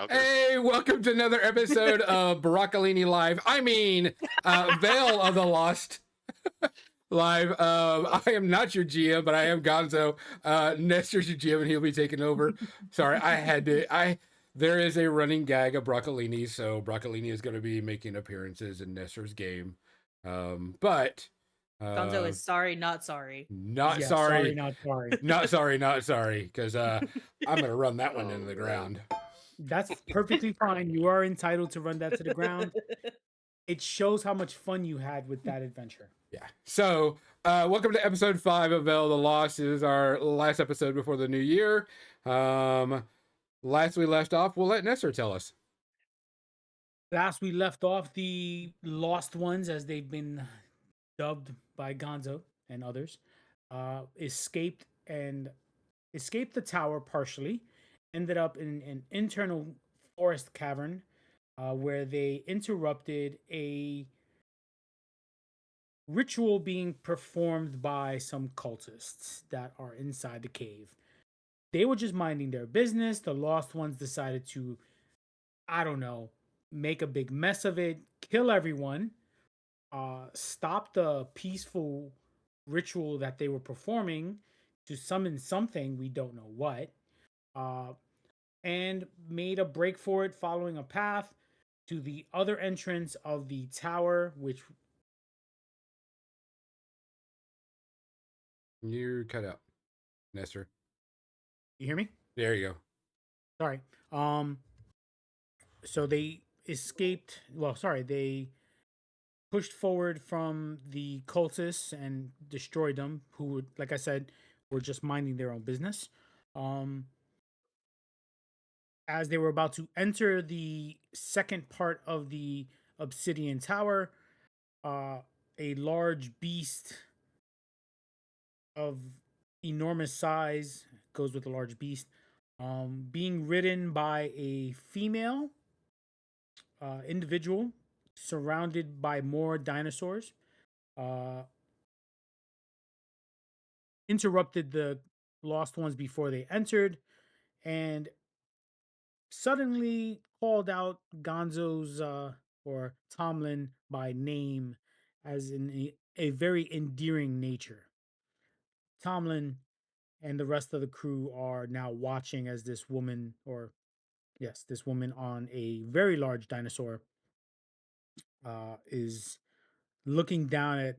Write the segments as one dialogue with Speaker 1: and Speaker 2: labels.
Speaker 1: Okay.
Speaker 2: Hey, welcome to another episode of Broccolini Live. Veil of the Lost Live. I am not your GM, but I am Gonzo. Nestor's your GM, and he'll be taking over. Sorry, I had to. There is a running gag of Broccolini, so Broccolini is going to be making appearances in Nestor's game. But
Speaker 3: Gonzo
Speaker 2: uh,
Speaker 3: is sorry, not sorry.
Speaker 2: not
Speaker 4: Yeah, sorry,
Speaker 2: sorry,
Speaker 4: not sorry.
Speaker 2: not sorry, because I'm going to run that one
Speaker 1: Oh,
Speaker 2: into the
Speaker 1: man.
Speaker 2: ground.
Speaker 4: That's perfectly fine. You are entitled to run that to the ground. It shows how much fun you had with that adventure.
Speaker 2: Yeah. So, welcome to episode 5 of Veil of the Lost. This is our last episode before the new year. Last we left off, we'll let Nestor tell us.
Speaker 4: Last we left off, the lost ones, as they've been dubbed by Gonzo and others, escaped the tower partially. Ended up in an internal forest cavern where they interrupted a ritual being performed by some cultists that are inside the cave. They were just minding their business. The lost ones decided to, I don't know, make a big mess of it, kill everyone, stop the peaceful ritual that they were performing to summon something, we don't know what, uh, and made a break for it, following a path to the other entrance of the tower, which
Speaker 2: You cut out, Nestor.
Speaker 4: you hear me?
Speaker 2: There you go.
Speaker 4: Sorry. So they escaped. Well, sorry, they pushed forward from the cultists and destroyed them. Who, like I said, were just minding their own business. Um, as they were about to enter the second part of the obsidian tower, uh, a large beast of enormous size goes with a large beast, being ridden by a female individual surrounded by more dinosaurs, uh, interrupted the lost ones before they entered, and suddenly called out Gonzo's or Tomlin by name as in a very endearing nature. Tomlin and the rest of the crew are now watching as this woman, or yes, this woman on a very large dinosaur, is looking down at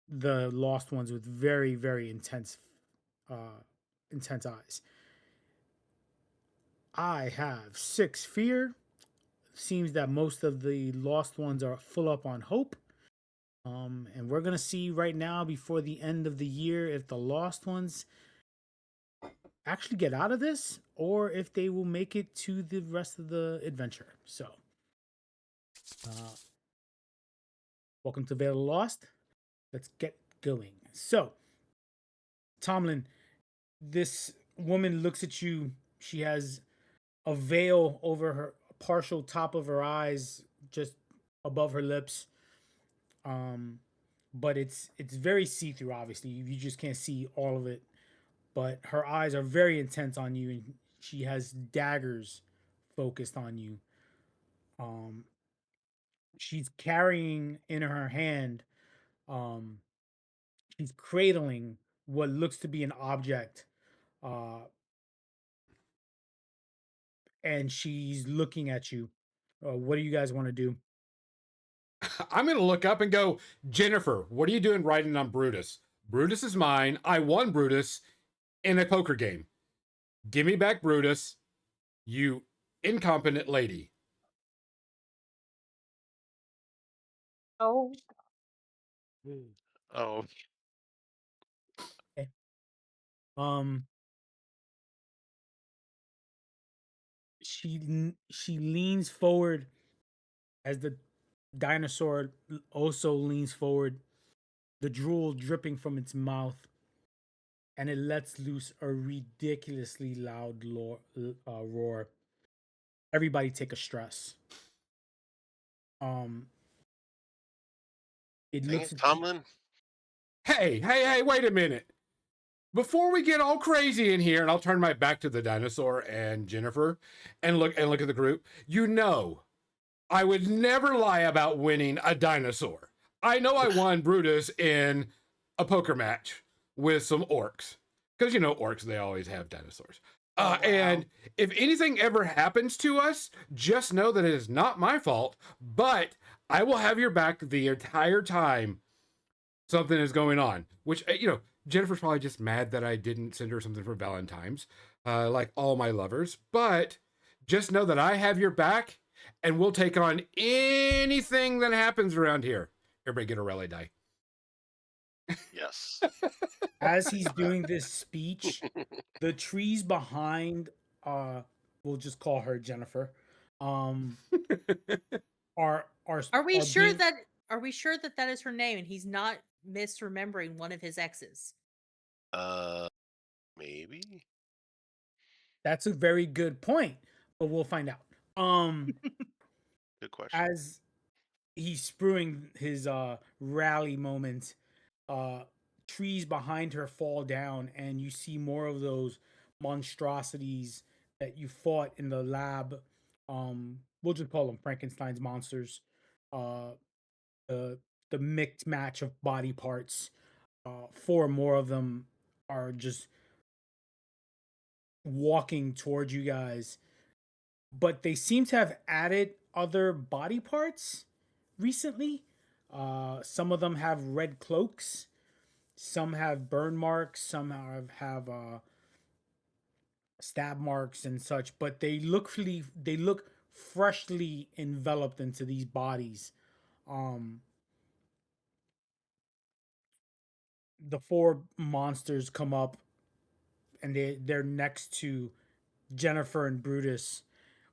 Speaker 4: the lost ones with very, very uh, intense eyes. I have 6 fear. Seems that most of the lost ones are full up on hope. And we're gonna see right now before the end of the year if the lost ones actually get out of this or if they will make it to the rest of the adventure. So, uh, welcome to Veil of the Lost. Let's get going. So, Tomlin, this woman looks at you. She has a veil over her partial top of her eyes, just above her lips. Um, but it's very see through. Obviously, you just can't see all of it. But her eyes are very intense on you, and she has daggers focused on you. Um, she's carrying in her hand. Um, she's cradling what looks to be an object. Uh, and she's looking at you. What do you guys want to do?
Speaker 2: I'm going to look up and go, Jennifer, what are you doing riding on Brutus? Brutus is mine. I won Brutus in a poker game. Give me back Brutus, you incompetent lady.
Speaker 3: Oh,
Speaker 1: Oh,
Speaker 4: Okay. Um, she leans forward as the dinosaur also leans forward, the drool dripping from its mouth, and it lets loose a ridiculously loud roar. Everybody take a stress. Um, it
Speaker 1: dang
Speaker 4: looks
Speaker 1: it,
Speaker 4: at you.
Speaker 1: Tomlin.
Speaker 2: Hey, wait a minute. before we get all crazy in here, and I'll turn my back to the dinosaur and Jennifer, and look at the group. You know, I would never lie about winning a dinosaur. I know I won Brutus in a poker match with some orcs, because orcs, they always have dinosaurs.
Speaker 3: Oh, wow.
Speaker 2: And if anything ever happens to us, just know that it is not my fault, but I will have your back the entire time something is going on. Which, Jennifer's probably just mad that I didn't send her something for Valentine's, like all my lovers. But just know that I have your back, and we'll take on anything that happens around here. Everybody get a rally die.
Speaker 1: Yes.
Speaker 4: As he's doing this speech, the trees behind, we'll just call her Jennifer, are
Speaker 3: Are we sure
Speaker 4: being-
Speaker 3: that that is her name and he's not misremembering one of his exes?
Speaker 1: Maybe.
Speaker 4: That's a very good point, but we'll find out.
Speaker 1: Good question.
Speaker 4: As he's spruing his rally moment, trees behind her fall down, and you see more of those monstrosities that you fought in the lab. We'll just call them Frankenstein's monsters. The mixed match of body parts. Four more of them are just walking towards you guys, but they seem to have added other body parts recently. Some of them have red cloaks, some have burn marks, some have stab marks and such, but they look freshly enveloped into these bodies. The four monsters come up, and they're next to Jennifer and Brutus,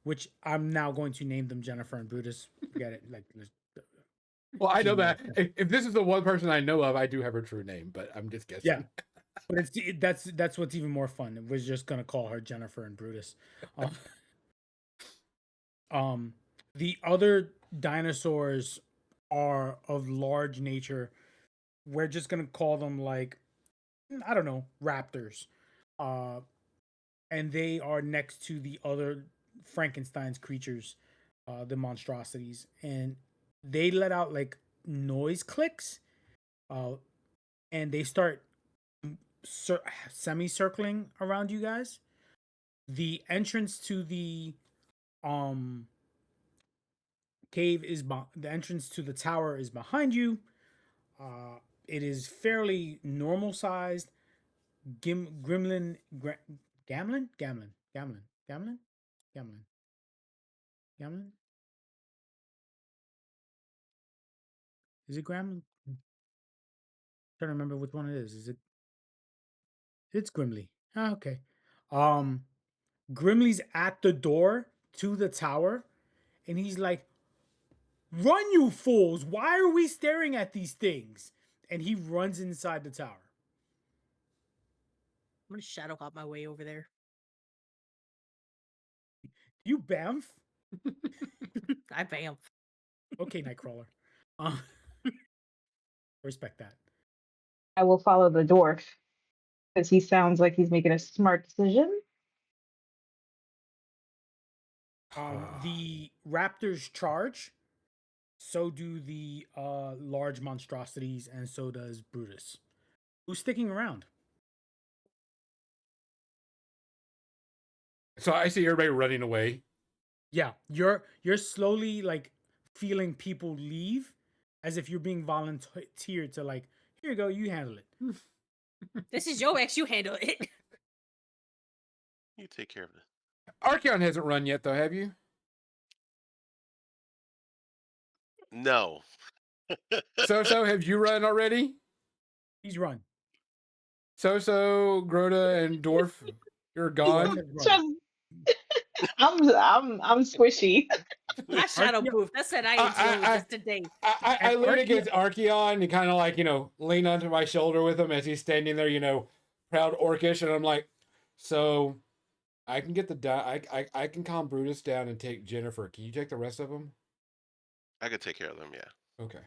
Speaker 4: which I'm now going to name them Jennifer and Brutus. Forget it.
Speaker 2: Well, I know that
Speaker 4: Genius.
Speaker 2: if this is the one person I know of, I do have her true name, but I'm just guessing.
Speaker 4: Yeah. But that's what's even more fun. We're just gonna call her Jennifer and Brutus. The other dinosaurs are of large nature. We're just gonna call them, like, I don't know, raptors. And they are next to the other Frankenstein's creatures, the monstrosities, and they let out like noise clicks, and they start semicircling around you guys. The entrance to the cave the entrance to the tower is behind you. It is fairly normal sized. Gremlin, Gamlin, Gamlin, Gamlin, Gamlin, Gamlin, Gamlin. Is it Gremlin? Trying to remember which one it is. Is it? It's Grimly. Ah, okay. Grimly's at the door to the tower, and he's like, "Run, you fools! Why are we staring at these things?" And he runs inside the tower.
Speaker 3: I'm gonna shadow hop my way over there.
Speaker 4: You bamf.
Speaker 3: I bam.
Speaker 4: Okay, Nightcrawler. Respect that.
Speaker 5: I will follow the dwarf because he sounds like he's making a smart decision.
Speaker 4: The raptors charge. So do the large monstrosities, and so does Brutus. Who's sticking around?
Speaker 2: So I see everybody running away.
Speaker 4: Yeah, you're slowly like feeling people leave, as if you're being volunteered to, like, here you go, you handle it.
Speaker 3: This is your ex. You handle it.
Speaker 1: You take care of it.
Speaker 2: Archeon hasn't run yet, though, have you?
Speaker 1: No.
Speaker 2: So, have you run already?
Speaker 4: He's run.
Speaker 2: So, Grota, and Dwarf, you're gone.
Speaker 5: Just, I'm squishy.
Speaker 3: I shadow
Speaker 4: Archeo-
Speaker 3: proof. That said, I enjoyed this today.
Speaker 2: I lean against Archeon and kind of like, lean onto my shoulder with him as he's standing there, proud orcish, and I'm like, so I can get I can calm Brutus down and take Jennifer. Can you take the rest of them?
Speaker 1: I could take care of them, yeah.
Speaker 2: Okay.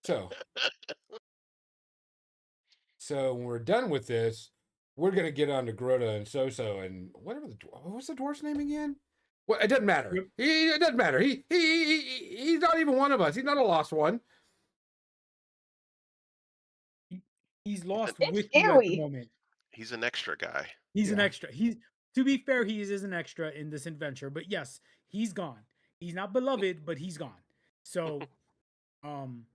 Speaker 2: So So when we're done with this, we're gonna get on to Grota and Soso and whatever what was the dwarf's name again? Well, it doesn't matter.
Speaker 4: Yep.
Speaker 2: It doesn't matter. He's not even one of us. He's not a lost one.
Speaker 4: He's
Speaker 1: He's an,
Speaker 4: lost
Speaker 5: It's
Speaker 4: with you at the
Speaker 5: scary.
Speaker 4: moment.
Speaker 1: he's an extra guy.
Speaker 4: He's an
Speaker 2: Yeah.
Speaker 4: extra. He's to be fair, he is an extra in this adventure. But yes, he's gone. He's not beloved, but he's gone. So, um,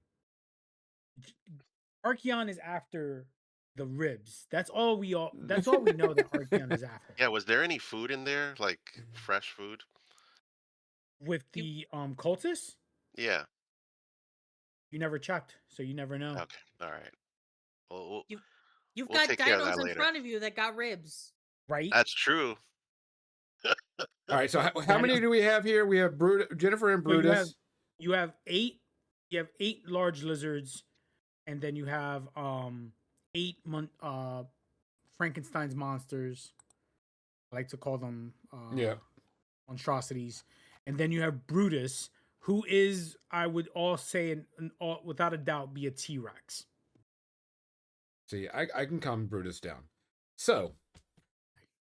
Speaker 4: Archeon is after the ribs. That's all we all. That's all we know that Archeon is after.
Speaker 1: Yeah, was there any food in there? Like fresh food?
Speaker 4: With
Speaker 3: You
Speaker 4: the cultists,
Speaker 1: Yeah.
Speaker 4: you never checked, so you never know.
Speaker 1: Okay. All right. Well, we'll
Speaker 3: you you've
Speaker 1: we'll
Speaker 3: got
Speaker 1: take care of
Speaker 3: dinos
Speaker 1: that
Speaker 3: in
Speaker 1: later.
Speaker 3: front of you that got ribs.
Speaker 4: Right?
Speaker 1: That's true.
Speaker 2: All right. So how
Speaker 4: That
Speaker 2: many
Speaker 4: is-
Speaker 2: do we have here? We have Jennifer and
Speaker 4: So you
Speaker 2: Brutus.
Speaker 4: you have 8. You have 8 large lizards, and then you have 8 Frankenstein's monsters. I like to call them
Speaker 2: Yeah.
Speaker 4: monstrosities. And then you have Brutus, who is, I would all say, without a doubt, be a T-Rex.
Speaker 2: See, I can calm Brutus down. So,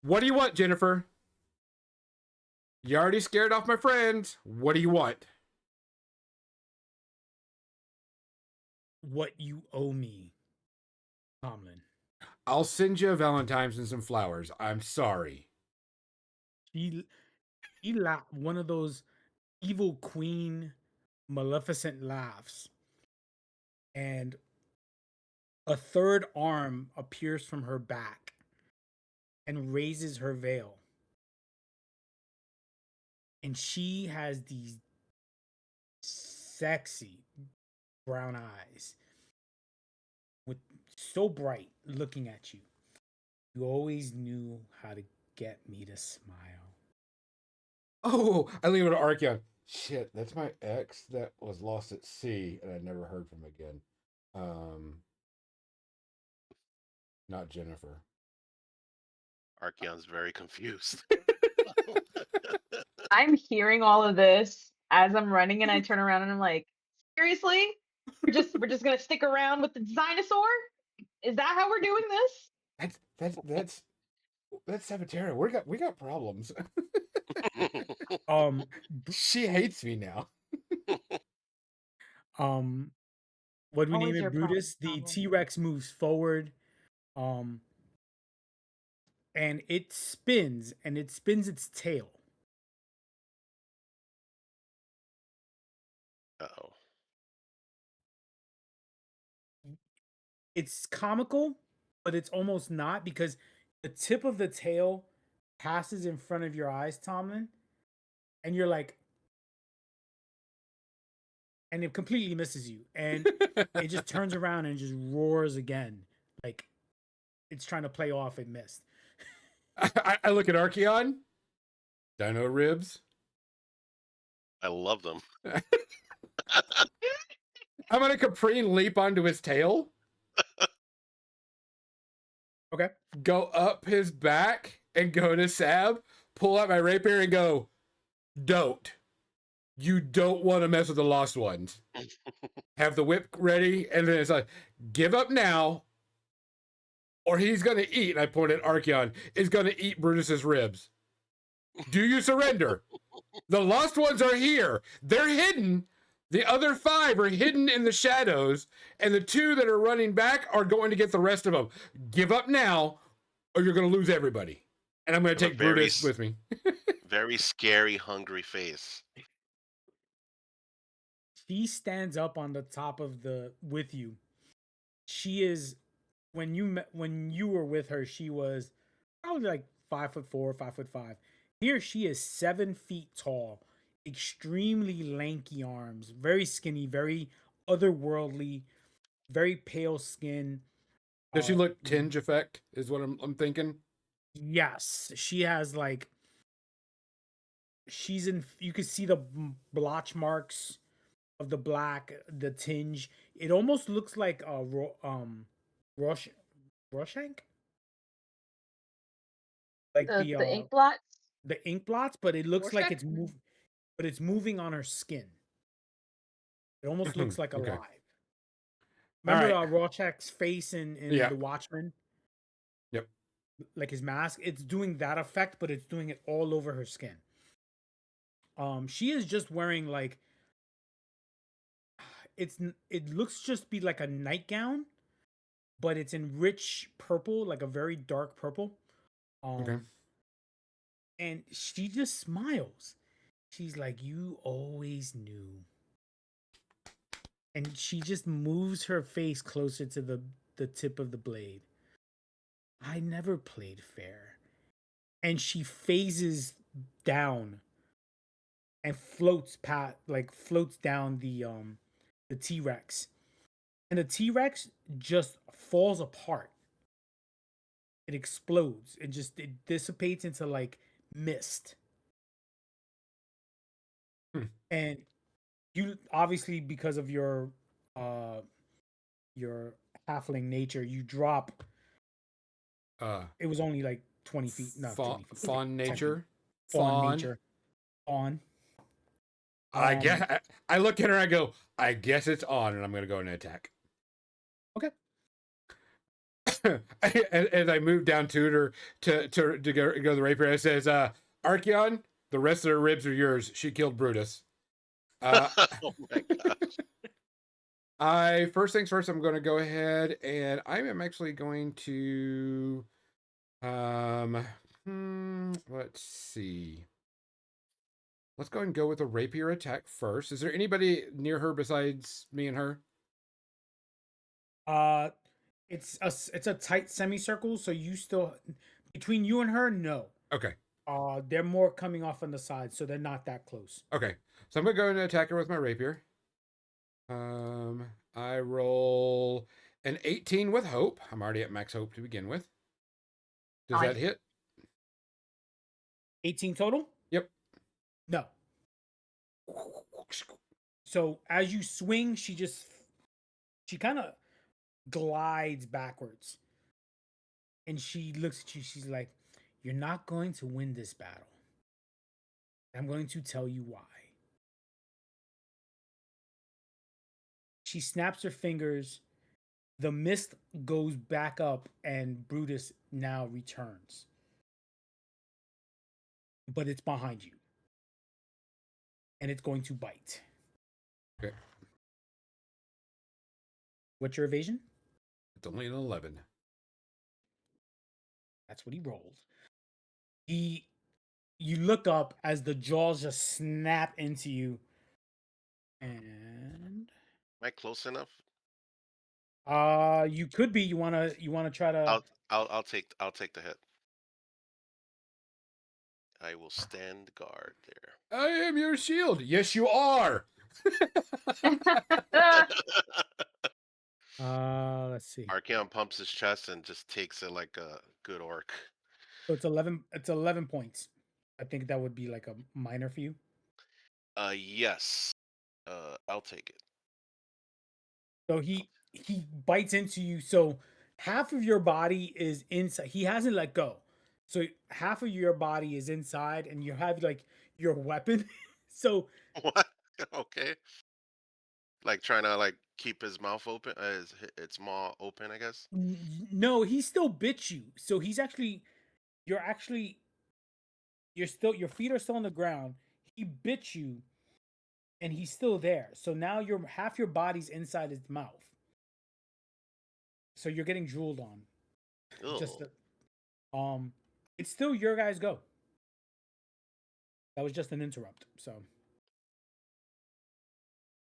Speaker 2: what do you want, Jennifer? You already scared off my friends. What do you want?
Speaker 4: What you owe me, Tomlin.
Speaker 2: I'll send you a Valentine's and some flowers. I'm sorry.
Speaker 4: He laughed one of those evil queen, maleficent laughs, and a third arm appears from her back and raises her veil. And she has these sexy brown eyes with so bright looking at you. You always knew how to get me to smile.
Speaker 2: Oh, I leave it to Archeon. Shit, that's my ex that was lost at sea and I never heard from again. Not Jennifer.
Speaker 1: Archeon's very confused.
Speaker 5: I'm hearing all of this as I'm running, and I turn around and I'm like, seriously? We're just gonna stick around with the dinosaur? Is that how we're doing this?
Speaker 2: That's Sabatera. We got problems.
Speaker 4: Um,
Speaker 2: She hates me now.
Speaker 4: what do we
Speaker 5: Always
Speaker 4: name
Speaker 5: your
Speaker 4: it?
Speaker 5: problem,
Speaker 4: Brutus. The
Speaker 5: problem.
Speaker 4: T-Rex moves forward, and it spins its tail.
Speaker 1: Uh-oh.
Speaker 4: It's comical, but it's almost not, because the tip of the tail passes in front of your eyes, Tomlin, and you're like, and it completely misses you, and it just turns around and just roars again, like it's trying to play off it missed.
Speaker 2: I look at Archeon. Dino ribs.
Speaker 1: I love them.
Speaker 2: I'm gonna Caprine leap onto his tail.
Speaker 4: Okay.
Speaker 2: Go up his back and go to Sab, pull out my rapier and go, don't. You don't want to mess with the lost ones. Have the whip ready, and then it's like, give up now, or he's gonna eat, and I point at Archeon, is gonna eat Brutus's ribs. Do you surrender? The lost ones are here. They're hidden. The other 5 are hidden in the shadows, and the 2 that are running back are going to get the rest of them. Give up now, or you're going to lose everybody. And I'm going to
Speaker 1: Have a
Speaker 2: take
Speaker 1: very
Speaker 2: Brutus with me.
Speaker 1: Very scary, hungry face.
Speaker 4: She stands up on the top of the with you. She is, when you were with her, she was probably like 5'4", 5'5". Here she is 7 feet tall, extremely lanky arms, very skinny, very otherworldly, very pale skin.
Speaker 2: Does she look tinge effect? Is what I'm thinking.
Speaker 4: Yes, she has like, she's in. You can see the blotch marks of the black, the tinge. It almost looks like a Rorschach, like
Speaker 5: The ink blots?
Speaker 4: the ink blots, but it looks like
Speaker 3: Rorschach?
Speaker 4: it's moving on her skin. It almost looks like
Speaker 2: Okay.
Speaker 4: alive. Remember
Speaker 2: right.
Speaker 4: Rorschach's face in
Speaker 2: Yeah.
Speaker 4: The Watchmen,
Speaker 2: Yep.
Speaker 4: like his mask. It's doing that effect, but it's doing it all over her skin. She is just wearing like it looks just be like a nightgown, but it's in rich purple, like a very dark purple.
Speaker 2: Okay.
Speaker 4: And she just smiles. She's like, "You always knew." And she just moves her face closer to the tip of the blade. I never played fair. And she phases down and floats down the T-Rex. And the T-Rex just falls apart. It explodes. It dissipates into like mist.
Speaker 2: Hmm.
Speaker 4: And you obviously, because of uh your halfling nature, you drop.
Speaker 2: Uh,
Speaker 4: It was only like 20 feet, not 20 feet, like
Speaker 2: fawn
Speaker 4: 10 feet.
Speaker 2: nature.
Speaker 4: Fawn
Speaker 2: Fawn.
Speaker 4: nature. On.
Speaker 2: I guess
Speaker 4: Um,
Speaker 2: I look at her and I go, I guess it's on, and I'm gonna go and attack.
Speaker 4: okay.
Speaker 2: As I move down to her to go to the rapier, it says, Archeon, the rest of her ribs are yours. She killed Brutus.
Speaker 1: Oh my god.
Speaker 2: I first things first, I'm gonna go ahead and I am actually going to let's see. Let's go ahead and go with a rapier attack first. Is there anybody near her besides me and her?
Speaker 4: Uh, it's a tight semicircle, so you still between you and her, no.
Speaker 2: Okay.
Speaker 4: They're more coming off on the side, so they're not that close.
Speaker 2: Okay. So I'm gonna go and attack her with my rapier. I roll an 18 with hope. I'm already at max hope to begin with. Does that
Speaker 5: Nice.
Speaker 2: hit?
Speaker 4: 18 total?
Speaker 2: Yep.
Speaker 4: No. So as you swing, she kind of glides backwards. And she looks at you, she's like, "You're not going to win this battle. I'm going to tell you why." She snaps her fingers. The mist goes back up, and Brutus now returns. But it's behind you. And it's going to bite.
Speaker 2: Okay.
Speaker 4: What's your evasion?
Speaker 2: It's only an 11.
Speaker 4: That's what he rolled. You look up as the jaws just snap into you. And
Speaker 1: Am I close enough?
Speaker 4: you could be. You wanna try to.
Speaker 1: I'll take the hit. I will stand guard there.
Speaker 2: I am your shield. Yes, you are.
Speaker 4: Let's see.
Speaker 1: Archeon pumps his chest and just takes it like a good orc.
Speaker 4: So it's 11 points. I think that would be like a minor for you.
Speaker 1: Yes. I'll take it.
Speaker 4: So he bites into you. So half of your body is inside. He hasn't let go. So half of your body is inside, and you have like your weapon. So
Speaker 1: What? Okay. Like trying to like keep his mouth open, its maw open, I guess.
Speaker 4: no, he still bit you. So you're actually you're still your feet are still on the ground. He bit you, and he's still there. So now your half your body's inside his mouth. So you're getting drooled on. Just
Speaker 1: Ugh.
Speaker 4: it's still your guys' go. That was just an interrupt. So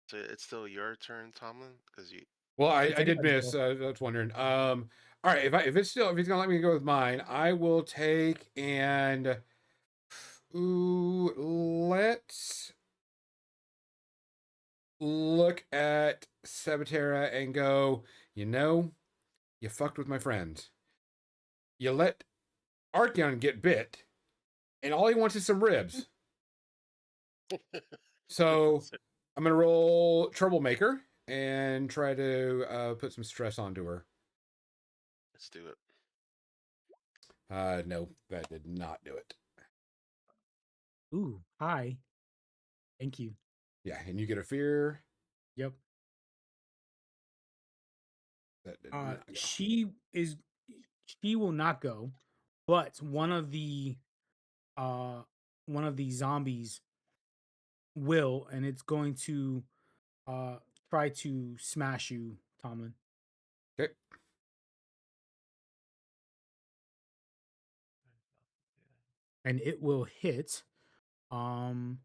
Speaker 1: So it's still your turn, Tomlin, because you.
Speaker 2: Well,
Speaker 4: it's
Speaker 2: I did
Speaker 4: anybody's
Speaker 2: miss.
Speaker 4: go.
Speaker 2: I was wondering. All right. If it's gonna let me go with mine, I will take and let's look at Sabatera and go. You know, you fucked with my friends. You let Archeon get bit, and all he wants is some ribs. So I'm gonna roll Troublemaker and try to put some stress onto her.
Speaker 1: Let's do it.
Speaker 2: No, that did not do it.
Speaker 4: Ooh, hi. Thank you.
Speaker 2: Yeah, and you get a fear.
Speaker 4: Yep.
Speaker 2: That did not go.
Speaker 4: She will not go, but uh one of the zombies will, and it's going to uh try to smash you, Tomlin.
Speaker 2: Okay.
Speaker 4: And it will hit. Um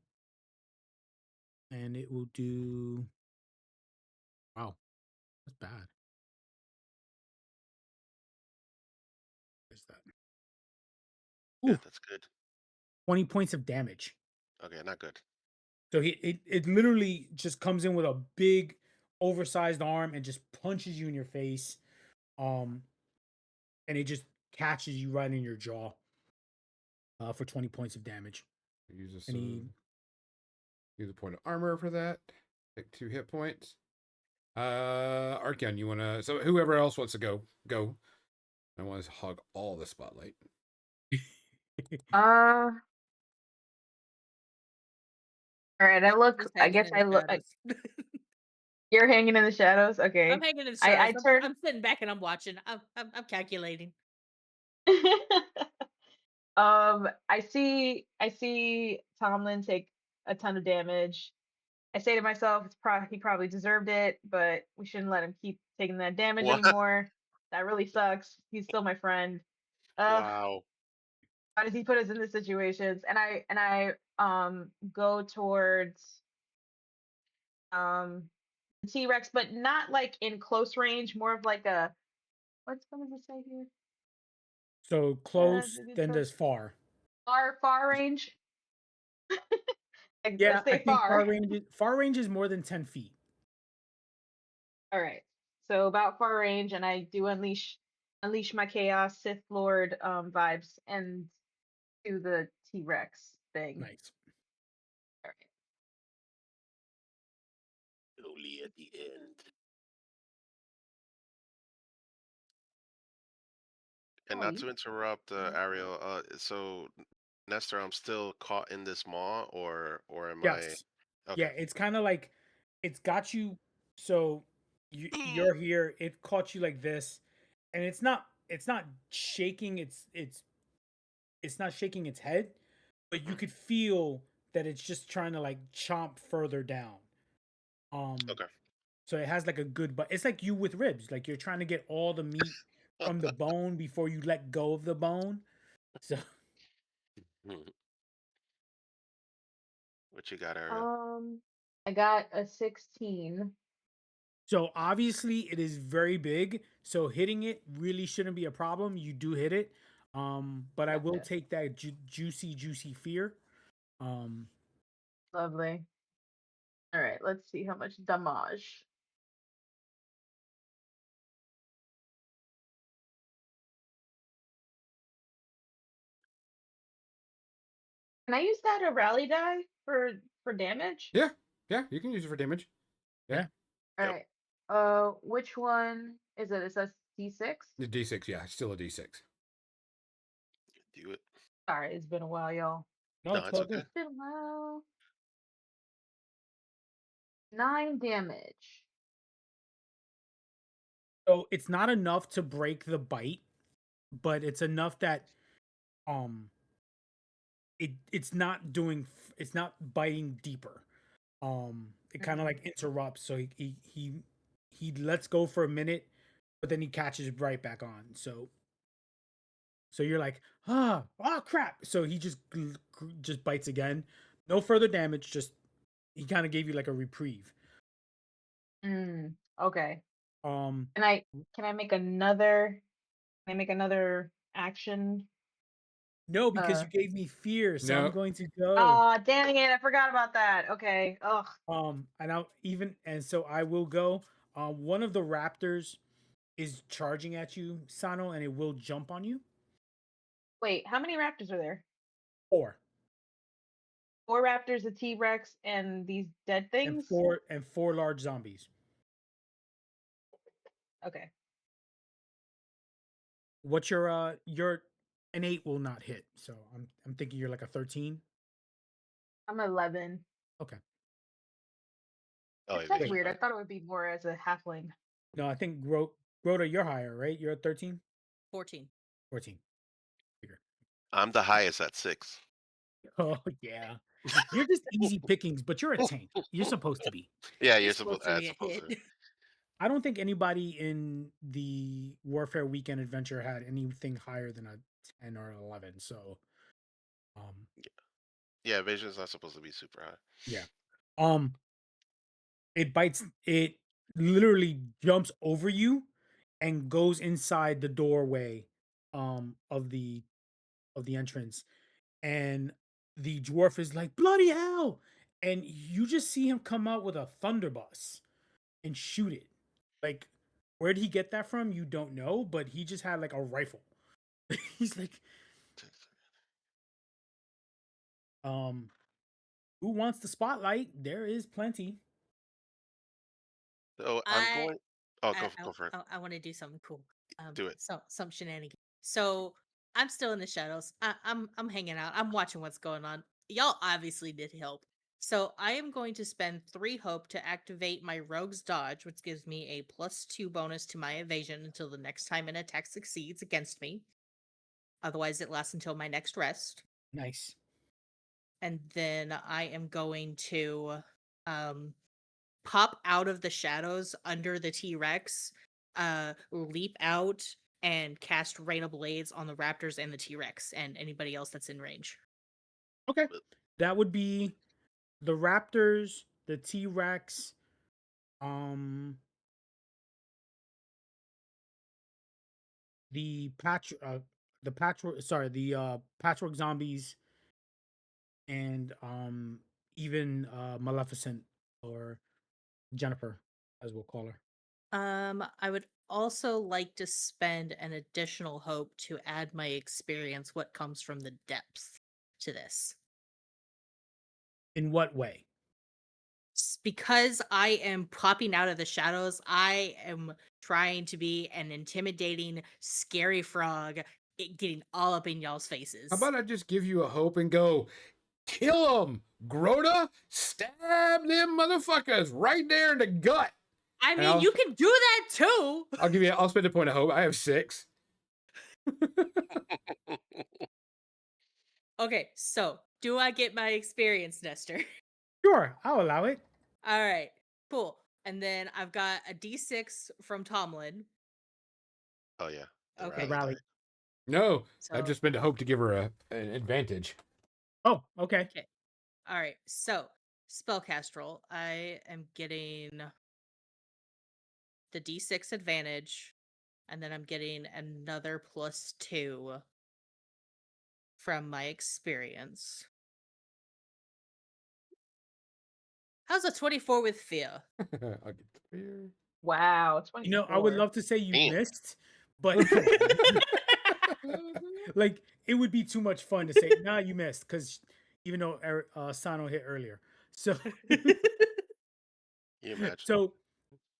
Speaker 4: and it will do, wow, that's bad. Where's that? Ooh,
Speaker 1: Good. That's good.
Speaker 4: 20 points of damage.
Speaker 1: Okay, not good.
Speaker 4: So it literally just comes in with a big oversized arm and just punches you in your face. Um and it just catches you right in your jaw for 20 points of damage.
Speaker 2: Use
Speaker 4: And he
Speaker 2: use a point of armor for that. Take 2 hit points. Archeon, you wanna? So whoever else wants to go. I want to hog all the spotlight.
Speaker 5: Uh, all right. I look.
Speaker 3: Just
Speaker 5: I
Speaker 3: hanging
Speaker 5: guess
Speaker 3: in
Speaker 5: I
Speaker 3: the
Speaker 5: look.
Speaker 3: shadows.
Speaker 5: You're hanging in the shadows.
Speaker 3: I'm
Speaker 5: Okay.
Speaker 3: hanging in the
Speaker 5: I
Speaker 3: shadows.
Speaker 5: I turn.
Speaker 3: I'm sitting back and I'm watching. I'm calculating.
Speaker 5: I see Tomlin take a ton of damage. I say to myself, he probably deserved it, but we shouldn't let him keep taking that damage
Speaker 1: What?
Speaker 5: anymore. That really sucks. He's still my friend. Uh,
Speaker 1: Wow.
Speaker 5: why does he put us in these situations? And I go towards um the T-Rex, but not like in close range, more of like a, what does it say here?
Speaker 4: so close,
Speaker 5: Did it
Speaker 4: then
Speaker 5: say
Speaker 4: there's far.
Speaker 5: far range? Like,
Speaker 4: Yeah,
Speaker 5: let's
Speaker 4: I
Speaker 5: say
Speaker 4: think
Speaker 5: far.
Speaker 4: far range is more than 10 feet.
Speaker 5: All right. So about far range, and I do unleash my chaos Sith Lord vibes and do the T-Rex thing.
Speaker 4: Nice.
Speaker 5: All
Speaker 1: Only at the end. And
Speaker 5: right. Oh,
Speaker 1: not
Speaker 5: you
Speaker 1: to interrupt, Ariel. So Nestor, I'm still caught in this maw, or am I?
Speaker 4: Yes.
Speaker 1: Okay.
Speaker 4: Yeah, it's kind of like it's got you, so you're here, it caught you like this, and it's not shaking it's not shaking its head, but you
Speaker 1: Mhm.
Speaker 4: could feel that it's just trying to like chomp further down. Um
Speaker 1: Okay.
Speaker 4: so it has like a good, but it's like you with ribs, like you're trying to get all the meat from the bone before you let go of the bone. So
Speaker 1: Mhm. What you got, Ariel?
Speaker 5: I got a 16.
Speaker 4: so obviously it is very big, so hitting it really shouldn't be a problem. You do hit it. But I will
Speaker 5: Gotcha.
Speaker 4: take that juicy fear. Um
Speaker 5: Lovely. All right, let's see how much damage. Can I use that a rally die for damage?
Speaker 2: Yeah, you can use it for damage. Yeah,
Speaker 4: yeah.
Speaker 5: All
Speaker 1: Yep.
Speaker 5: right. Which one is it? It says D6.
Speaker 2: the D6. Yeah, still a D6.
Speaker 1: Do it.
Speaker 5: Sorry, it's been a while, y'all.
Speaker 4: No,
Speaker 1: No,
Speaker 4: it's
Speaker 1: it's
Speaker 4: all
Speaker 1: okay.
Speaker 4: good.
Speaker 5: It's been a while. 9 damage.
Speaker 4: So it's not enough to break the bite, but it's enough that um it's not biting deeper. It kind of
Speaker 5: Mm.
Speaker 4: like interrupts, so he lets go for a minute, but then he catches right back on. So you're like, oh crap. So he just bites again. No further damage, just he kind of gave you like a reprieve.
Speaker 5: Mm. Okay.
Speaker 4: Um
Speaker 5: And I can I make another can I make another action?
Speaker 4: no, because
Speaker 5: Uh
Speaker 4: you gave me fear, so I'm
Speaker 2: No,
Speaker 4: going to go.
Speaker 5: Ah, dang it, I forgot about that. Okay. Ugh.
Speaker 4: And I'll even and so I will go. One of the raptors is charging at you, Sano, and it will jump on you.
Speaker 5: Wait, how many raptors are there?
Speaker 4: Four.
Speaker 5: 4 raptors, a T-Rex, and these dead
Speaker 4: And
Speaker 5: things?
Speaker 4: four large zombies.
Speaker 5: Okay.
Speaker 4: What's your an 8 will not hit. So I'm thinking you're like a 13.
Speaker 5: I'm 11.
Speaker 4: Okay.
Speaker 1: Oh,
Speaker 5: That's
Speaker 1: evasion,
Speaker 4: Wait.
Speaker 5: weird. I
Speaker 1: right?
Speaker 5: thought it would be more as a halfling.
Speaker 4: No, I think Rhoda, you're higher, right? You're at 13?
Speaker 3: 14.
Speaker 4: 14. Bigger.
Speaker 1: I'm the highest at 6.
Speaker 4: Oh yeah. You're just easy pickings, but you're a tank. You're supposed to be.
Speaker 1: Yeah,
Speaker 3: You're
Speaker 1: you're supposed.
Speaker 3: supposed to be a
Speaker 1: Supposed
Speaker 3: hit.
Speaker 1: to.
Speaker 4: I don't think anybody in the Warfare Weekend Adventure had anything higher than a 10 or 11. So, um,
Speaker 1: Yeah, Vision's not supposed to be super high.
Speaker 4: yeah. Um, it bites. It literally jumps over you and goes inside the doorway, of the entrance, and the dwarf is like, "Bloody hell!" And you just see him come out with a thunderbuss and shoot it. Like, where did he get that from? You don't know, but he just had like a rifle. He's like, um, who wants the spotlight? There is plenty.
Speaker 1: So I'm
Speaker 3: I
Speaker 1: going. Oh,
Speaker 3: I
Speaker 1: go for it.
Speaker 3: I want to do something cool.
Speaker 1: Do it.
Speaker 3: So some shenanigans. So I'm still in the shadows. I'm hanging out. I'm watching what's going on. Y'all obviously did help. So I am going to spend 3 hope to activate my rogue's dodge, which gives me a +2 bonus to my evasion until the next time an attack succeeds against me. Otherwise, it lasts until my next rest.
Speaker 4: Nice.
Speaker 3: And then I am going to um pop out of the shadows under the T-Rex, leap out and cast Rain of Blades on the raptors and the T-Rex and anybody else that's in range.
Speaker 4: Okay. That would be the Raptors, the T Rex, um, the patchwork. Sorry, the patchwork zombies, and even Maleficent or Jennifer, as we'll call her.
Speaker 3: I would also like to spend an additional hope to add my experience what comes from the depths to this.
Speaker 4: In what way?
Speaker 3: Because I am popping out of the shadows, I am trying to be an intimidating, scary frog, getting all up in y'all's faces.
Speaker 2: How about I just give you a hope and go, kill them, Grota, stab them motherfuckers right there in the gut.
Speaker 3: I
Speaker 2: And
Speaker 3: mean, you can do that too.
Speaker 2: I'll spend a point of hope. I have 6.
Speaker 3: Okay, so do I get my experience, Nestor?
Speaker 4: Sure, I'll allow it.
Speaker 3: All right, cool. And then I've got a D6 from Tomlin.
Speaker 1: Oh yeah. The
Speaker 3: Okay.
Speaker 4: The
Speaker 1: rally
Speaker 4: rally.
Speaker 1: die.
Speaker 2: No, I've
Speaker 3: So,
Speaker 2: just spent a hope to give her an advantage.
Speaker 4: Oh, okay.
Speaker 3: okay. All right, so spellcast roll. I am getting the D6 advantage, and then I'm getting another +2 from my experience. How's a 24 with fear?
Speaker 2: I'll get the fear.
Speaker 5: Wow,
Speaker 4: You know, I would
Speaker 5: 24.
Speaker 4: love to say you
Speaker 1: Damn.
Speaker 4: missed, but like it would be too much fun to say, nah, you missed, because even though Sano hit earlier. So
Speaker 1: You imagine.
Speaker 4: so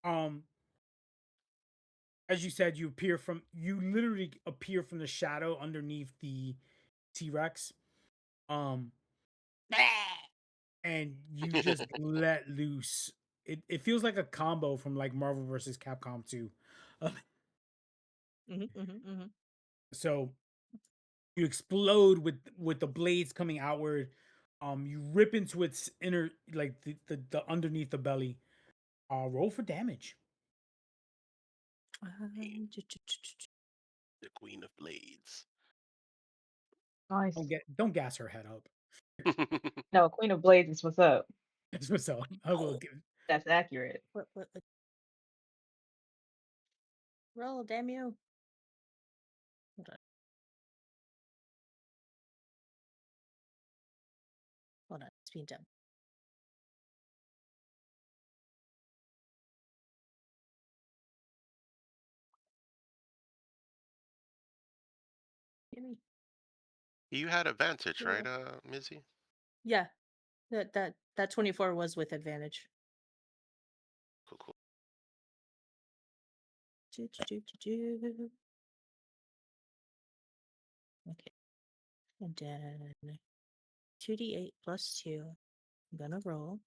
Speaker 4: um as you said, you literally appear from the shadow underneath the T-Rex. Um and you just let loose. It feels like a combo from like Marvel versus Capcom 2. Uh, so you explode with the blades coming outward. You rip into its inner, like the underneath the belly. Roll for damage.
Speaker 1: The Queen of Blades.
Speaker 5: Nice.
Speaker 4: Don't gas her head up.
Speaker 5: No, Queen of Blades is what's up.
Speaker 4: That's what's up. I will
Speaker 3: Oh.
Speaker 4: give.
Speaker 5: That's accurate.
Speaker 3: What? Roll, damn you. Hold on. Hold on. It's being done. Gimme.
Speaker 1: You had advantage,
Speaker 3: Yeah.
Speaker 1: right, Mizzy?
Speaker 3: Yeah. That 24 was with advantage.
Speaker 1: Cool, cool.
Speaker 3: Okay. And then 2d8 +2. I'm gonna roll.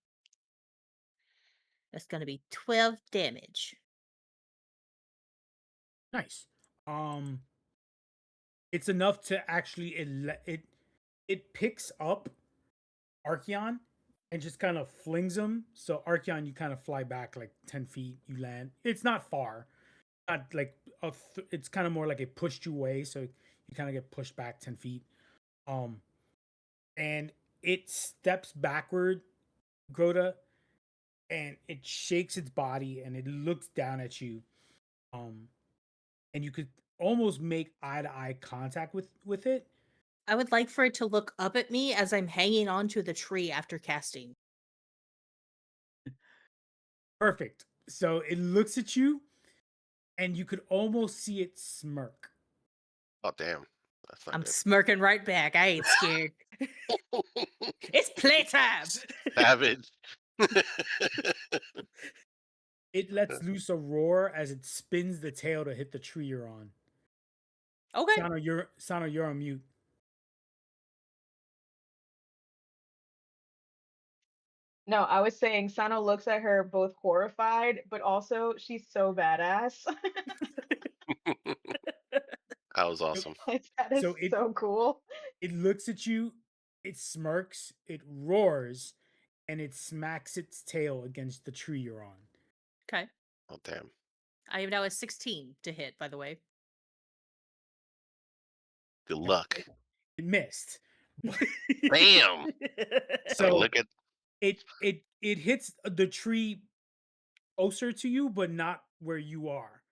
Speaker 3: That's gonna be 12 damage.
Speaker 4: Nice. It's enough to actually it picks up Archeon and just kind of flings him. So Archeon, you kind of fly back like 10 feet. You land. It's not far. Not like it's kind of more like it pushed you away, so you kind of get pushed back 10 feet. Um, and it steps backward, Groda, and it shakes its body and it looks down at you. Um, and you could almost make eye to eye contact with it.
Speaker 3: I would like for it to look up at me as I'm hanging onto the tree after casting.
Speaker 4: Perfect. So it looks at you, and you could almost see it smirk.
Speaker 1: Oh damn, that's not
Speaker 3: I'm
Speaker 1: good.
Speaker 3: smirking right back. I ain't scared. It's playtime.
Speaker 1: Savage.
Speaker 4: It lets loose a roar as it spins the tail to hit the tree you're on.
Speaker 3: Okay.
Speaker 4: Sano, you're on mute.
Speaker 5: No, I was saying Sano looks at her both horrified, but also she's so badass.
Speaker 1: That was awesome.
Speaker 5: Like that is
Speaker 4: So
Speaker 5: so cool.
Speaker 4: it looks at you, it smirks, it roars, and it smacks its tail against the tree you're on.
Speaker 3: Okay.
Speaker 1: Oh damn.
Speaker 3: I am now a 16 to hit, by the way.
Speaker 1: Good luck.
Speaker 4: It missed.
Speaker 1: Bam.
Speaker 4: So
Speaker 1: Look at.
Speaker 4: it hits the tree closer to you, but not where you are.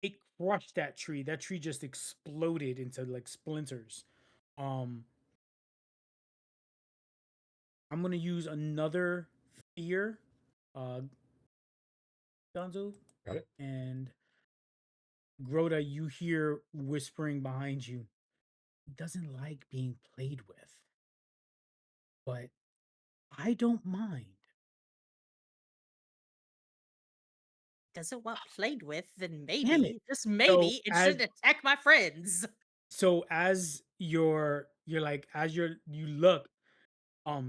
Speaker 4: It crushed that tree. That tree just exploded into like splinters. Um, I'm gonna use another fear, uh, Gonzo,
Speaker 2: Got it.
Speaker 4: and Groda. You hear whispering behind you. He doesn't like being played with, but I don't mind.
Speaker 3: Doesn't want played with, then
Speaker 4: Damn it!
Speaker 3: maybe, just
Speaker 4: So
Speaker 3: maybe, it
Speaker 4: as
Speaker 3: shouldn't attack my friends.
Speaker 4: as you're like as you look,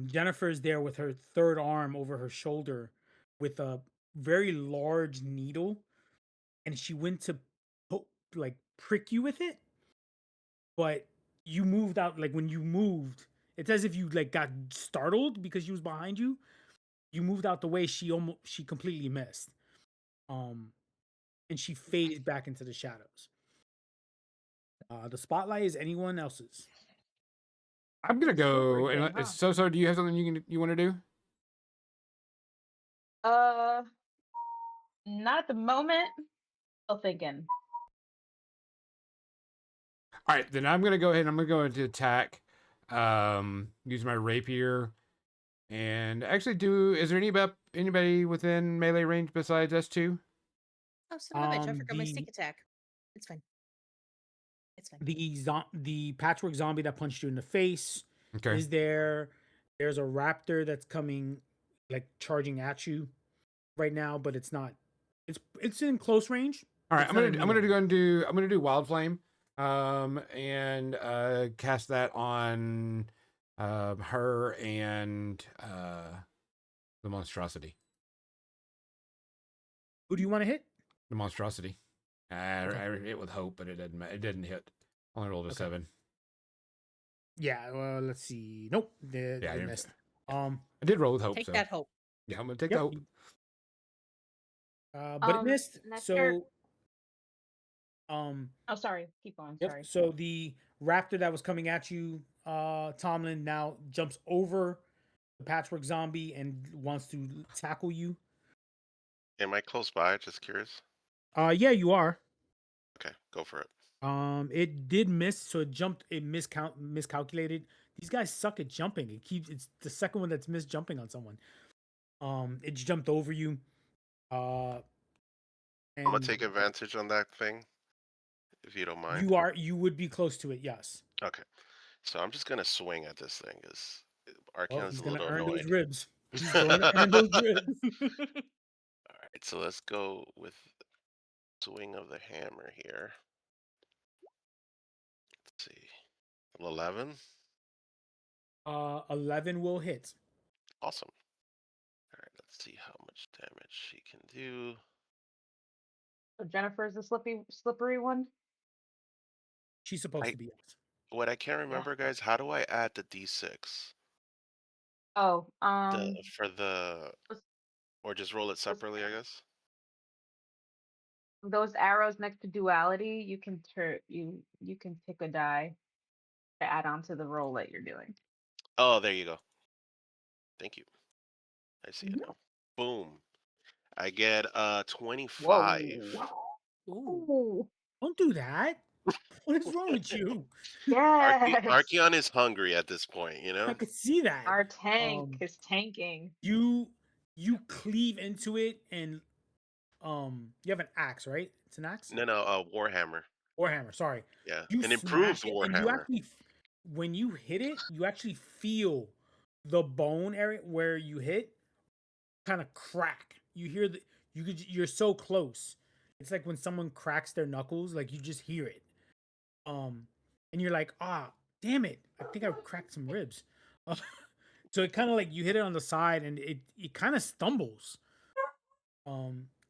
Speaker 4: Jennifer's there with her third arm over her shoulder with a very large needle, and she went to like prick you with it, but you moved out. Like when you moved, it's as if you like got startled because she was behind you. You moved out the way. She completely missed. Um, and she faded back into the shadows. The spotlight is anyone else's.
Speaker 2: I'm gonna
Speaker 5: It's a super
Speaker 2: go.
Speaker 5: thing,
Speaker 2: And
Speaker 5: huh?
Speaker 2: so, do you have something you want to do?
Speaker 5: Uh, not at the moment. Still thinking.
Speaker 2: All right, then I'm gonna go ahead. I'm gonna go into attack. Use my rapier, and actually do. Is there anybody within melee range besides us two?
Speaker 3: Oh, son of a bitch, I forgot my
Speaker 4: The
Speaker 3: sneak attack. It's fine. It's fine.
Speaker 4: the patchwork zombie that punched you in the face
Speaker 2: Okay.
Speaker 4: is there. There's a raptor that's coming, like charging at you right now, but it's not. It's in close range.
Speaker 2: All right.
Speaker 4: It's not in melee.
Speaker 2: I'm gonna do wild flame. And cast that on her and the monstrosity.
Speaker 4: Who do you want to hit?
Speaker 2: The monstrosity. I
Speaker 4: Okay.
Speaker 2: hit with hope, but it didn't hit. Only rolled a
Speaker 4: Okay.
Speaker 2: 7.
Speaker 4: Yeah. Well, let's see. Nope. They
Speaker 2: Yeah,
Speaker 4: missed.
Speaker 2: I did roll with hope.
Speaker 3: Take
Speaker 2: So
Speaker 3: that hope.
Speaker 2: yeah, I'm gonna take the
Speaker 4: Yep.
Speaker 2: hope.
Speaker 4: But it missed.
Speaker 5: Nestor.
Speaker 4: So
Speaker 5: Oh, sorry. Keep going.
Speaker 4: yep.
Speaker 5: Sorry.
Speaker 4: So the raptor that was coming at you, Tomlin, now jumps over the patchwork zombie and wants to tackle you.
Speaker 1: Am I close by? Just curious.
Speaker 4: Yeah, you are.
Speaker 1: Okay, go for it.
Speaker 4: It did miss, so it jumped. It miscalculated. These guys suck at jumping. It's the second one that's missed jumping on someone. It jumped over you.
Speaker 1: I'm gonna
Speaker 4: And
Speaker 1: take advantage on that thing, if you don't mind.
Speaker 4: you would be close to it, yes.
Speaker 1: Okay, so I'm just gonna swing at this thing because
Speaker 4: Well,
Speaker 1: Arcan's
Speaker 4: he's
Speaker 1: a
Speaker 4: gonna
Speaker 1: little
Speaker 4: earn those
Speaker 1: annoyed.
Speaker 4: ribs. He's going to earn those ribs.
Speaker 1: All right, so let's go with swing of the hammer here. Let's see, 11.
Speaker 4: 11 will hit.
Speaker 1: Awesome. All right, let's see how much damage she can do.
Speaker 5: So Jennifer's the slippery one.
Speaker 4: She's supposed
Speaker 1: I
Speaker 4: to be yes.
Speaker 1: what I can't
Speaker 5: Yeah.
Speaker 1: remember, guys. How do I add the D6?
Speaker 5: Oh,
Speaker 1: The for the
Speaker 5: those,
Speaker 1: or just roll it
Speaker 5: those
Speaker 1: separately, I guess.
Speaker 5: those arrows next to duality, you can you can pick a die to add on to the roll that you're doing.
Speaker 1: Oh, there you go. Thank you. I see it
Speaker 5: Mhm.
Speaker 1: now. Boom. I get 25.
Speaker 5: Whoa.
Speaker 3: Ooh.
Speaker 5: Ooh.
Speaker 4: Don't do that. What is wrong with you?
Speaker 5: Yes.
Speaker 1: Archeon is hungry at this point, you
Speaker 4: I
Speaker 1: know?
Speaker 4: could see that.
Speaker 5: Our tank
Speaker 4: Um,
Speaker 5: is tanking.
Speaker 4: you you cleave into it, and you have an axe, right? It's an axe
Speaker 1: No, no, Warhammer.
Speaker 4: or hammer. Sorry,
Speaker 1: Yeah.
Speaker 4: you
Speaker 1: An improved
Speaker 4: smash it, and you
Speaker 1: Warhammer.
Speaker 4: actually, when you hit it, you actually feel the bone area where you hit kind of crack. You hear the you're so close. It's like when someone cracks their knuckles, like you just hear it. Um, and you're like, ah, damn it! I think I cracked some ribs. Uh, so it kind of like you hit it on the side, and it kind of stumbles.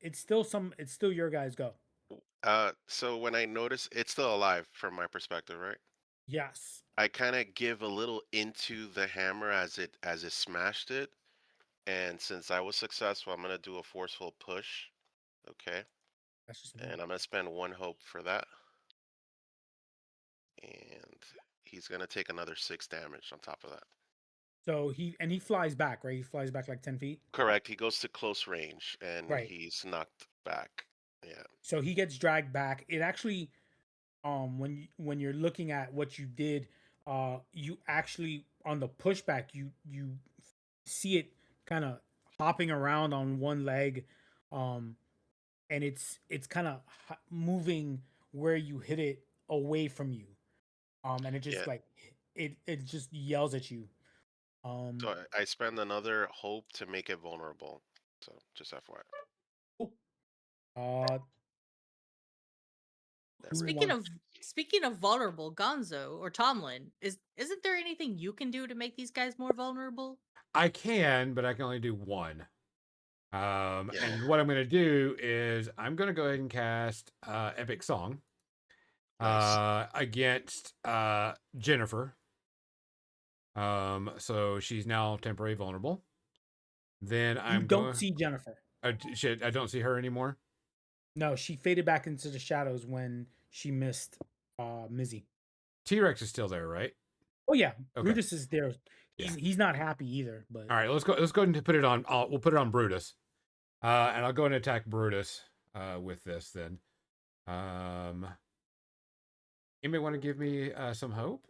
Speaker 4: It's still your guys' go.
Speaker 1: So when I notice it's still alive from my perspective, right?
Speaker 4: Yes,
Speaker 1: I kind of give a little into the hammer as it smashed it, and since I was successful, I'm gonna do a forceful push. Okay,
Speaker 4: that's just me.
Speaker 1: and I'm gonna spend one hope for that, and he's gonna take another 6 damage on top of that.
Speaker 4: So he flies back, right? He flies back like 10 feet,
Speaker 1: Correct. He goes to close range, and
Speaker 4: right?
Speaker 1: he's knocked back. Yeah.
Speaker 4: So he gets dragged back. It actually, when you're looking at what you did, you actually on the pushback, you see it kind of hopping around on one leg, um, and it's kind of moving where you hit it away from you, and it just
Speaker 1: Yeah.
Speaker 4: like it just yells at you. Um,
Speaker 1: So I spend another hope to make it vulnerable. So just FYI.
Speaker 4: oh, uh,
Speaker 1: That
Speaker 4: who
Speaker 1: rip.
Speaker 3: Speaking
Speaker 4: wants?
Speaker 3: of speaking of vulnerable, Gonzo or Tomlin, isn't there anything you can do to make these guys more vulnerable?
Speaker 2: I can, but I can only do one.
Speaker 1: Yeah.
Speaker 2: And what I'm going to do is I'm going to go ahead and cast Epic Song
Speaker 1: Nice.
Speaker 2: against Jennifer. So she's now temporary vulnerable. Then
Speaker 4: You
Speaker 2: I'm
Speaker 4: don't
Speaker 2: going.
Speaker 4: see Jennifer.
Speaker 2: Shit, I don't see her anymore.
Speaker 4: No, she faded back into the shadows when she missed Mizzy.
Speaker 2: T Rex is still there, right?
Speaker 4: Oh yeah,
Speaker 2: Okay.
Speaker 4: Brutus is there.
Speaker 2: Yeah.
Speaker 4: He's not happy either. But
Speaker 2: All right, let's go. Let's go ahead and put it on. We'll put it on Brutus, and I'll go and attack Brutus with this. Then, anybody want to give me some hope?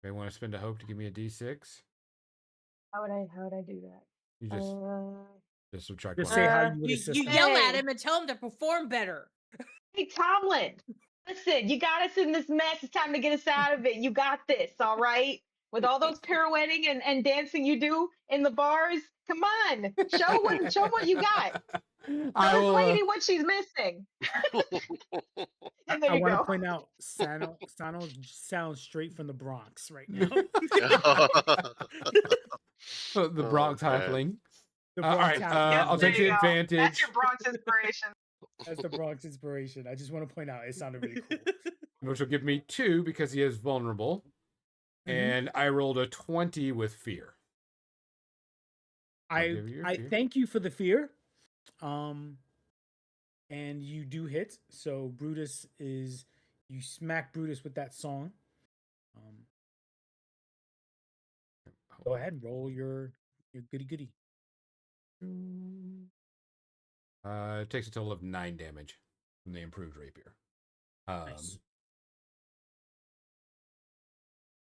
Speaker 2: They want to spend a hope to give me a D6.
Speaker 5: How would I do that?
Speaker 2: You just subtract
Speaker 4: just
Speaker 2: one
Speaker 4: say
Speaker 2: off.
Speaker 4: how you would
Speaker 3: You
Speaker 4: assist him.
Speaker 3: yell at
Speaker 5: Hey,
Speaker 3: him and tell him to perform better.
Speaker 5: hey Tomlin, listen, you got us in this mess. It's time to get us out of it. You got this, all right? With all those pirouetting and dancing you do in the bars, come on, show what you got.
Speaker 2: I
Speaker 5: Tell this
Speaker 2: will.
Speaker 5: lady what she's missing.
Speaker 4: I,
Speaker 5: And there
Speaker 4: I
Speaker 5: you
Speaker 4: want to
Speaker 5: go.
Speaker 4: point out Sano sounds straight from the Bronx right now.
Speaker 2: The
Speaker 1: Oh
Speaker 2: Bronx
Speaker 1: man.
Speaker 2: Halfling.
Speaker 4: The
Speaker 2: All
Speaker 4: Bronx
Speaker 2: right,
Speaker 4: happening.
Speaker 2: I'll
Speaker 5: There
Speaker 2: take
Speaker 5: you
Speaker 2: the
Speaker 5: go. That's
Speaker 2: advantage,
Speaker 5: your Bronx inspiration.
Speaker 4: That's the Bronx inspiration. I just want to point out it sounded really cool.
Speaker 2: which will give me 2 because he is vulnerable,
Speaker 4: Mhm.
Speaker 2: and I rolled a 20 with fear. I'll give you your
Speaker 4: I
Speaker 2: fear.
Speaker 4: thank you for the fear. Um, and you do hit. So Brutus is you smack Brutus with that song. Um, go ahead, roll your goody goody.
Speaker 2: It takes a total of 9 damage from the improved rapier.
Speaker 4: Nice.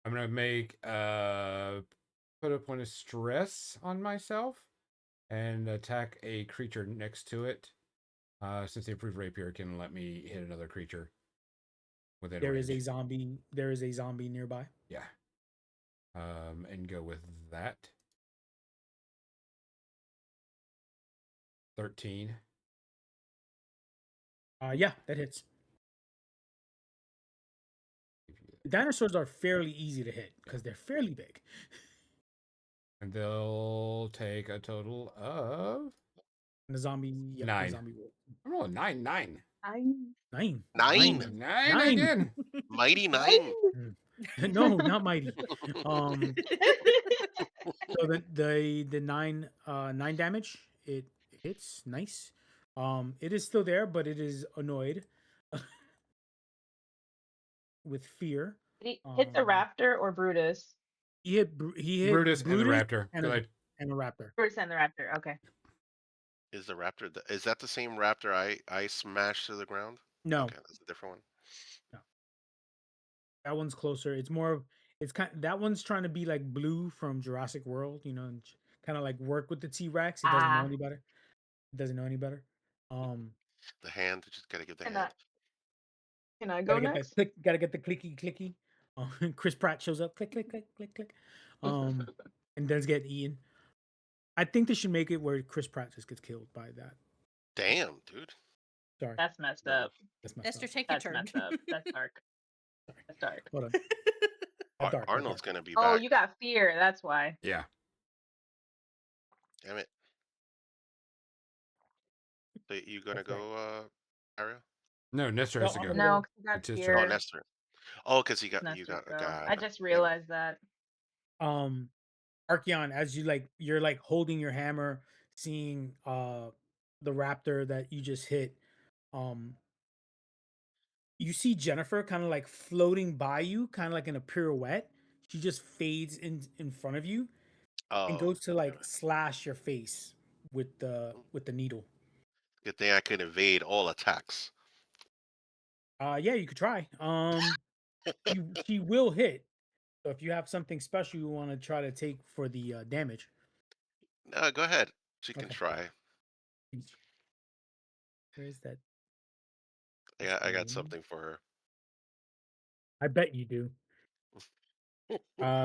Speaker 2: I'm gonna make put a point of stress on myself and attack a creature next to it. Since the improved rapier can let me hit another creature within
Speaker 4: There is
Speaker 2: range.
Speaker 4: a zombie. There is a zombie nearby.
Speaker 2: Yeah. And go with that. 13.
Speaker 4: Yeah, that hits. The dinosaurs are fairly easy to hit because they're fairly big.
Speaker 2: And they'll take a total of
Speaker 4: In the zombie, yep, the
Speaker 2: 9.
Speaker 4: zombie world.
Speaker 2: I'm rolling 9, 9.
Speaker 4: Nine.
Speaker 1: 9.
Speaker 2: 9
Speaker 4: Nine.
Speaker 2: again.
Speaker 1: Mighty 9.
Speaker 4: No, not mighty. Um, so the 9 damage, it hits nice. It is still there, but it is annoyed with fear.
Speaker 5: Did he hit the raptor or Brutus?
Speaker 4: He hit
Speaker 2: Brutus and the raptor.
Speaker 4: and a raptor.
Speaker 5: Brutus and the raptor. Okay.
Speaker 1: Is the raptor is that the same raptor I smashed to the ground?
Speaker 4: No,
Speaker 1: Okay, that's a different one.
Speaker 4: no, that one's closer. It's more. It's that one's trying to be like Blue from Jurassic World, and kind of like work with the T Rex. It doesn't know any better. It doesn't know any better. Um,
Speaker 1: The hand, just gotta give the
Speaker 5: Can
Speaker 1: hand.
Speaker 5: I go
Speaker 4: gotta get that
Speaker 5: next?
Speaker 4: click. Gotta get the clicky clicky. Chris Pratt shows up. Click click click click click. And does get eaten. I think they should make it where Chris Pratt just gets killed by that.
Speaker 1: Damn, dude.
Speaker 4: Sorry,
Speaker 5: That's messed
Speaker 1: No.
Speaker 5: up.
Speaker 4: that's messed
Speaker 3: Esther,
Speaker 4: up.
Speaker 3: take your
Speaker 5: That's
Speaker 3: turn.
Speaker 5: messed up. That's dark. That's dark.
Speaker 4: Hold on. Dark,
Speaker 1: Arnold's
Speaker 4: dark.
Speaker 1: gonna be
Speaker 5: Oh,
Speaker 1: back.
Speaker 5: you got fear. That's why.
Speaker 2: Yeah.
Speaker 1: Damn it. So you gonna
Speaker 4: That's right.
Speaker 1: go, Aria?
Speaker 2: No, Nestor
Speaker 4: No,
Speaker 2: has to
Speaker 4: I'm
Speaker 2: go.
Speaker 4: gonna
Speaker 5: No,
Speaker 4: go.
Speaker 5: because you got
Speaker 2: It's his
Speaker 1: Oh,
Speaker 2: turn.
Speaker 5: fear.
Speaker 1: Nestor. Oh, because you
Speaker 5: Nestor's
Speaker 1: got a
Speaker 5: go.
Speaker 1: god.
Speaker 5: I just
Speaker 1: Damn it.
Speaker 5: realized that.
Speaker 4: Archeon, as you're like holding your hammer, seeing the raptor that you just hit, um, you see Jennifer kind of like floating by you, kind of like in a pirouette. She just fades in front of you and
Speaker 1: Oh,
Speaker 4: goes to like slash your face with the needle.
Speaker 1: good thing I can evade all attacks.
Speaker 4: Yeah, you could try. She will hit. So if you have something special you want to try to take for the damage,
Speaker 1: No, go ahead. She can
Speaker 4: okay.
Speaker 1: try.
Speaker 4: Where is that?
Speaker 1: I got something for her.
Speaker 4: I bet you do.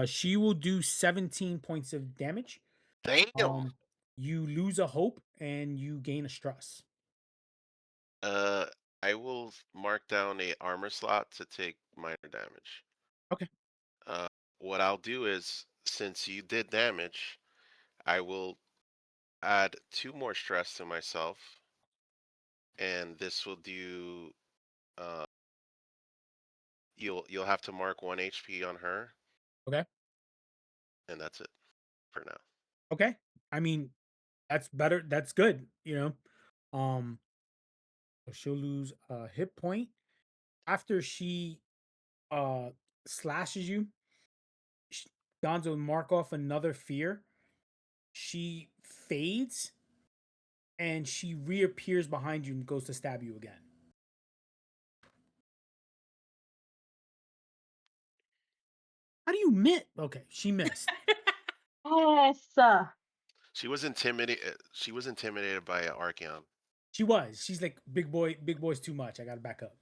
Speaker 4: She will do 17 points of damage.
Speaker 1: Damn.
Speaker 4: You lose a hope and you gain a stress.
Speaker 1: Uh, I will mark down a armor slot to take minor damage.
Speaker 4: Okay.
Speaker 1: Uh, what I'll do is, since you did damage, I will add 2 more stress to myself, and this will do. Uh, you'll have to mark 1 HP on her,
Speaker 4: Okay.
Speaker 1: and that's it for now.
Speaker 4: Okay. I mean, that's better. That's good. So she'll lose a hit point after she uh slashes you. Gonzo mark off another fear. She fades and she reappears behind you and goes to stab you again. How do you miss? Okay, she missed.
Speaker 5: Yes.
Speaker 1: She was intimidated. She was intimidated by Archeon.
Speaker 4: She was. She's like big boy. Big boy's too much. I gotta back up.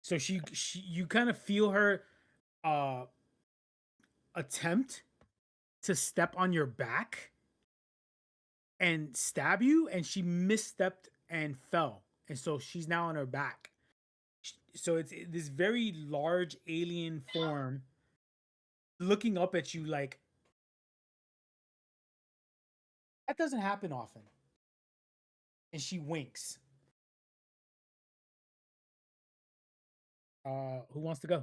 Speaker 4: So she you kind of feel her uh attempt to step on your back and stab you, and she misstepped and fell, and so she's now on her back. So it's this very large alien form looking up at you like that doesn't happen often, and she winks. Who wants to go?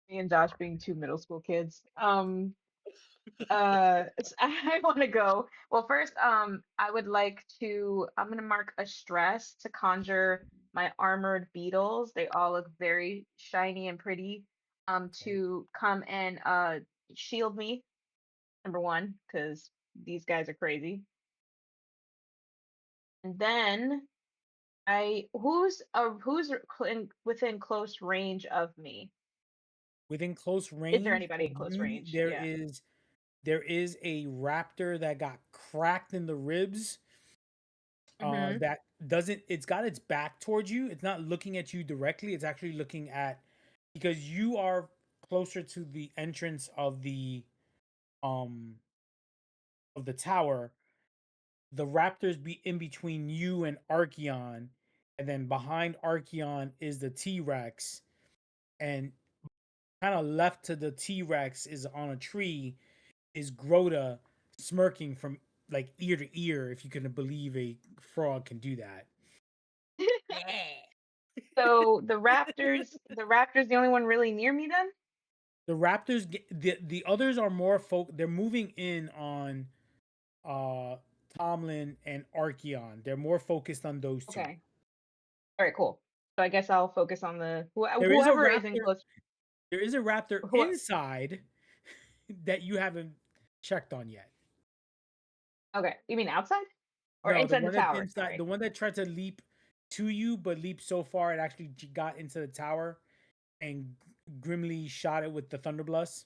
Speaker 5: Me and Josh being two middle school kids. I want to go. Well, first, I would like to. I'm gonna mark a stress to conjure my armored beetles. They all look very shiny and pretty. To come and shield me. Number one, because these guys are crazy. And then within close range of me?
Speaker 4: Within close
Speaker 5: Is there
Speaker 4: range
Speaker 5: anybody
Speaker 4: of
Speaker 5: in close
Speaker 4: you,
Speaker 5: range?
Speaker 4: there
Speaker 5: Yeah.
Speaker 4: is there is a raptor that got cracked in the ribs.
Speaker 5: Mm-hmm.
Speaker 4: That doesn't. It's got its back towards you. It's not looking at you directly. It's actually looking at because you are closer to the entrance um of the tower. The raptors be in between you and Archeon, and then behind Archeon is the T Rex, and kind of left to the T Rex is on a tree is Grota smirking from like ear to ear, if you can believe a frog can do that.
Speaker 5: So the raptor's the only one really near me then?
Speaker 4: The Raptors, the others are more they're moving in on uh Tomlin and Archeon. They're more focused on those two.
Speaker 5: Okay. All right, cool. So I guess I'll focus on the
Speaker 4: There is a
Speaker 5: whoever is in
Speaker 4: Raptor.
Speaker 5: close.
Speaker 4: There is a Raptor
Speaker 5: Who?
Speaker 4: inside that you haven't checked on yet.
Speaker 5: Okay, you mean outside or
Speaker 4: No, the
Speaker 5: inside the
Speaker 4: one that's
Speaker 5: tower?
Speaker 4: inside,
Speaker 5: Sorry.
Speaker 4: the one that tried to leap to you, but leaped so far it actually got into the tower and grimly shot it with the Thunderblast.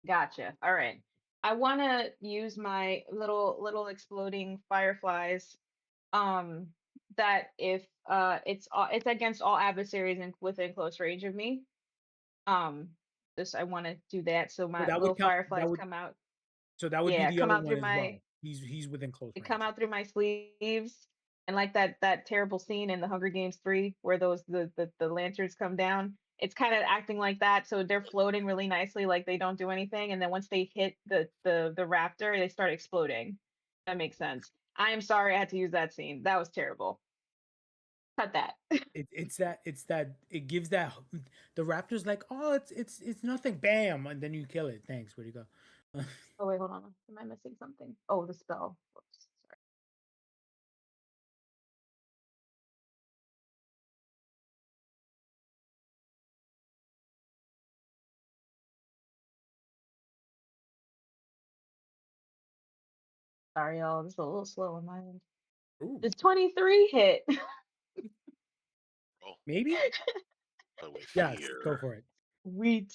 Speaker 5: Gotcha. All right. I want to use my little exploding fireflies. Um, that if it's against all adversaries within close range of me. Um, just I want to do that. So
Speaker 4: So
Speaker 5: my
Speaker 4: that
Speaker 5: little
Speaker 4: would count.
Speaker 5: fireflies come out.
Speaker 4: That would be
Speaker 5: Yeah,
Speaker 4: the
Speaker 5: come
Speaker 4: other
Speaker 5: out
Speaker 4: one
Speaker 5: through
Speaker 4: as
Speaker 5: my
Speaker 4: well. He's within close
Speaker 5: they come
Speaker 4: range.
Speaker 5: out through my sleeves. And like that terrible scene in the Hunger Games 3 where those the lanterns come down. It's kind of acting like that. So they're floating really nicely, like they don't do anything. And then once they hit the raptor, they start exploding. That makes sense. I am sorry I had to use that scene. That was terrible. Cut that.
Speaker 4: It's that it gives that the Raptor's like, oh, it's nothing, bam, and then you kill it. Thanks. Where'd you go?
Speaker 5: Oh wait, hold on. Am I missing something? Oh, the spell. Whoops. Sorry. Sorry, y'all. This is a little slow on my end.
Speaker 2: Ooh.
Speaker 5: The 23 hit.
Speaker 1: Roll,
Speaker 4: Maybe.
Speaker 1: but with
Speaker 4: Yes.
Speaker 1: fear.
Speaker 4: Go for it.
Speaker 5: Wheat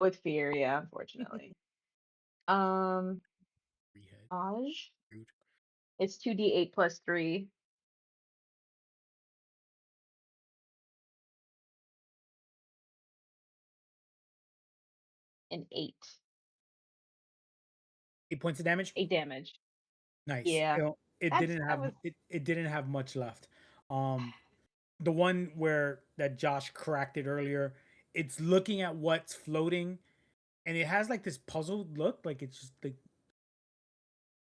Speaker 5: with fear, yeah, unfortunately. Um,
Speaker 4: Rehead.
Speaker 5: Aj.
Speaker 4: Rude.
Speaker 5: It's 2d8 plus 3. And 8.
Speaker 4: 8 points of damage.
Speaker 5: 8 damage.
Speaker 4: Nice.
Speaker 5: Yeah.
Speaker 4: It
Speaker 5: That's
Speaker 4: didn't
Speaker 5: that
Speaker 4: have
Speaker 5: was
Speaker 4: it didn't have much left. The one where that Josh cracked it earlier, it's looking at what's floating, and it has like this puzzled look, like it's just like,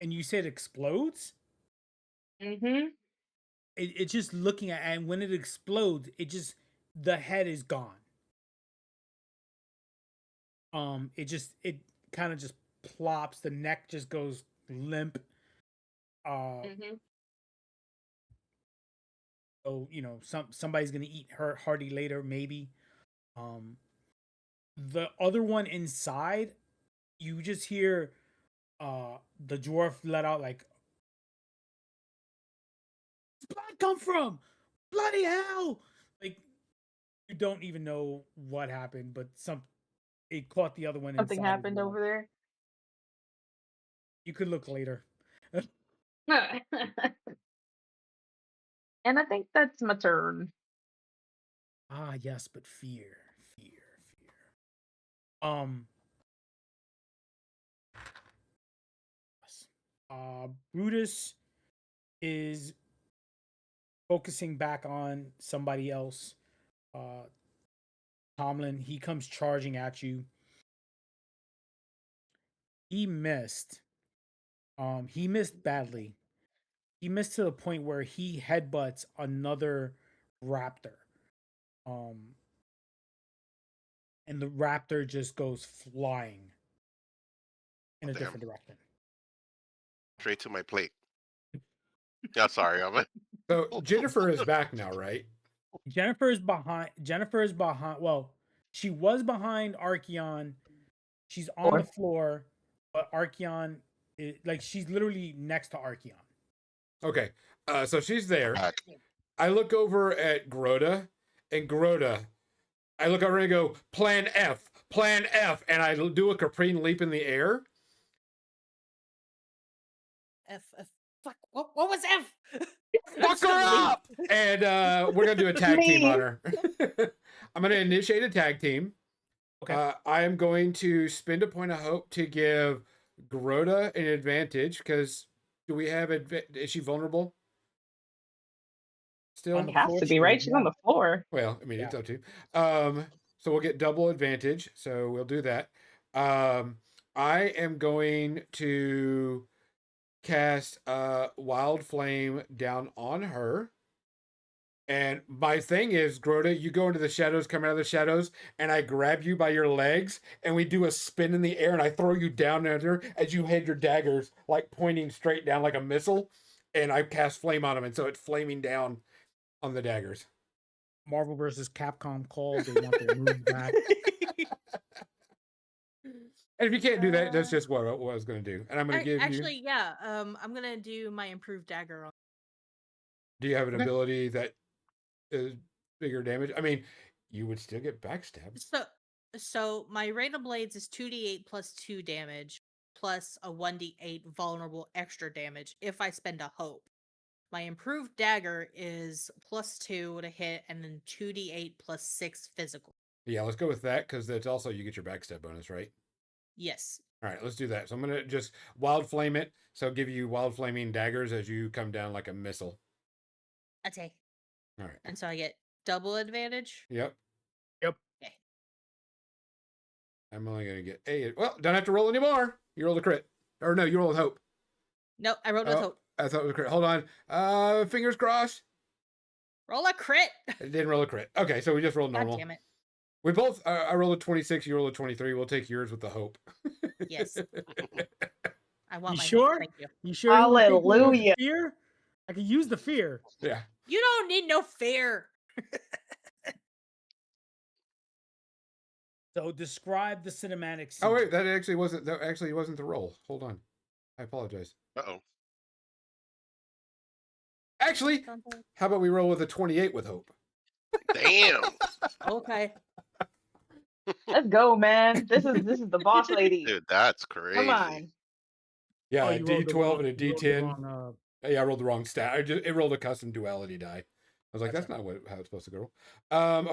Speaker 4: and you said explodes.
Speaker 5: mm-hmm.
Speaker 4: It's just looking at, and when it explodes, it just the head is gone. It kind of just plops. The neck just goes limp.
Speaker 5: Mm-hmm.
Speaker 4: So somebody's gonna eat her hearty later, maybe. Um, the other one inside, you just hear the dwarf let out like, blood come from? Bloody hell! Like, you don't even know what happened, but it caught the other one
Speaker 5: Something
Speaker 4: inside as
Speaker 5: happened
Speaker 4: well.
Speaker 5: over there.
Speaker 4: You could look later.
Speaker 5: And I think that's my turn.
Speaker 4: Ah, yes, but fear, fear, fear. Yes. Brutus is focusing back on somebody else. Tomlin, he comes charging at you. He missed. He missed badly. He missed to the point where he headbutts another raptor. Um, and the raptor just goes flying in
Speaker 1: Oh,
Speaker 4: a
Speaker 1: damn.
Speaker 4: different direction.
Speaker 1: Straight to my plate. Yeah, sorry.
Speaker 2: So Jennifer is back now, right?
Speaker 4: Jennifer is behind. Well, she was behind Archeon. She's on the floor, but Archeon, like, she's literally next to Archeon.
Speaker 2: Okay. So she's there.
Speaker 1: back.
Speaker 2: I look over at Grota, and Grota, I look over and go, Plan F, and I do a Caprine leap in the air.
Speaker 3: F. Fuck. What was F?
Speaker 2: Fuck her up! And we're going to do a tag team on
Speaker 5: Me.
Speaker 2: her. I'm going to initiate a tag team.
Speaker 4: Okay.
Speaker 2: I am going to spend a point of hope to give Grota an advantage, because do we have is she vulnerable? Still?
Speaker 4: On the
Speaker 5: It has
Speaker 4: floor,
Speaker 5: to
Speaker 4: she
Speaker 5: be, right?
Speaker 4: is,
Speaker 5: She's
Speaker 4: yeah.
Speaker 5: on the floor.
Speaker 2: Well, I mean,
Speaker 4: Yeah.
Speaker 2: it's up to you. So we'll get double advantage. So we'll do that. I am going to cast Wild Flame down on her. And my thing is, Grota, you go into the shadows, come out of the shadows, and I grab you by your legs, and we do a spin in the air, and I throw you down there as you had your daggers like pointing straight down like a missile, and I cast flame on them, and so it's flaming down on the daggers.
Speaker 4: Marvel versus Capcom called. They want their moves back.
Speaker 2: And if you can't do that, that's just what I was going to do. And I'm going to give you.
Speaker 3: Actually, yeah. I'm gonna do my improved dagger on.
Speaker 2: Do you have an
Speaker 4: Okay.
Speaker 2: ability that is bigger damage? I mean, you would still get backstabbed.
Speaker 3: So my random blades is 2d8 plus 2 damage plus a 1d8 vulnerable extra damage if I spend a hope. My improved dagger is plus 2 to hit and then 2d8 plus 6 physical.
Speaker 2: Yeah, let's go with that because that's also you get your backstab bonus, right?
Speaker 3: Yes.
Speaker 2: All right, let's do that. So I'm gonna just wild flame it. So I'll give you wild flaming daggers as you come down like a missile.
Speaker 3: Okay.
Speaker 2: All right.
Speaker 3: And so I get double advantage.
Speaker 2: Yep.
Speaker 4: Yep.
Speaker 3: Okay.
Speaker 2: I'm only gonna get a. Well, don't have to roll anymore. You rolled a crit, or no, you rolled hope.
Speaker 3: No, I rolled with
Speaker 2: Oh,
Speaker 3: hope.
Speaker 2: I thought it was a crit. Hold on. Fingers crossed.
Speaker 3: Roll a crit.
Speaker 2: It didn't roll a crit. Okay, so we just rolled
Speaker 3: God
Speaker 2: normal.
Speaker 3: damn it.
Speaker 2: We both. I rolled a 26. You rolled a 23. We'll take yours with the hope.
Speaker 3: Yes. I want
Speaker 4: You
Speaker 3: my hope.
Speaker 4: sure?
Speaker 3: Thank you.
Speaker 4: You sure? You wanna take the
Speaker 5: Hallelujah.
Speaker 4: fear? I could use the fear.
Speaker 2: Yeah.
Speaker 3: You don't need no fear.
Speaker 4: So describe the cinematic scene.
Speaker 2: Oh wait, that actually wasn't. That actually wasn't the roll. Hold on. I apologize.
Speaker 1: Uh-oh.
Speaker 2: Actually, how about we roll with a 28 with hope?
Speaker 1: Damn.
Speaker 3: Okay.
Speaker 5: Let's go, man. This is the boss lady.
Speaker 1: Dude, that's crazy.
Speaker 5: Come on.
Speaker 2: Yeah,
Speaker 4: Oh,
Speaker 2: a
Speaker 4: you rolled the
Speaker 2: D12
Speaker 4: wrong-
Speaker 2: and a
Speaker 4: you rolled the
Speaker 2: D10.
Speaker 4: wrong,
Speaker 2: Yeah, I rolled the wrong stat. It rolled a custom duality die. I was like,
Speaker 4: That's
Speaker 2: that's not how it's supposed to go.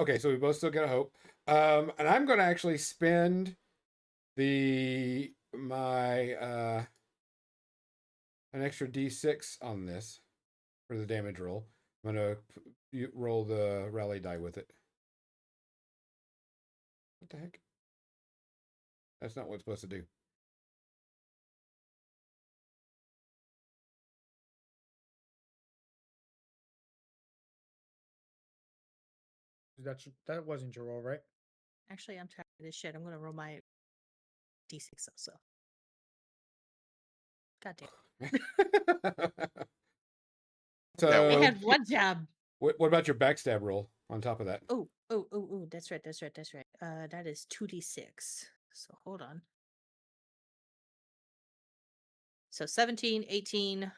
Speaker 2: Okay, so we both still get a hope. And I'm going to actually spend my an extra D6 on this for the damage roll. I'm going to roll the rally die with it. What the heck? That's not what it's supposed to do.
Speaker 4: that wasn't your roll, right?
Speaker 3: Actually, I'm tired of this shit. I'm gonna roll my d6 also. God damn.
Speaker 2: So
Speaker 3: They had one job.
Speaker 2: what about your backstab roll on top of that?
Speaker 3: Oh. That's right. That is 2d6. So hold on. So 17, 18.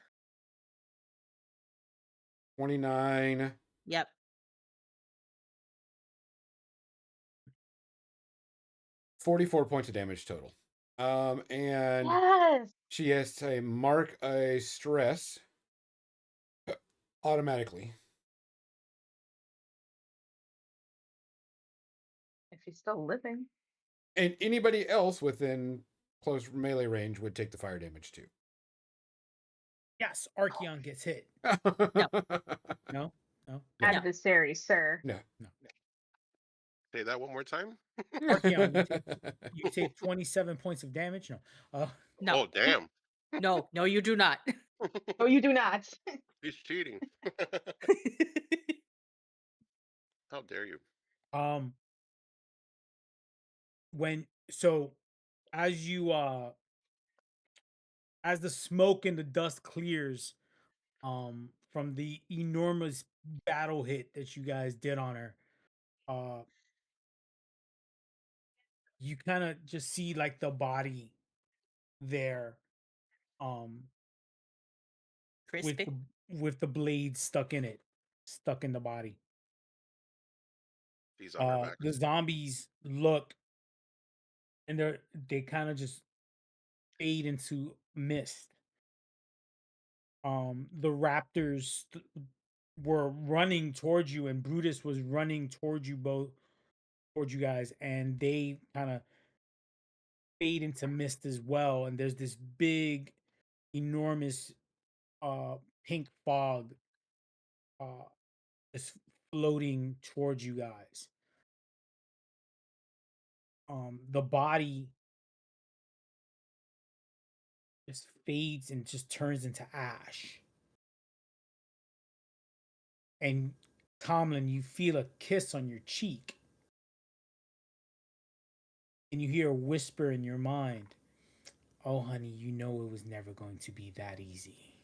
Speaker 2: 29.
Speaker 3: Yep.
Speaker 2: 44 points of damage total. And
Speaker 5: Yes.
Speaker 2: she has to mark a stress automatically.
Speaker 5: If she's still living.
Speaker 2: And anybody else within close melee range would take the fire damage too.
Speaker 4: Yes, Archeon gets hit. No? No?
Speaker 5: Adversary, sir.
Speaker 2: No.
Speaker 1: Say that one more time.
Speaker 4: Archeon, you take 27 points of damage? No.
Speaker 3: No.
Speaker 1: Oh, damn.
Speaker 3: No, you do not.
Speaker 5: Oh, you do not.
Speaker 1: He's cheating. How dare you?
Speaker 4: As you as the smoke and the dust clears from the enormous battle hit that you guys did on her, you kind of just see like the body there
Speaker 3: Crispy.
Speaker 4: with the blade stuck in the body.
Speaker 1: He's on her back.
Speaker 4: The zombies look and they kind of just fade into mist. The raptors were running towards you, and Brutus was running towards you guys, and they kind of fade into mist as well. And there's this big, enormous, pink fog, just floating towards you guys. The body just fades and just turns into ash. And Tomlin, you feel a kiss on your cheek. And you hear a whisper in your mind. Oh, honey, you know it was never going to be that easy.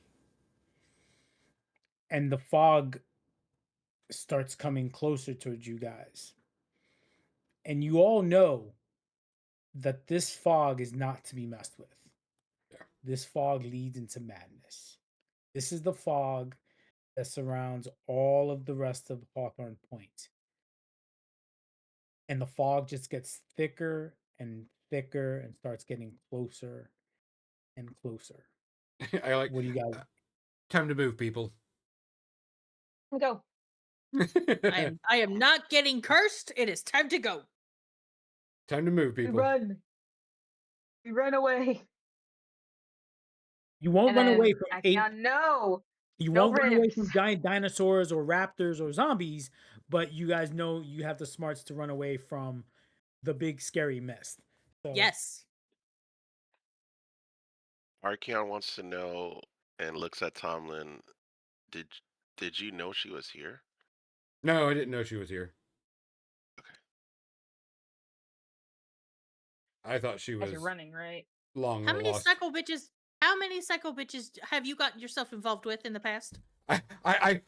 Speaker 4: And the fog starts coming closer towards you guys. And you all know that this fog is not to be messed with.
Speaker 2: Yeah.
Speaker 4: This fog leads into madness. This is the fog that surrounds all of the rest of Hawthorne Point. And the fog just gets thicker and thicker and starts getting closer and closer.
Speaker 2: I like.
Speaker 4: What do you guys?
Speaker 2: Time to move, people.
Speaker 5: Go.
Speaker 3: I am not getting cursed. It is time to go.
Speaker 2: Time to move,
Speaker 5: We
Speaker 2: people.
Speaker 5: run. We run away.
Speaker 4: You won't
Speaker 5: And
Speaker 4: run
Speaker 5: then
Speaker 4: away from eight.
Speaker 5: no.
Speaker 4: You
Speaker 5: No
Speaker 4: won't run away
Speaker 5: ribs.
Speaker 4: from giant dinosaurs or raptors or zombies, but you guys know you have the smarts to run away from the big scary mist. So,
Speaker 3: Yes.
Speaker 1: Archeon wants to know and looks at Tomlin. Did did you know she was here?
Speaker 2: No, I didn't know she was here.
Speaker 1: Okay.
Speaker 2: I thought she
Speaker 5: As
Speaker 2: was
Speaker 5: you're running, right?
Speaker 2: long
Speaker 3: How many
Speaker 2: lost.
Speaker 3: psycho bitches? How many psycho bitches have you got yourself involved with in the past?
Speaker 2: As I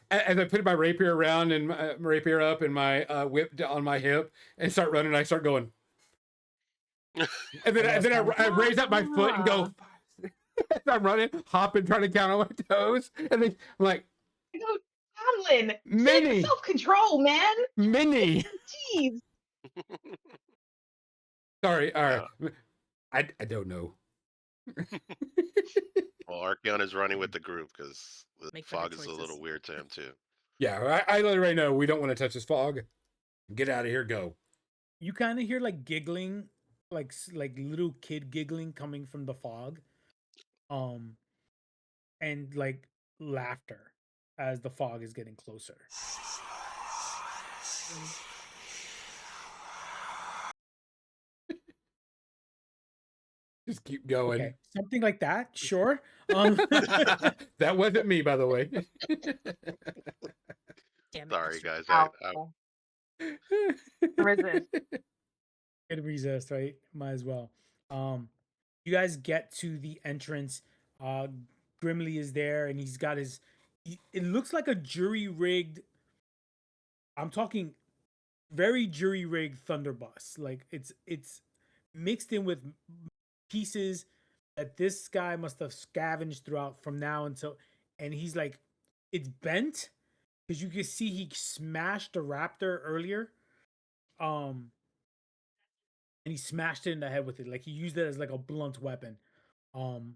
Speaker 2: put my rapier around and my rapier up and my whip on my hip and start running, I start going. And then I raise up my foot and go. I'm running, hopping, trying to count on my toes, and then I'm like,
Speaker 5: I go, Tomlin,
Speaker 2: Minnie,
Speaker 5: self-control, man.
Speaker 2: Minnie.
Speaker 5: Jeez.
Speaker 2: Sorry, all right.
Speaker 1: Yeah.
Speaker 2: I don't know.
Speaker 1: Well, Archeon is running with the group because the
Speaker 3: Make better
Speaker 1: fog is a
Speaker 3: choices.
Speaker 1: little weird to him too.
Speaker 2: Yeah, I let everybody know we don't want to touch this fog. Get out of here, go.
Speaker 4: you kind of hear like giggling, like little kid giggling coming from the fog, and like laughter as the fog is getting closer.
Speaker 2: Just keep going.
Speaker 4: Okay, something like that, sure.
Speaker 2: That wasn't me, by the way.
Speaker 3: Damn it.
Speaker 1: Sorry,
Speaker 3: that's
Speaker 1: guys.
Speaker 5: Ow. Resist.
Speaker 4: Could resist, right? Might as well. You guys get to the entrance. Grimly is there, and he's got his. It looks like a jury rigged. I'm talking very jury rigged thunderbus. Like it's mixed in with pieces that this guy must have scavenged throughout from now until, and he's like, it's bent because you can see he smashed a raptor earlier. And he smashed it in the head with it. Like he used it as like a blunt weapon. Um,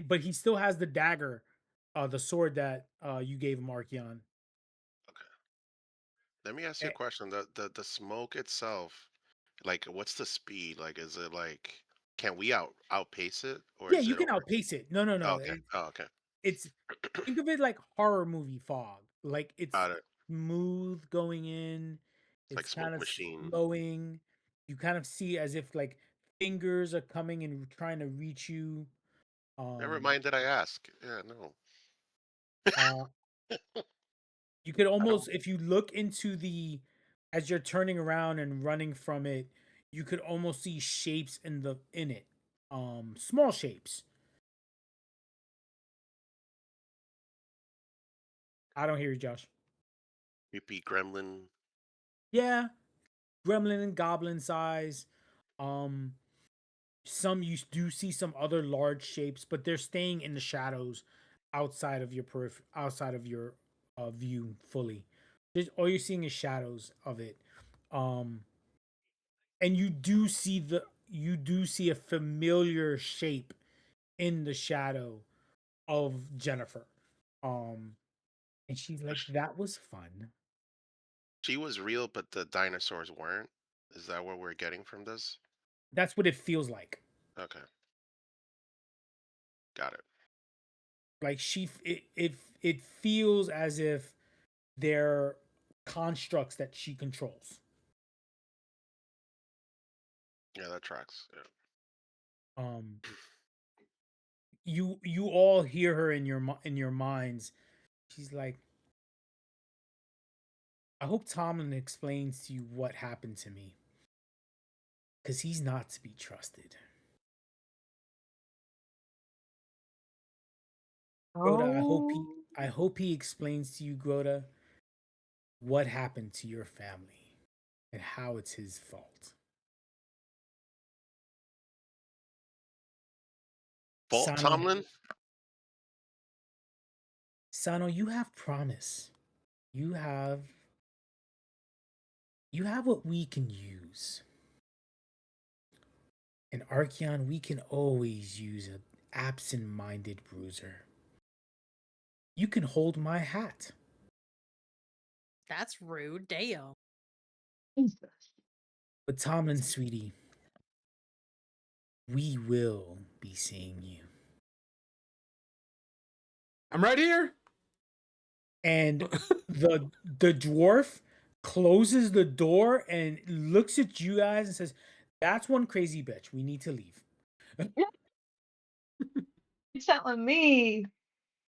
Speaker 4: but he still has the dagger, the sword that you gave him, Archeon.
Speaker 1: Okay. Let me ask you
Speaker 4: Eh,
Speaker 1: a question. The smoke itself, like, what's the speed? Like, is it like, can we outpace it, or
Speaker 4: Yeah,
Speaker 1: is
Speaker 4: you
Speaker 1: it
Speaker 4: can
Speaker 1: over?
Speaker 4: outpace it. No, no,
Speaker 1: Oh,
Speaker 4: no.
Speaker 1: okay. Oh, okay.
Speaker 4: It's think of it like horror movie fog. Like it's
Speaker 1: Got it.
Speaker 4: smooth going in.
Speaker 1: It's like
Speaker 4: It's
Speaker 1: smoke
Speaker 4: kind of
Speaker 1: machine.
Speaker 4: slowing. You kind of see as if like fingers are coming and trying to reach you.
Speaker 1: Never
Speaker 4: Um,
Speaker 1: mind that I ask. Yeah, no.
Speaker 4: uh, you could
Speaker 1: I don't.
Speaker 4: almost, if you look into the, as you're turning around and running from it, you could almost see shapes in it. Small shapes. I don't hear you, Josh.
Speaker 1: Creepy gremlin.
Speaker 4: Yeah, gremlin and goblin size. Um, some you do see some other large shapes, but they're staying in the shadows outside of your outside of your view fully. All you're seeing is shadows of it. Um, and you do see a familiar shape in the shadow of Jennifer. And she's like, that was fun.
Speaker 1: She was real, but the dinosaurs weren't. Is that what we're getting from this?
Speaker 4: That's what it feels like.
Speaker 1: Okay, got it.
Speaker 4: Like it feels as if they're constructs that she controls.
Speaker 1: Yeah, that tracks. Yeah.
Speaker 4: Um you all hear her in in your minds. She's like, I hope Tomlin explains to you what happened to me, because he's not to be trusted. Groda,
Speaker 5: Oh.
Speaker 4: I hope he explains to you, Groda, what happened to your family and how it's his fault.
Speaker 1: Vault
Speaker 4: Sano,
Speaker 1: Tomlin?
Speaker 4: Sano, you have promise. You have you have what we can use. And Archeon, we can always use an absent-minded bruiser. You can hold my hat.
Speaker 3: That's rude. Damn.
Speaker 5: Jesus.
Speaker 4: But Tomlin, sweetie, we will be seeing you.
Speaker 2: I'm right here.
Speaker 4: And the dwarf closes the door and looks at you guys and says, "That's one crazy bitch. We need to leave."
Speaker 5: You're telling me.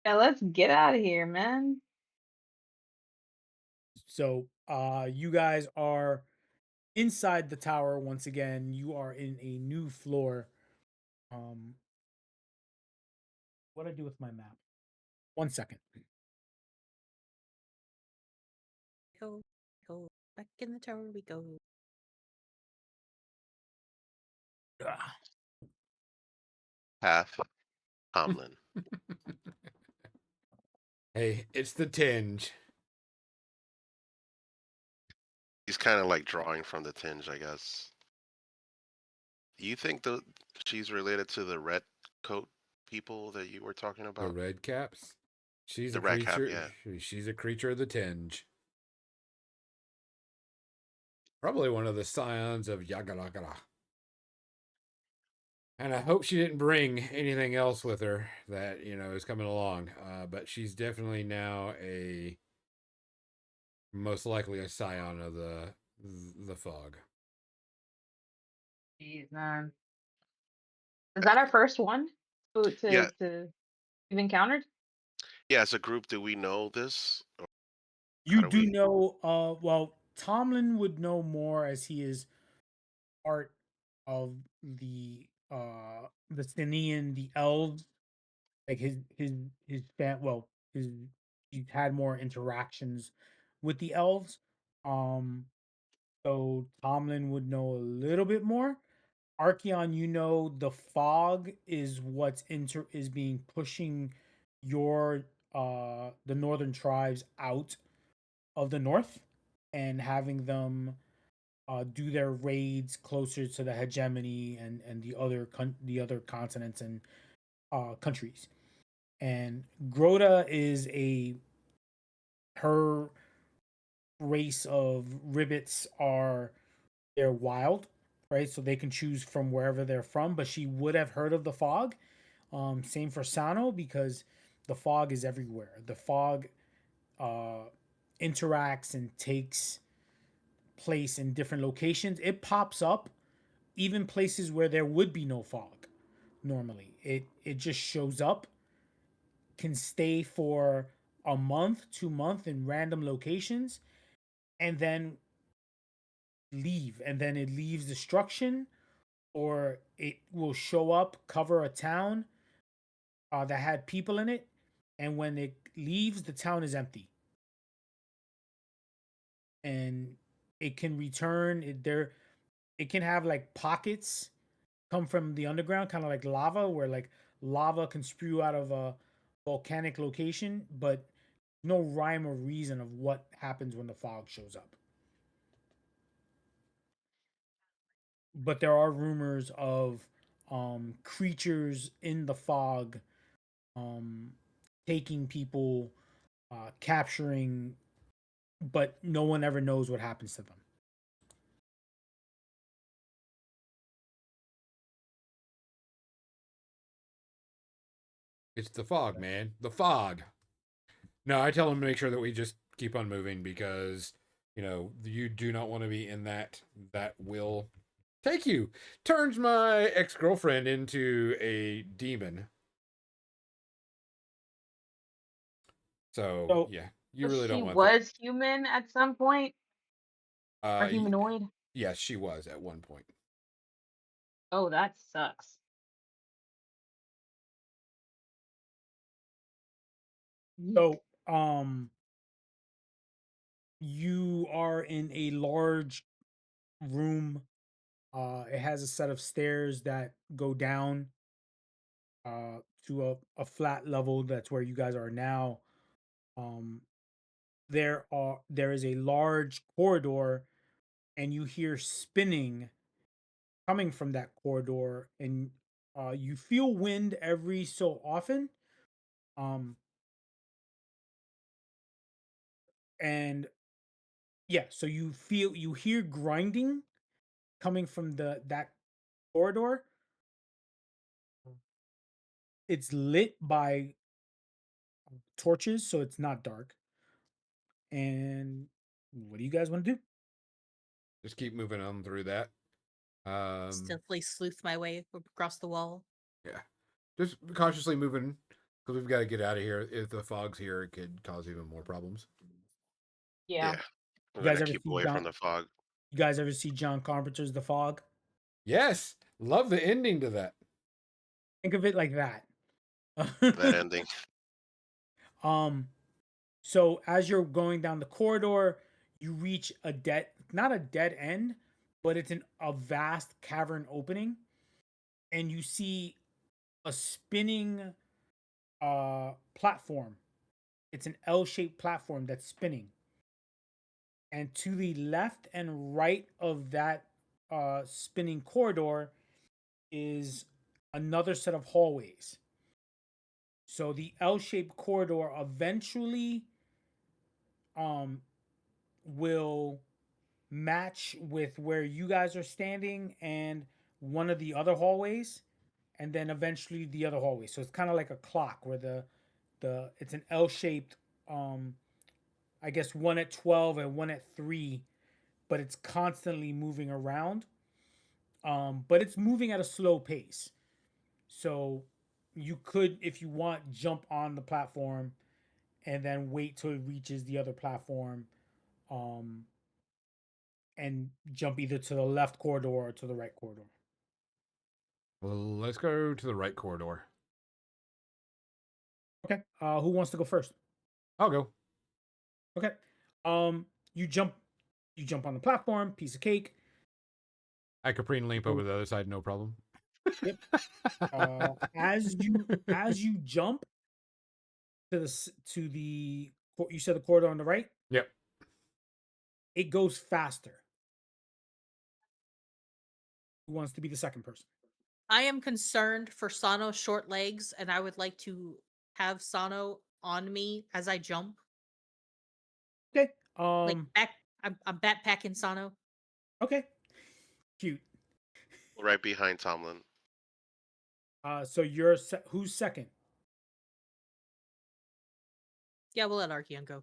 Speaker 5: Yeah, let's get out of here, man.
Speaker 4: So, you guys are inside the tower once again. You are in a new floor. Um, what do I do with my map? 1 second.
Speaker 3: Go, go. Back in the tower we go.
Speaker 4: Ah,
Speaker 1: Half Tomlin.
Speaker 2: Hey, it's the tinge.
Speaker 1: He's kind of like drawing from the tinge, I guess. Do you think she's related to the red coat people that you were talking
Speaker 2: The
Speaker 1: about?
Speaker 2: red caps. She's
Speaker 1: The
Speaker 2: a
Speaker 1: red cap,
Speaker 2: creature.
Speaker 1: yeah.
Speaker 2: She's a creature of the tinge. Probably one of the scions of Yagaragara. And I hope she didn't bring anything else with her that, is coming along. But she's definitely now most likely a scion of the fog.
Speaker 5: Jeez, man. Is that our first one
Speaker 1: Yeah,
Speaker 5: to you've encountered?
Speaker 1: yeah. As a group, do we know this? Or how
Speaker 4: you
Speaker 1: do
Speaker 4: do
Speaker 1: we?
Speaker 4: know, well, Tomlin would know more as he is part of the Stenian, the elves, like his fan well, his he's had more interactions with the elves. Um so Tomlin would know a little bit more. Archeon, you know the fog is what's is being pushing your the northern tribes out of the north and having them do their raids closer to the hegemony and the other continents and countries. And Grota is a her race of ribbits are they're wild, right? So they can choose from wherever they're from. But she would have heard of the fog. Same for Sano because the fog is everywhere. The fog uh, interacts and takes place in different locations. It pops up even places where there would be no fog normally. It just shows up, can stay for a month, 2 month in random locations, and then leave. And then it leaves destruction, or it will show up, cover a town that had people in it, and when it leaves, the town is empty. And it can return. It can have like pockets come from the underground, kind of like lava, where like lava can spew out of a volcanic location, but no rhyme or reason of what happens when the fog shows up. But there are rumors of creatures in the fog um, taking people, capturing, but no one ever knows what happens to them.
Speaker 2: It's the fog, man. The fog. No, I tell him to make sure that we just keep on moving because, you do not want to be in that will take you. Turns my ex-girlfriend into a demon. So
Speaker 4: So
Speaker 2: yeah, you
Speaker 5: So
Speaker 2: really
Speaker 5: she
Speaker 2: don't want that.
Speaker 5: was human at some point, or
Speaker 2: Y-
Speaker 5: humanoid.
Speaker 2: yes, she was at one point.
Speaker 5: Oh, that sucks. Yeek.
Speaker 4: so you are in a large room. It has a set of stairs that go down to a flat level. That's where you guys are now. Um, there is a large corridor, and you hear spinning coming from that corridor, and you feel wind every so often. Um, and yeah, so you hear grinding coming from the that corridor. It's lit by torches, so it's not dark. And what do you guys want to do?
Speaker 2: Just keep moving on through that.
Speaker 3: Stealthily sleuth my way across the wall.
Speaker 2: Yeah, just cautiously moving because we've got to get out of here. If the fog's here, it could cause even more problems.
Speaker 5: Yeah.
Speaker 1: Yeah, we're
Speaker 4: You guys
Speaker 1: gonna
Speaker 4: ever
Speaker 1: keep
Speaker 4: see
Speaker 1: away
Speaker 4: John?
Speaker 1: from the fog.
Speaker 4: You guys ever see John Carpenter's The Fog?
Speaker 2: Yes, love the ending to that.
Speaker 4: Think of it like that.
Speaker 1: That ending.
Speaker 4: um, so as you're going down the corridor, you reach not a dead end, but it's a vast cavern opening, and you see a spinning platform. It's an L-shaped platform that's spinning. And to the left and right of that spinning corridor is another set of hallways. So the L-shaped corridor eventually um will match with where you guys are standing and one of the other hallways, and then eventually the other hallway. So it's kind of like a clock where the it's an L-shaped, I guess one at 12 and one at 3, but it's constantly moving around. But it's moving at a slow pace. So you could, if you want, jump on the platform and then wait till it reaches the other platform, um, and jump either to the left corridor or to the right corridor.
Speaker 2: Well, let's go to the right corridor.
Speaker 4: Okay. Who wants to go first?
Speaker 2: I'll go.
Speaker 4: Okay. Um, you jump, you jump on the platform. Piece of cake.
Speaker 2: I Caprine leap over
Speaker 4: Oh,
Speaker 2: the other side, no problem.
Speaker 4: yep. As you jump to you said the corridor on the right.
Speaker 2: Yep.
Speaker 4: It goes faster. Who wants to be the second person?
Speaker 3: I am concerned for Sano's short legs, and I would like to have Sano on me as I jump.
Speaker 4: Okay.
Speaker 3: Like I'm backpacking Sano.
Speaker 4: Okay. Cute.
Speaker 1: Right behind Tomlin.
Speaker 4: So who's second?
Speaker 3: Yeah, we'll let Archeon go.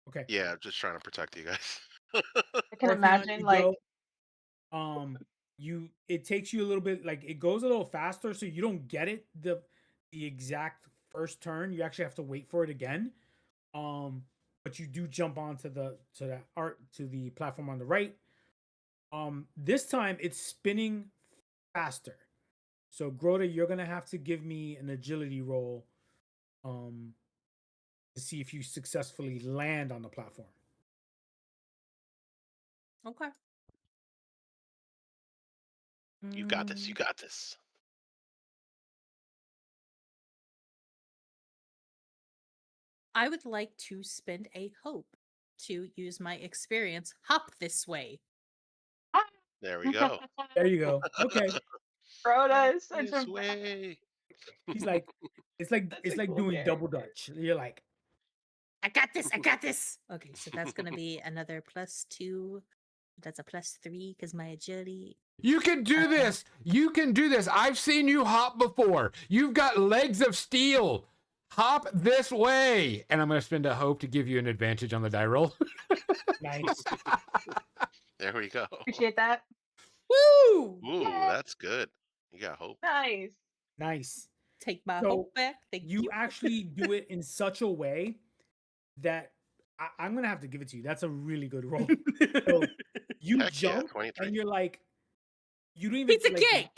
Speaker 4: Okay.
Speaker 1: Yeah, just trying to protect you guys.
Speaker 5: I can
Speaker 4: Orpheon,
Speaker 5: imagine
Speaker 4: you
Speaker 5: like
Speaker 4: go. It takes you a little bit, like it goes a little faster, so you don't get it the exact first turn. You actually have to wait for it again. But you do jump onto the platform on the right. This time it's spinning faster. So Grota, you're gonna have to give me an agility roll, um, to see if you successfully land on the platform.
Speaker 3: Okay.
Speaker 1: You got this. You
Speaker 3: Mm,
Speaker 1: got this.
Speaker 3: I would like to spend a hope to use my experience. Hop this way.
Speaker 1: There we go.
Speaker 4: There you go. Okay.
Speaker 5: Rhoda
Speaker 1: Hop
Speaker 5: is such
Speaker 1: this
Speaker 5: a
Speaker 1: way.
Speaker 4: He's like, it's like
Speaker 5: that's
Speaker 4: it's
Speaker 5: a
Speaker 4: like
Speaker 5: cool
Speaker 4: doing double
Speaker 5: character.
Speaker 4: dutch. You're like,
Speaker 3: I got this. I got this. Okay, so that's gonna be another +2. That's a +3 because my agility.
Speaker 2: You can do this. You can do this. I've seen you hop before. You've got legs of steel. Hop this way. And I'm going to spend a hope to give you an advantage on the die roll.
Speaker 4: nice.
Speaker 1: There we go.
Speaker 5: Appreciate that.
Speaker 3: Woo!
Speaker 1: Ooh,
Speaker 5: Yay!
Speaker 1: that's good. You got hope.
Speaker 5: Nice.
Speaker 4: Nice.
Speaker 3: Take my
Speaker 4: So
Speaker 3: hope back. Thank
Speaker 4: you
Speaker 3: you.
Speaker 4: actually do it in such a way that I'm gonna have to give it to you. That's a really good roll. So you
Speaker 1: Heck yeah,
Speaker 4: jump
Speaker 1: 23.
Speaker 4: and you're like, you don't even
Speaker 3: Pizza cake.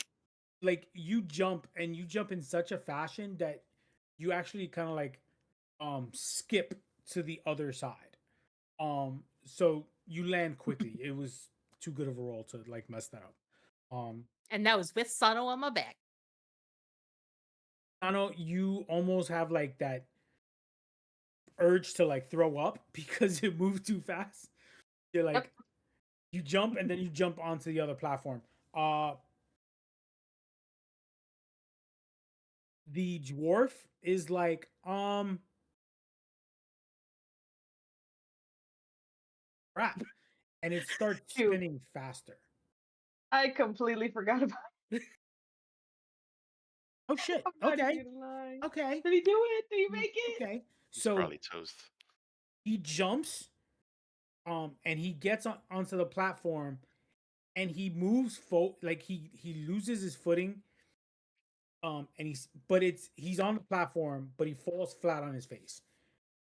Speaker 4: like you jump and you jump in such a fashion that you actually kind of like skip to the other side. So you land quickly. It was too good of a roll to like mess that up.
Speaker 3: And that was with Sano on my back.
Speaker 4: Nano, you almost have like that urge to like throw up because it moved too fast. You're
Speaker 5: Yep.
Speaker 4: like, you jump and then you jump onto the other platform. The dwarf is like, crap, and it starts
Speaker 5: Shoot.
Speaker 4: spinning faster.
Speaker 5: I completely forgot about
Speaker 4: Oh shit.
Speaker 5: I'm not
Speaker 4: Okay.
Speaker 5: even lying.
Speaker 4: Okay.
Speaker 5: Did he do it? Did he make it?
Speaker 4: Okay.
Speaker 1: He's
Speaker 4: So
Speaker 1: probably toast.
Speaker 4: he jumps, and he gets onto the platform, and he moves like he loses his footing, and he's on the platform, but he falls flat on his face.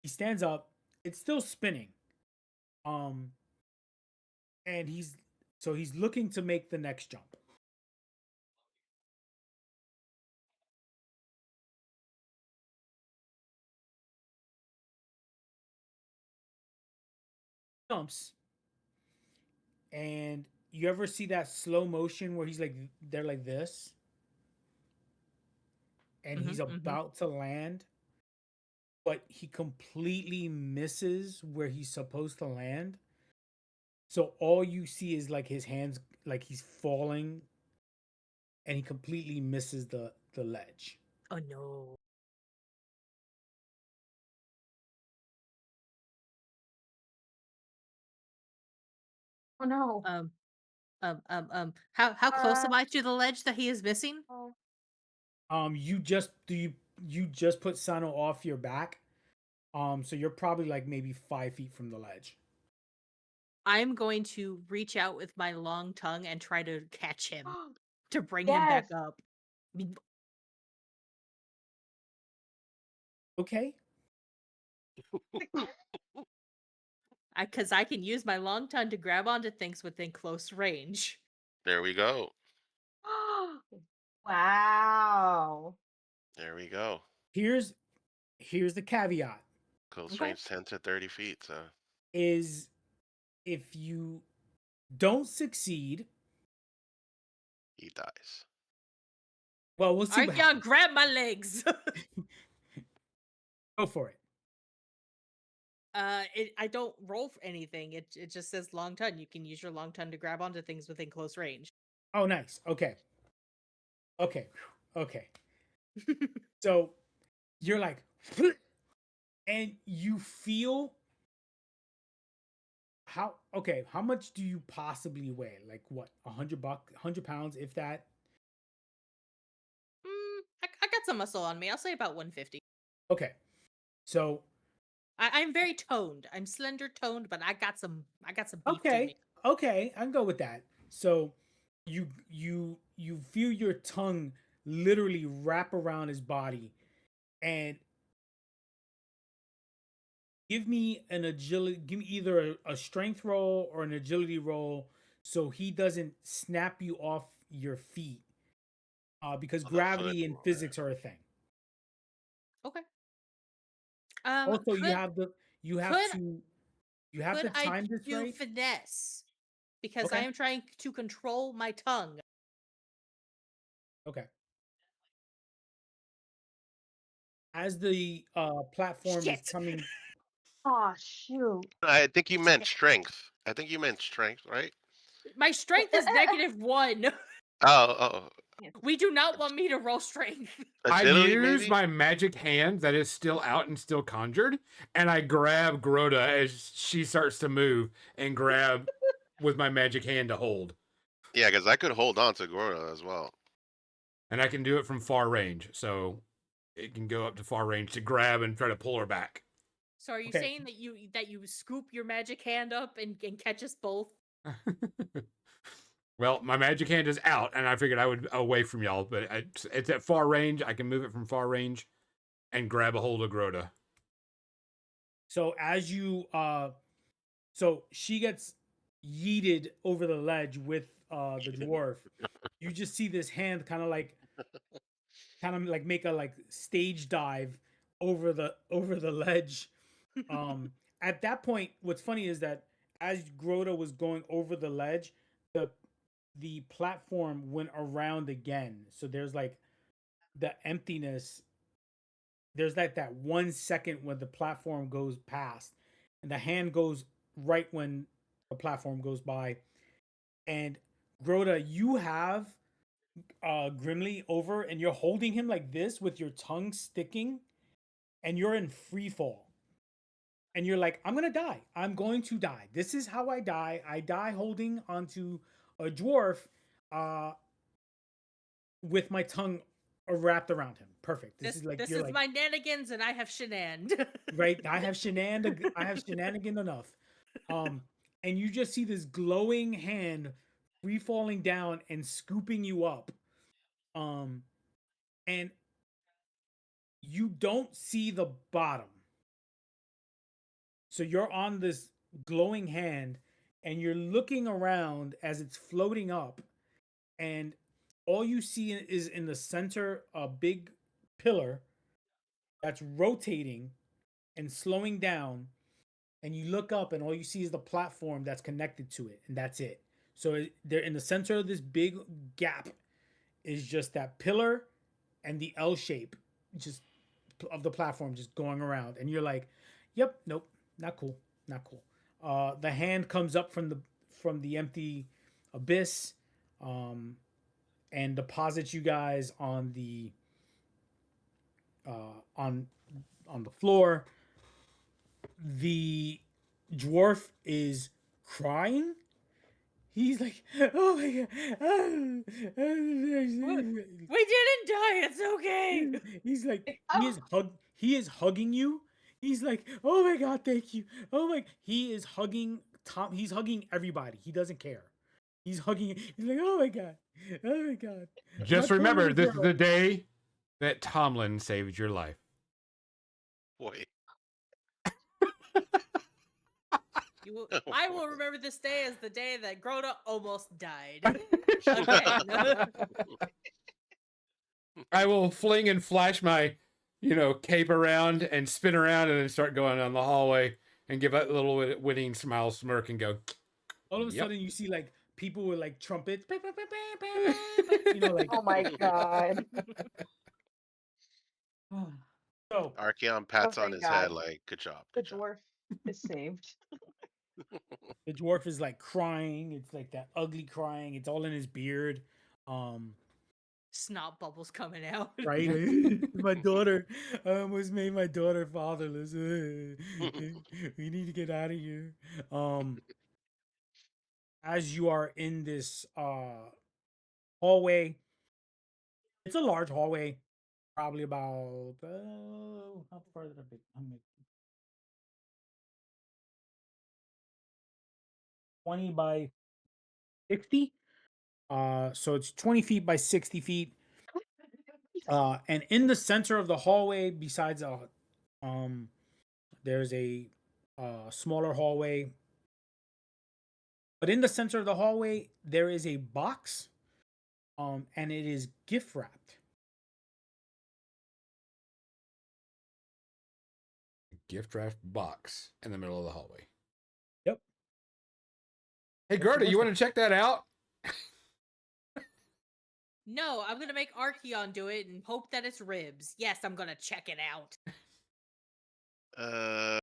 Speaker 4: He stands up. It's still spinning, um, and he's looking to make the next jump. Jumps, and you ever see that slow motion where they're like this, and he's
Speaker 3: Mm-hmm.
Speaker 4: about to land, but he completely misses where he's supposed to land. So all you see is like his hands, like he's falling, and he completely misses the ledge.
Speaker 3: Oh no.
Speaker 5: Oh no.
Speaker 3: How close
Speaker 5: Uh,
Speaker 3: am I to the ledge that he is missing?
Speaker 5: oh.
Speaker 4: You just put Sano off your back. So you're probably like maybe 5 feet from the ledge.
Speaker 3: I'm going to reach out with my long tongue and try to catch him to bring him back
Speaker 5: Yes.
Speaker 3: up.
Speaker 4: Okay.
Speaker 3: Because I can use my long tongue to grab onto things within close range.
Speaker 1: There we go.
Speaker 5: Wow.
Speaker 1: There we go.
Speaker 4: Here's the caveat
Speaker 1: Close
Speaker 3: Okay.
Speaker 1: range 10 to 30 feet. So
Speaker 4: is if you don't succeed,
Speaker 1: he dies.
Speaker 4: well, we'll
Speaker 3: All
Speaker 4: see
Speaker 3: right,
Speaker 4: what
Speaker 3: y'all,
Speaker 4: happens.
Speaker 3: grab my legs.
Speaker 4: Go for it.
Speaker 3: I don't roll for anything. It just says long tongue. You can use your long tongue to grab onto things within close range.
Speaker 4: Oh, nice. Okay. Okay. Okay. So you're like, and you feel how much do you possibly weigh? Like what, 100 pounds, if that?
Speaker 3: I got some muscle on me. I'll say about 150.
Speaker 4: Okay. So,
Speaker 3: I'm very toned. I'm slender toned, but I got some beef to
Speaker 4: okay.
Speaker 3: me.
Speaker 4: Okay, I can go with that. So you feel your tongue literally wrap around his body, and give me either a strength roll or an agility roll so he doesn't snap you off your feet, because
Speaker 1: On the foot.
Speaker 4: gravity and physics are a thing.
Speaker 3: Okay.
Speaker 4: Also,
Speaker 3: Could
Speaker 4: you have
Speaker 3: could
Speaker 4: to you have
Speaker 3: could
Speaker 4: to
Speaker 3: I
Speaker 4: time this
Speaker 3: do
Speaker 4: right.
Speaker 3: finesse? Because I
Speaker 4: Okay.
Speaker 3: am trying to control my tongue.
Speaker 4: Okay. As the platform is
Speaker 3: Shit.
Speaker 4: coming,
Speaker 5: Oh shoot.
Speaker 1: I think you meant strength. I think you meant strength, right?
Speaker 3: My strength is -1.
Speaker 1: Oh,
Speaker 3: We do not want me to roll strength.
Speaker 2: I
Speaker 1: agility
Speaker 2: use
Speaker 1: maybe?
Speaker 2: my magic hand that is still out and still conjured, and I grab Groda as she starts to move and grab with my magic hand to hold.
Speaker 1: Yeah, because I could hold on to Gorilla as well.
Speaker 2: And I can do it from far range, so it can go up to far range to grab and try to pull her back.
Speaker 3: So are you
Speaker 4: okay.
Speaker 3: saying that you scoop your magic hand up and catch us both?
Speaker 2: Well, my magic hand is out, and I figured I would away from y'all, but it's at far range. I can move it from far range and grab a hold of Groda.
Speaker 4: So as you so she gets yeeted over the ledge with the dwarf. You just see this hand kind of like make a like stage dive over the ledge. Um at that point, what's funny is that as Grota was going over the ledge, the the platform went around again. So there's like the emptiness. There's like that 1 second when the platform goes past, and the hand goes right when the platform goes by. And Grota, you have Grimly over, and you're holding him like this with your tongue sticking, and you're in free fall. And you're like, I'm gonna die. I'm going to die. This is how I die. I die holding onto a dwarf uh with my tongue wrapped around him. Perfect. This is like
Speaker 3: This
Speaker 4: you're
Speaker 3: is
Speaker 4: like
Speaker 3: my nanigans, and I have shenaned.
Speaker 4: right. I have shenanigan enough. Um, and you just see this glowing hand free falling down and scooping you up. Um, and you don't see the bottom. So you're on this glowing hand and you're looking around as it's floating up, and all you see is in the center a big pillar that's rotating and slowing down, and you look up and all you see is the platform that's connected to it, and that's it. So they're in the center of this big gap is just that pillar and the L shape just of the platform just going around, and you're like, yep, nope, not cool, not cool. The hand comes up from the empty abyss, um, and deposits you guys on the uh, on on the floor. The dwarf is crying. He's like, oh my god.
Speaker 3: We didn't die. It's okay.
Speaker 4: He's like,
Speaker 5: Oh,
Speaker 4: he is hugging you. He's like, oh my god, thank you. Oh my, he is hugging Tom. He's hugging everybody. He doesn't care. He's hugging. He's like, oh my god, oh my god, my
Speaker 2: Just
Speaker 4: poor
Speaker 2: remember,
Speaker 4: little
Speaker 2: this is
Speaker 4: girl.
Speaker 2: the day that Tomlin saved your life.
Speaker 1: Boy.
Speaker 3: I will remember this day as the day that Grota almost died. Again.
Speaker 2: I will fling and flash my, cape around and spin around and then start going down the hallway and give a little winning smile smirk and go,
Speaker 4: All of a
Speaker 2: yep.
Speaker 4: sudden, you see like people with like trumpets, like
Speaker 5: oh my god.
Speaker 4: so.
Speaker 1: Archeon
Speaker 5: Oh,
Speaker 1: pats on
Speaker 5: thank
Speaker 1: his head
Speaker 5: God.
Speaker 1: like, good job,
Speaker 5: The
Speaker 1: good job.
Speaker 5: dwarf is saved.
Speaker 4: The dwarf is like crying. It's like that ugly crying. It's all in his beard.
Speaker 3: Snot bubbles coming out.
Speaker 4: Right? My daughter, I almost made my daughter fatherless. We need to get out of here. Um, as you are in this hallway, it's a large hallway, probably about how far did I pick? How many? 20 by 60. So it's 20 feet by 60 feet. And in the center of the hallway, besides um, there's a smaller hallway. But in the center of the hallway, there is a box, and it is gift wrapped.
Speaker 2: Gift wrap box in the middle of the hallway.
Speaker 4: Yep.
Speaker 2: Hey,
Speaker 4: What's
Speaker 2: Gerda, you
Speaker 4: it?
Speaker 2: want to check that out?
Speaker 3: No, I'm gonna make Archeon do it and hope that it's ribs. Yes, I'm gonna check it out.
Speaker 1: Uh,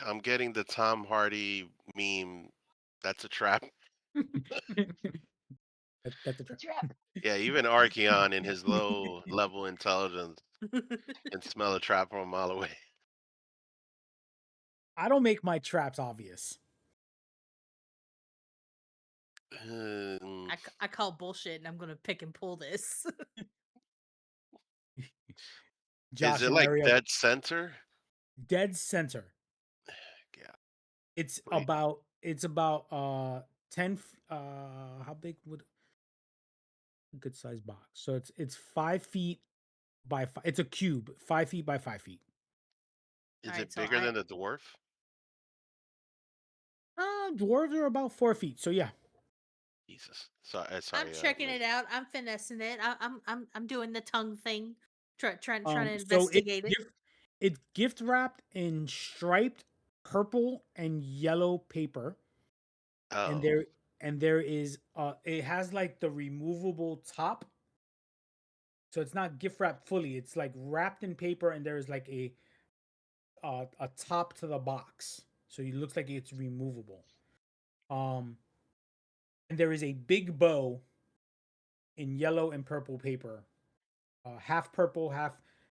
Speaker 1: I'm getting the Tom Hardy meme. That's a trap.
Speaker 4: That's a
Speaker 5: The
Speaker 4: trap.
Speaker 5: trap.
Speaker 1: Yeah, even Archeon in his low level intelligence can smell a trap from a mile away.
Speaker 4: I don't make my traps obvious.
Speaker 1: Um,
Speaker 3: I call bullshit, and I'm gonna pick and pull this.
Speaker 1: is
Speaker 4: Josh
Speaker 1: it
Speaker 4: and
Speaker 1: like
Speaker 4: Ariel,
Speaker 1: dead center?
Speaker 4: dead center.
Speaker 1: Yeah. Wait.
Speaker 4: It's about 10 how big would a good size box? So it's 5 feet by five. It's a cube, 5 feet by 5 feet.
Speaker 1: Is
Speaker 3: All right,
Speaker 1: it
Speaker 3: so
Speaker 1: bigger than the dwarf?
Speaker 4: Dwarves are about 4 feet, so yeah.
Speaker 1: Jesus. So,
Speaker 3: I'm
Speaker 1: sorry,
Speaker 3: checking
Speaker 1: Liz.
Speaker 3: it out. I'm finessing it. I'm doing the tongue thing, trying to
Speaker 4: So
Speaker 3: investigate it.
Speaker 4: it's gift wrapped in striped purple and yellow paper, and
Speaker 1: Oh,
Speaker 4: there is it has like the removable top, so it's not gift wrapped fully. It's like wrapped in paper, and there is like a top to the box, so it looks like it's removable. Um, and there is a big bow in yellow and purple paper, half purple, half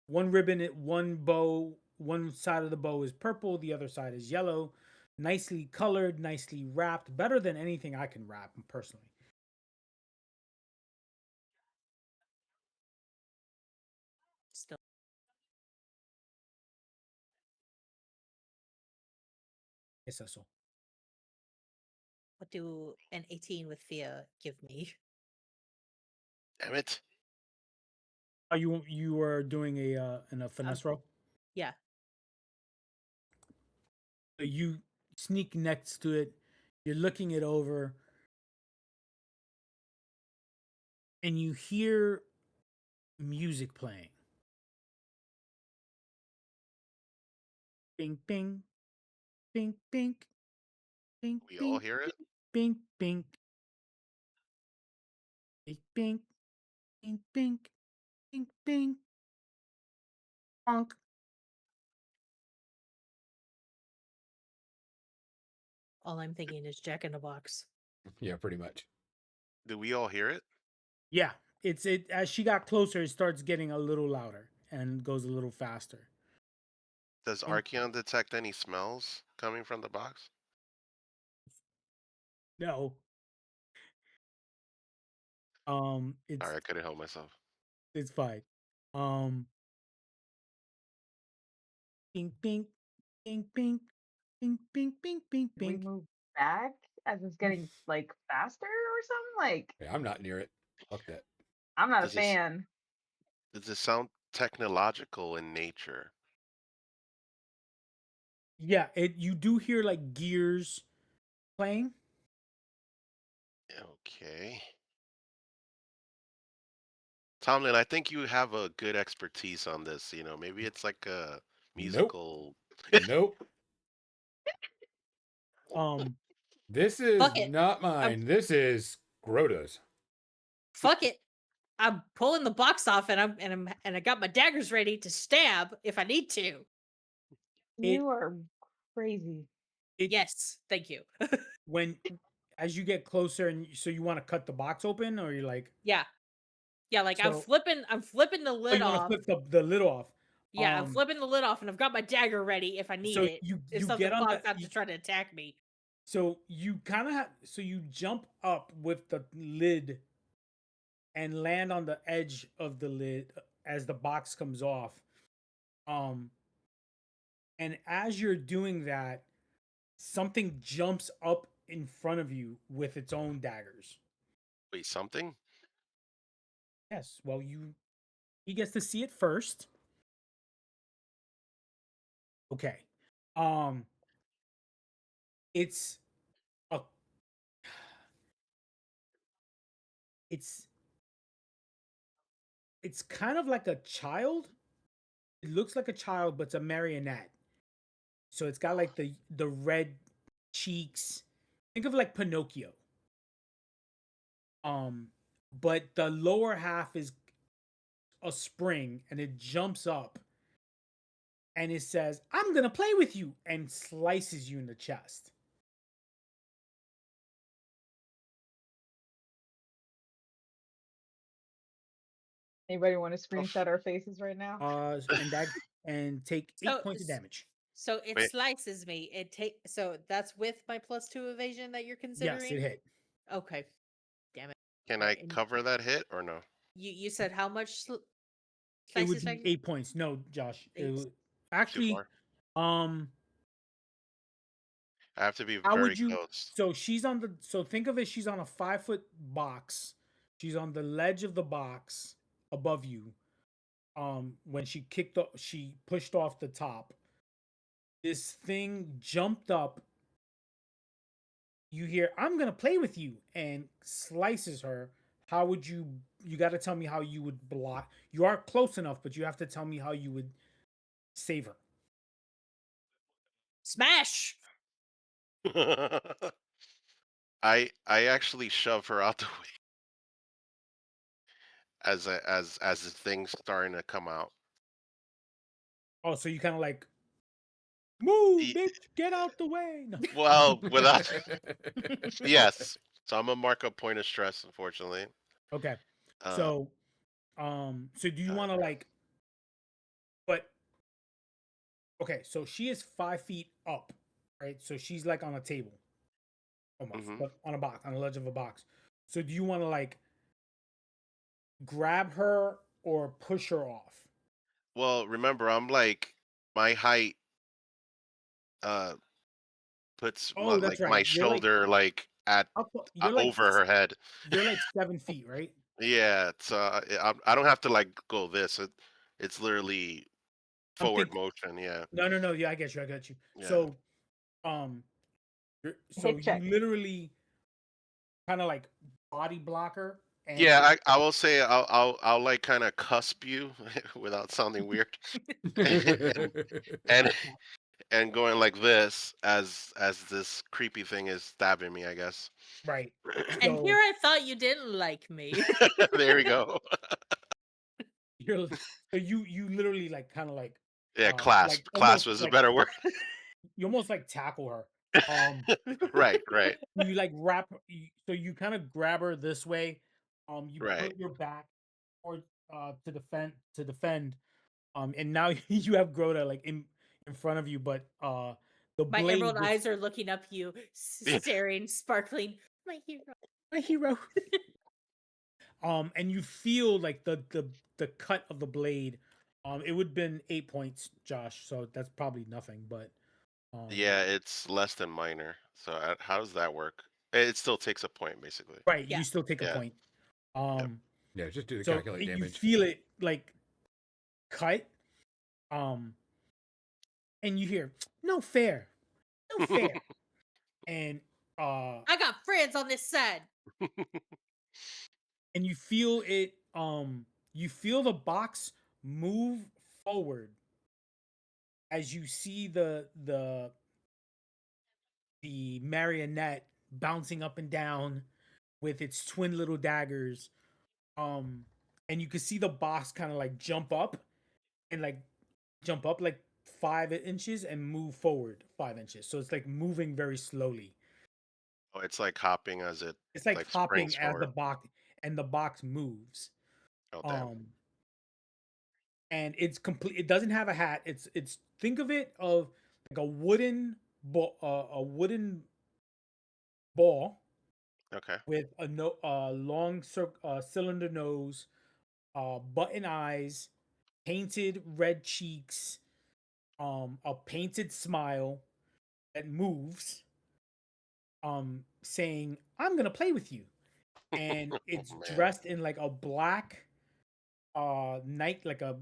Speaker 4: one ribbon, one bow, one side of the bow is purple, the other side is yellow. Nicely colored, nicely wrapped, better than anything I can wrap personally.
Speaker 3: Still,
Speaker 4: Yes, so.
Speaker 3: what do an 18 with fear give me?
Speaker 1: damn it.
Speaker 4: Are you were doing a
Speaker 3: Um,
Speaker 4: finesse roll?
Speaker 3: yeah.
Speaker 4: You sneak next to it, you're looking it over, and you hear music playing. Bing bing bing bing bing
Speaker 1: We all
Speaker 4: bing
Speaker 1: hear it?
Speaker 4: bing bing bing bing bing bing bing bing bonk.
Speaker 3: All I'm thinking is Jack in the Box.
Speaker 2: Yeah, pretty much.
Speaker 1: Do we all hear it?
Speaker 4: Yeah, it as she got closer, it starts getting a little louder and goes a little faster.
Speaker 1: Does
Speaker 4: And
Speaker 1: Archeon detect any smells coming from the box?
Speaker 4: no,
Speaker 1: Sorry, I couldn't help myself.
Speaker 4: it's fine. Um, bing bing bing bing bing bing bing bing
Speaker 5: Do we
Speaker 4: bing.
Speaker 5: move back as it's getting like faster or something? Like
Speaker 2: Yeah, I'm not near it. Fuck that.
Speaker 5: I'm not a
Speaker 1: Does this
Speaker 5: fan.
Speaker 1: does this sound technological in nature?
Speaker 4: Yeah, it you do hear like gears playing.
Speaker 1: Okay. Tomlin, I think you have a good expertise on this. Maybe it's like a
Speaker 2: Nope.
Speaker 1: musical.
Speaker 2: Nope.
Speaker 4: Um,
Speaker 2: This is
Speaker 3: Fuck it.
Speaker 2: not
Speaker 3: I'm
Speaker 2: mine. This is Grota's.
Speaker 3: fuck it. I'm pulling the box off, and I got my daggers ready to stab if I need to.
Speaker 4: it
Speaker 5: You are crazy.
Speaker 4: it
Speaker 3: Yes, thank you.
Speaker 4: when as you get closer and so you want to cut the box open or you're like
Speaker 3: Yeah, yeah. Like
Speaker 4: so
Speaker 3: I'm flipping the
Speaker 4: oh
Speaker 3: lid
Speaker 4: you want to
Speaker 3: off.
Speaker 4: flip the lid off.
Speaker 3: Yeah, I'm flipping the lid off, and I've got my dagger ready if I need
Speaker 4: So
Speaker 3: it.
Speaker 4: you
Speaker 3: If
Speaker 4: you get
Speaker 3: something
Speaker 4: on the
Speaker 3: pops out to try to attack me.
Speaker 4: so you kind of have so you jump up with the lid and land on the edge of the lid as the box comes off. Um, and as you're doing that, something jumps up in front of you with its own daggers.
Speaker 1: Wait, something?
Speaker 4: Yes, well he gets to see it first. Okay. Um, it's a it's it's kind of like a child. It looks like a child, but it's a marionette. So it's got like the red cheeks. Think of like Pinocchio. Um, but the lower half is a spring and it jumps up and it says, "I'm gonna play with you," and slices you in the chest.
Speaker 5: Anybody want to
Speaker 1: Oof.
Speaker 5: screenshot our faces right now?
Speaker 4: And that and take
Speaker 3: So
Speaker 4: 8 points of damage.
Speaker 3: so it
Speaker 1: Wait,
Speaker 3: slices me. So that's with my +2 evasion that you're
Speaker 4: Yes, it
Speaker 3: considering.
Speaker 4: hit.
Speaker 3: Okay, damn it.
Speaker 1: can
Speaker 3: All
Speaker 1: I
Speaker 3: right, and
Speaker 1: cover that hit or no?
Speaker 3: you said how much
Speaker 4: It would
Speaker 3: slices
Speaker 4: be
Speaker 3: back?
Speaker 4: 8 points. No, Josh.
Speaker 3: Eight.
Speaker 1: Too
Speaker 4: Actually,
Speaker 1: far.
Speaker 4: um,
Speaker 1: I have to be
Speaker 4: how
Speaker 1: very
Speaker 4: would you?
Speaker 1: close.
Speaker 4: So she's on the. So think of it. She's on a 5 foot box. She's on the ledge of the box above you. When she pushed off the top. this thing jumped up. You hear, "I'm gonna play with you," and slices her. How would you? You got to tell me how you would block. You are close enough, but you have to tell me how you would save her.
Speaker 3: Smash.
Speaker 1: I actually shove her out the way as the thing's starting to come out.
Speaker 4: Oh, so you kind of like move,
Speaker 1: Y-
Speaker 4: bitch, get out the way. No.
Speaker 1: Well, without yes. So I'm gonna mark a point of stress, unfortunately.
Speaker 4: Okay.
Speaker 1: Uh,
Speaker 4: So, so do you
Speaker 1: uh
Speaker 4: want to like, but okay, so she is 5 feet up, right? So she's like on a table almost,
Speaker 1: hmm
Speaker 4: but on a box, on the ledge of a box. So do you want to like grab her or push her off?
Speaker 1: Well, remember, I'm like my height uh puts
Speaker 4: Oh, that's
Speaker 1: like my
Speaker 4: right.
Speaker 1: shoulder like at
Speaker 4: You're like
Speaker 1: over her head.
Speaker 4: you're like 7 feet, right?
Speaker 1: Yeah, it's I don't have to like go this. It's literally
Speaker 4: I'm
Speaker 1: forward
Speaker 4: thinking.
Speaker 1: motion. Yeah,
Speaker 4: No, no, no. Yeah, I get you. I got you.
Speaker 1: yeah,
Speaker 4: So, um, so
Speaker 5: Hip
Speaker 4: you
Speaker 5: check.
Speaker 4: literally kind of like body blocker, and
Speaker 1: yeah. I will say I'll like kind of cusp you without sounding weird, and and and going like this as this creepy thing is stabbing me. I guess.
Speaker 4: right.
Speaker 3: And here
Speaker 4: So
Speaker 3: I thought you didn't like me.
Speaker 1: There we go.
Speaker 4: you're so you literally like kind of
Speaker 1: Yeah,
Speaker 4: like
Speaker 1: clasp
Speaker 4: almost
Speaker 1: is a
Speaker 4: like
Speaker 1: better word.
Speaker 4: you almost like tackle her.
Speaker 1: Right, right,
Speaker 4: You like wrap. So you kind of grab her this way. You
Speaker 1: right.
Speaker 4: put your back or to defend. And now you have Grota like in front of you, but the
Speaker 3: My
Speaker 4: blade
Speaker 3: emerald
Speaker 4: was
Speaker 3: eyes are looking up you,
Speaker 1: Yeah.
Speaker 3: staring, sparkling. My hero.
Speaker 4: my hero. And you feel like the cut of the blade. It would have been 8 points, Josh. So that's probably nothing, but
Speaker 1: Yeah, it's less than minor. So how does that work? It still takes a point, basically.
Speaker 4: right,
Speaker 3: Yeah.
Speaker 4: you still take a
Speaker 1: Yeah.
Speaker 4: point.
Speaker 1: Yep.
Speaker 2: Yeah, just do the
Speaker 4: So
Speaker 2: calculate
Speaker 4: you
Speaker 2: damage.
Speaker 4: feel it like cut, um, and you hear no fair, no fair, and
Speaker 3: I got friends on this side.
Speaker 4: and you feel it, you feel the box move forward as you see the marionette bouncing up and down with its twin little daggers. And you can see the box kind of like jump up like 5 inches and move forward 5 inches. So it's like moving very slowly.
Speaker 1: Oh, it's like hopping as it
Speaker 4: It's like
Speaker 1: like springs
Speaker 4: hopping as
Speaker 1: forward.
Speaker 4: the box moves.
Speaker 1: Oh, damn.
Speaker 4: Um, and it's complete. It doesn't have a hat. It's think of it of like a wooden ball
Speaker 1: Okay.
Speaker 4: with a long cylinder nose, button eyes, painted red cheeks, a painted smile that moves, saying, "I'm gonna play with you," and it's
Speaker 1: Oh, man.
Speaker 4: dressed in like a black night like a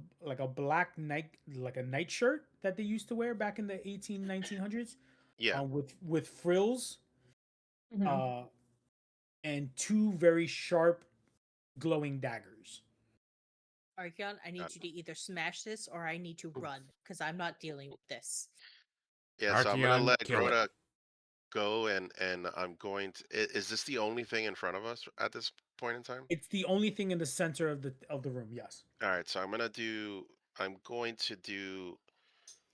Speaker 4: black night like a night shirt that they used to wear back in the 1900s,
Speaker 1: Yeah.
Speaker 4: with frills,
Speaker 5: Mhm.
Speaker 4: uh and two very sharp glowing daggers.
Speaker 3: Archeon, I need
Speaker 1: Got
Speaker 3: you to either smash this or I need to run because I'm not dealing with this.
Speaker 1: Yeah, so I'm gonna
Speaker 2: Archeon,
Speaker 1: let
Speaker 2: kill it.
Speaker 1: Grota go and I'm going to is this the only thing in front of us at this point in time?
Speaker 4: It's the only thing in the center of the room. Yes.
Speaker 1: All right, so I'm going to do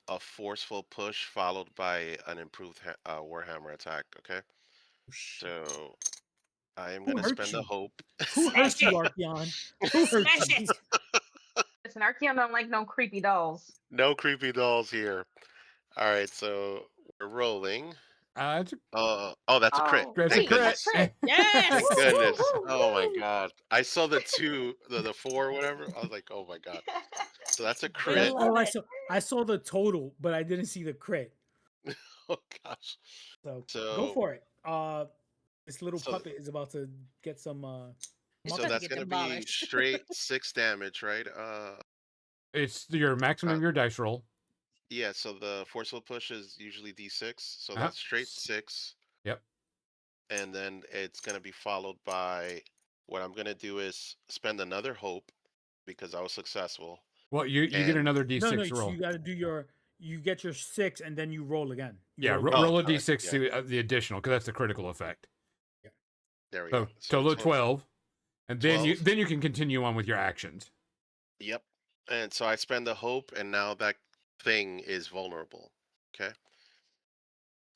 Speaker 1: a forceful push followed by an improved Warhammer attack, okay?
Speaker 4: Oh, shit.
Speaker 1: So I am
Speaker 4: Who
Speaker 1: gonna
Speaker 4: hurt
Speaker 1: spend a
Speaker 4: you?
Speaker 1: hope.
Speaker 4: Who
Speaker 3: Smash
Speaker 4: hurt you,
Speaker 3: it!
Speaker 4: Archeon? Who hurt
Speaker 3: Smash
Speaker 4: you?
Speaker 3: it!
Speaker 5: Listen, Archeon don't like no creepy dolls.
Speaker 1: No creepy dolls here. All right, so we're rolling.
Speaker 2: It's
Speaker 1: Oh, that's a crit.
Speaker 5: Oh,
Speaker 2: a
Speaker 1: Thank
Speaker 5: sweet. That's
Speaker 2: crit.
Speaker 1: goodness.
Speaker 5: crit. Woo,
Speaker 1: Thank
Speaker 3: Yes!
Speaker 5: woo,
Speaker 1: goodness.
Speaker 5: woo,
Speaker 1: Oh my
Speaker 5: woo.
Speaker 1: God. I saw the two, the four, whatever. I was like, oh my God. So that's a
Speaker 3: We
Speaker 1: crit.
Speaker 3: love it.
Speaker 4: I saw the total, but I didn't see the crit.
Speaker 1: Oh gosh.
Speaker 4: So go
Speaker 1: So
Speaker 4: for it. This little
Speaker 1: so
Speaker 4: puppet is about to get some
Speaker 3: It's
Speaker 1: so
Speaker 3: about to
Speaker 4: muffins.
Speaker 1: that's
Speaker 3: get
Speaker 1: gonna be
Speaker 3: demolished.
Speaker 1: straight 6 damage, right?
Speaker 2: It's your maximum
Speaker 1: Uh,
Speaker 2: of your dice roll.
Speaker 1: Yeah, so the forceful push is usually D6, so
Speaker 2: Uh-huh.
Speaker 1: that's straight 6,
Speaker 2: Yep.
Speaker 1: and then it's gonna be followed by what I'm gonna do is spend another hope because I was successful,
Speaker 2: Well, you get
Speaker 1: and
Speaker 2: another
Speaker 4: No, no,
Speaker 2: d6
Speaker 4: so
Speaker 2: roll.
Speaker 4: you got to do you get your 6 and then you roll again. You
Speaker 2: Yeah,
Speaker 4: roll
Speaker 1: oh,
Speaker 2: roll a
Speaker 1: sorry,
Speaker 2: d6
Speaker 1: yeah,
Speaker 2: to the additional because that's the critical effect.
Speaker 4: Yeah.
Speaker 1: there we go.
Speaker 2: So
Speaker 1: So
Speaker 2: total of 12, and then
Speaker 1: 12.
Speaker 2: you can continue on with your actions.
Speaker 1: Yep. And so I spend the hope, and now that thing is vulnerable. Okay.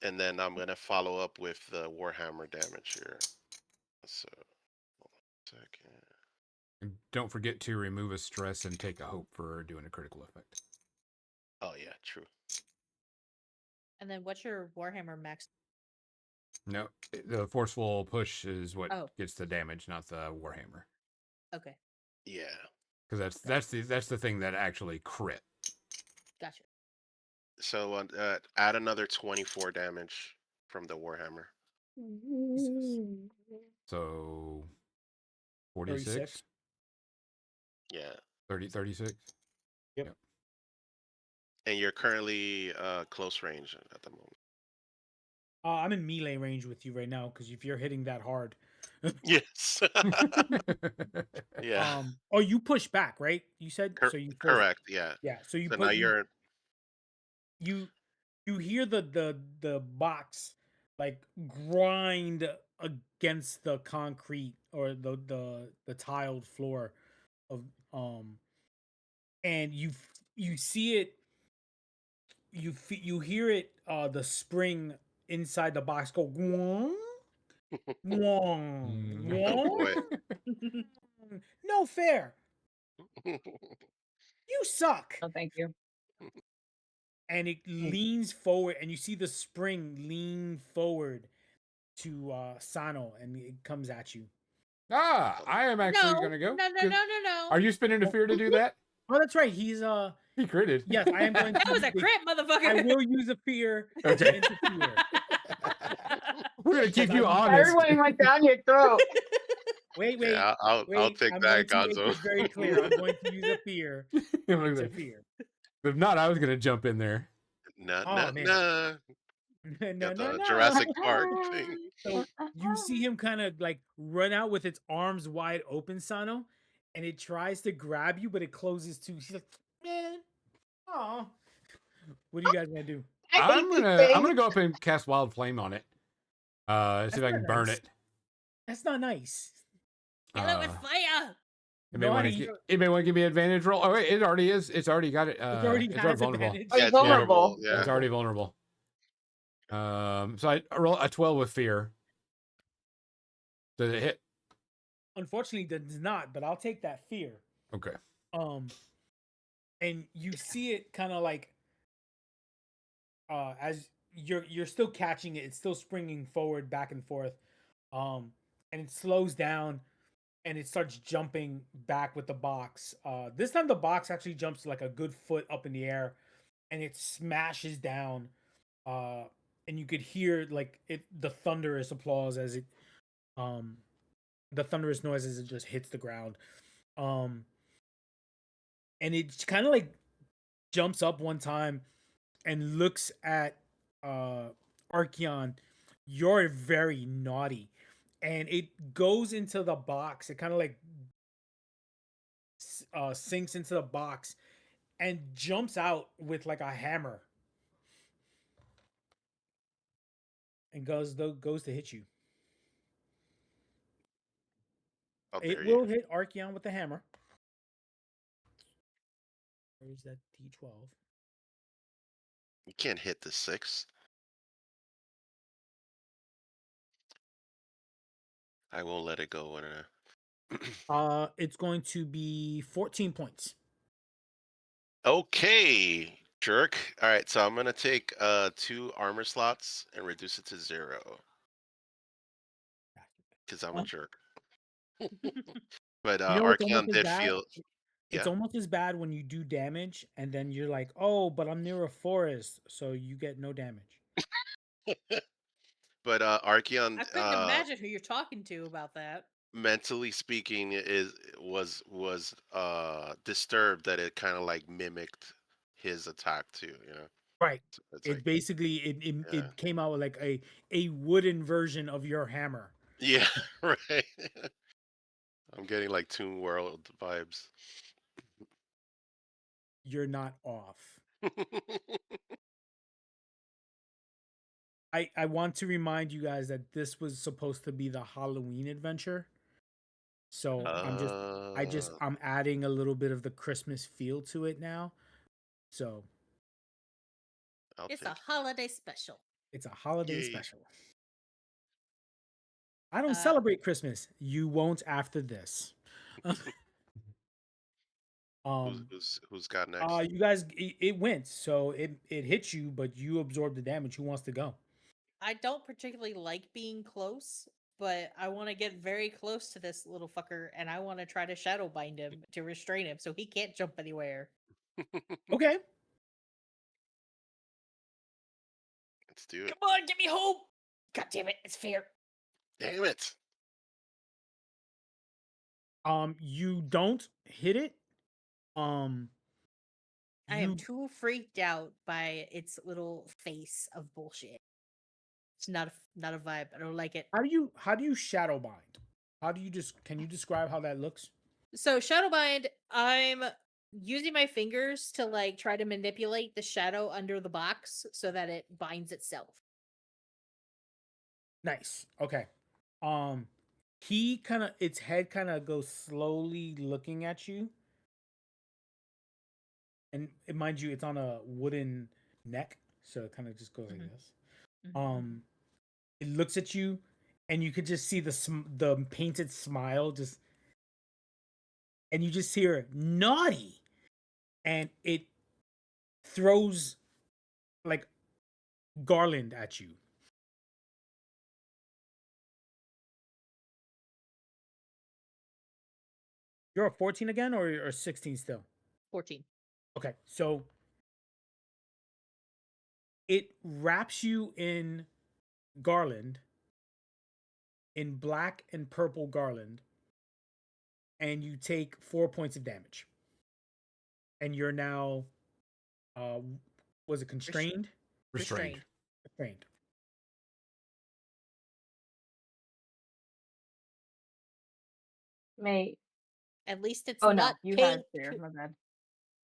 Speaker 1: And then I'm gonna follow up with the Warhammer damage here. So, hold on a second.
Speaker 2: And don't forget to remove a stress and take a hope for doing a critical effect.
Speaker 1: Oh yeah, true.
Speaker 3: And then what's your Warhammer max?
Speaker 2: No, the forceful push is what
Speaker 3: Oh,
Speaker 2: gets the damage, not the warhammer.
Speaker 3: okay.
Speaker 1: Yeah.
Speaker 2: Because
Speaker 3: Gotcha.
Speaker 2: that's the thing that actually crit.
Speaker 3: Gotcha.
Speaker 1: So add another 24 damage from the Warhammer.
Speaker 4: Jesus.
Speaker 2: So
Speaker 4: 36.
Speaker 2: 46,
Speaker 1: Yeah.
Speaker 2: 30, 36.
Speaker 4: Yep.
Speaker 2: Yep.
Speaker 1: And you're currently close range at the moment.
Speaker 4: I'm in melee range with you right now because if you're hitting that hard.
Speaker 1: Yes. Yeah.
Speaker 4: Oh, you push back, right? You said so you force.
Speaker 1: Correct. Yeah.
Speaker 4: Yeah, so you
Speaker 1: So now
Speaker 4: put
Speaker 1: you're
Speaker 4: you you hear the box like grind against the concrete or the tiled floor of and you see it you hear it the spring inside the box go gwong, gwong,
Speaker 1: oh
Speaker 4: gwong.
Speaker 1: boy.
Speaker 4: No fair, you suck.
Speaker 5: No, thank you.
Speaker 4: And it leans forward and you see the spring lean forward to Sano and it comes at you.
Speaker 2: I am actually
Speaker 3: No,
Speaker 2: gonna go.
Speaker 3: no, no, no, no, no.
Speaker 2: Are you spinning a fear to do that?
Speaker 4: Oh, that's right. He's
Speaker 2: He critted.
Speaker 4: yes, I am going to
Speaker 3: That was
Speaker 4: use
Speaker 3: a crit,
Speaker 4: I
Speaker 3: motherfucker.
Speaker 4: will use a fear to
Speaker 2: Okay.
Speaker 4: interfere.
Speaker 2: We're gonna keep you
Speaker 4: I'm-
Speaker 2: honest.
Speaker 5: Everybody went down your throat.
Speaker 4: Wait,
Speaker 1: Yeah, I'll
Speaker 4: wait.
Speaker 1: take
Speaker 4: I'm
Speaker 1: that,
Speaker 4: going to make
Speaker 1: Gonzo.
Speaker 4: this very clear. I'm going to use a fear
Speaker 2: I'm
Speaker 4: to
Speaker 2: like,
Speaker 4: interfere.
Speaker 2: if not, I was gonna jump in there.
Speaker 1: Nah, nah,
Speaker 4: Oh man.
Speaker 1: nah.
Speaker 4: No,
Speaker 1: Got
Speaker 4: no,
Speaker 1: the
Speaker 4: no.
Speaker 1: Jurassic Park thing.
Speaker 4: So you see him kind of like run out with its arms wide open, Sano, and it tries to grab you, but it closes too. She's like, man, oh. What are you guys gonna do?
Speaker 5: I hate this
Speaker 2: I'm gonna
Speaker 5: thing.
Speaker 2: go up and cast wild flame on it. See
Speaker 4: That's
Speaker 2: if I
Speaker 4: not
Speaker 2: can burn
Speaker 4: nice.
Speaker 2: it.
Speaker 4: That's not nice.
Speaker 3: Kill it with fire.
Speaker 2: It may want
Speaker 4: Naughty.
Speaker 2: to give me an advantage roll. Oh wait, it already is. It's already got it.
Speaker 4: It already
Speaker 2: It's already
Speaker 4: has
Speaker 2: vulnerable.
Speaker 4: advantage.
Speaker 5: Oh,
Speaker 1: Yeah,
Speaker 5: he's
Speaker 1: it's vulnerable.
Speaker 5: vulnerable.
Speaker 1: Yeah.
Speaker 2: It's already vulnerable. So I roll a 12 with fear. Does it hit?
Speaker 4: Unfortunately, that does not, but I'll take that fear.
Speaker 2: Okay.
Speaker 4: And you see it kind of like as you're still catching it, it's still springing forward back and forth. And it slows down and it starts jumping back with the box. This time the box actually jumps like a good foot up in the air and it smashes down. And you could hear like the thunderous applause as it the thunderous noise as it just hits the ground. Um and it kind of like jumps up one time and looks at Archeon. You're very naughty. And it goes into the box. It kind of like sinks into the box and jumps out with like a hammer and goes to hit you.
Speaker 1: How
Speaker 4: It
Speaker 1: dare you?
Speaker 4: will hit Archeon with the hammer. Where's that D12?
Speaker 1: You can't hit the 6. I won't let it go.
Speaker 4: It's going to be 14 points.
Speaker 1: Okay, jerk. All right, so I'm gonna take 2 armor slots and reduce it to 0 because I'm a
Speaker 4: Uh,
Speaker 1: jerk. But
Speaker 4: You know what's almost
Speaker 1: Archeon
Speaker 4: as
Speaker 1: did
Speaker 4: bad?
Speaker 1: feel,
Speaker 4: It's
Speaker 1: yeah.
Speaker 4: almost as bad when you do damage and then you're like, oh, but I'm near a forest, so you get no damage.
Speaker 1: But Archeon,
Speaker 3: I couldn't imagine who you're talking to about that.
Speaker 1: mentally speaking, was disturbed that it kind of like mimicked his attack too.
Speaker 4: Right.
Speaker 1: It's
Speaker 4: It
Speaker 1: like
Speaker 4: basically it
Speaker 1: yeah,
Speaker 4: it came out with like a wooden version of your hammer.
Speaker 1: yeah, right. I'm getting like Toon World vibes.
Speaker 4: You're not off. I want to remind you guys that this was supposed to be the Halloween adventure. So
Speaker 1: uh,
Speaker 4: I'm adding a little bit of the Christmas feel to it now. So
Speaker 1: I'll
Speaker 3: It's a
Speaker 1: take
Speaker 3: holiday special.
Speaker 4: it's a
Speaker 1: it.
Speaker 4: holiday
Speaker 1: Yay.
Speaker 4: special. I don't
Speaker 3: Uh,
Speaker 4: celebrate Christmas. You won't after this.
Speaker 1: Who's
Speaker 4: um
Speaker 1: who's who's got next?
Speaker 4: you guys it went, so it hits you, but you absorb the damage. Who wants to go?
Speaker 3: I don't particularly like being close, but I want to get very close to this little fucker, and I want to try to shadow bind him to restrain him so he can't jump anywhere.
Speaker 4: Okay.
Speaker 1: Let's do it.
Speaker 3: Come on, give me hope! God damn it, it's fair.
Speaker 1: Damn it.
Speaker 4: You don't hit it. Um
Speaker 3: I am
Speaker 4: you
Speaker 3: too freaked out by its little face of bullshit. It's not a vibe. I don't like it.
Speaker 4: how do you shadow bind? How do you just can you describe how that looks?
Speaker 3: So Shadowbind, I'm using my fingers to like try to manipulate the shadow under the box so that it binds itself.
Speaker 4: Nice. Okay. Um he kind of its head kind of goes slowly looking at you, and mind you it's on a wooden neck, so it kind of just goes like
Speaker 3: Mhm,
Speaker 4: this.
Speaker 3: mhm.
Speaker 4: It looks at you, and you could just see the painted smile just, and you just hear naughty, and it throws like garland at you. You're a 14 again, or 16 still?
Speaker 3: 14.
Speaker 4: Okay, so it wraps you in garland, in black and purple garland, and you take 4 points of damage. And you're now, uh, was it
Speaker 3: Res-
Speaker 4: constrained?
Speaker 2: Restrained.
Speaker 3: Restrained.
Speaker 4: Constrained.
Speaker 5: Mate.
Speaker 3: At least it's
Speaker 5: Oh no,
Speaker 3: not
Speaker 5: you had
Speaker 3: pink.
Speaker 5: fear. My bad.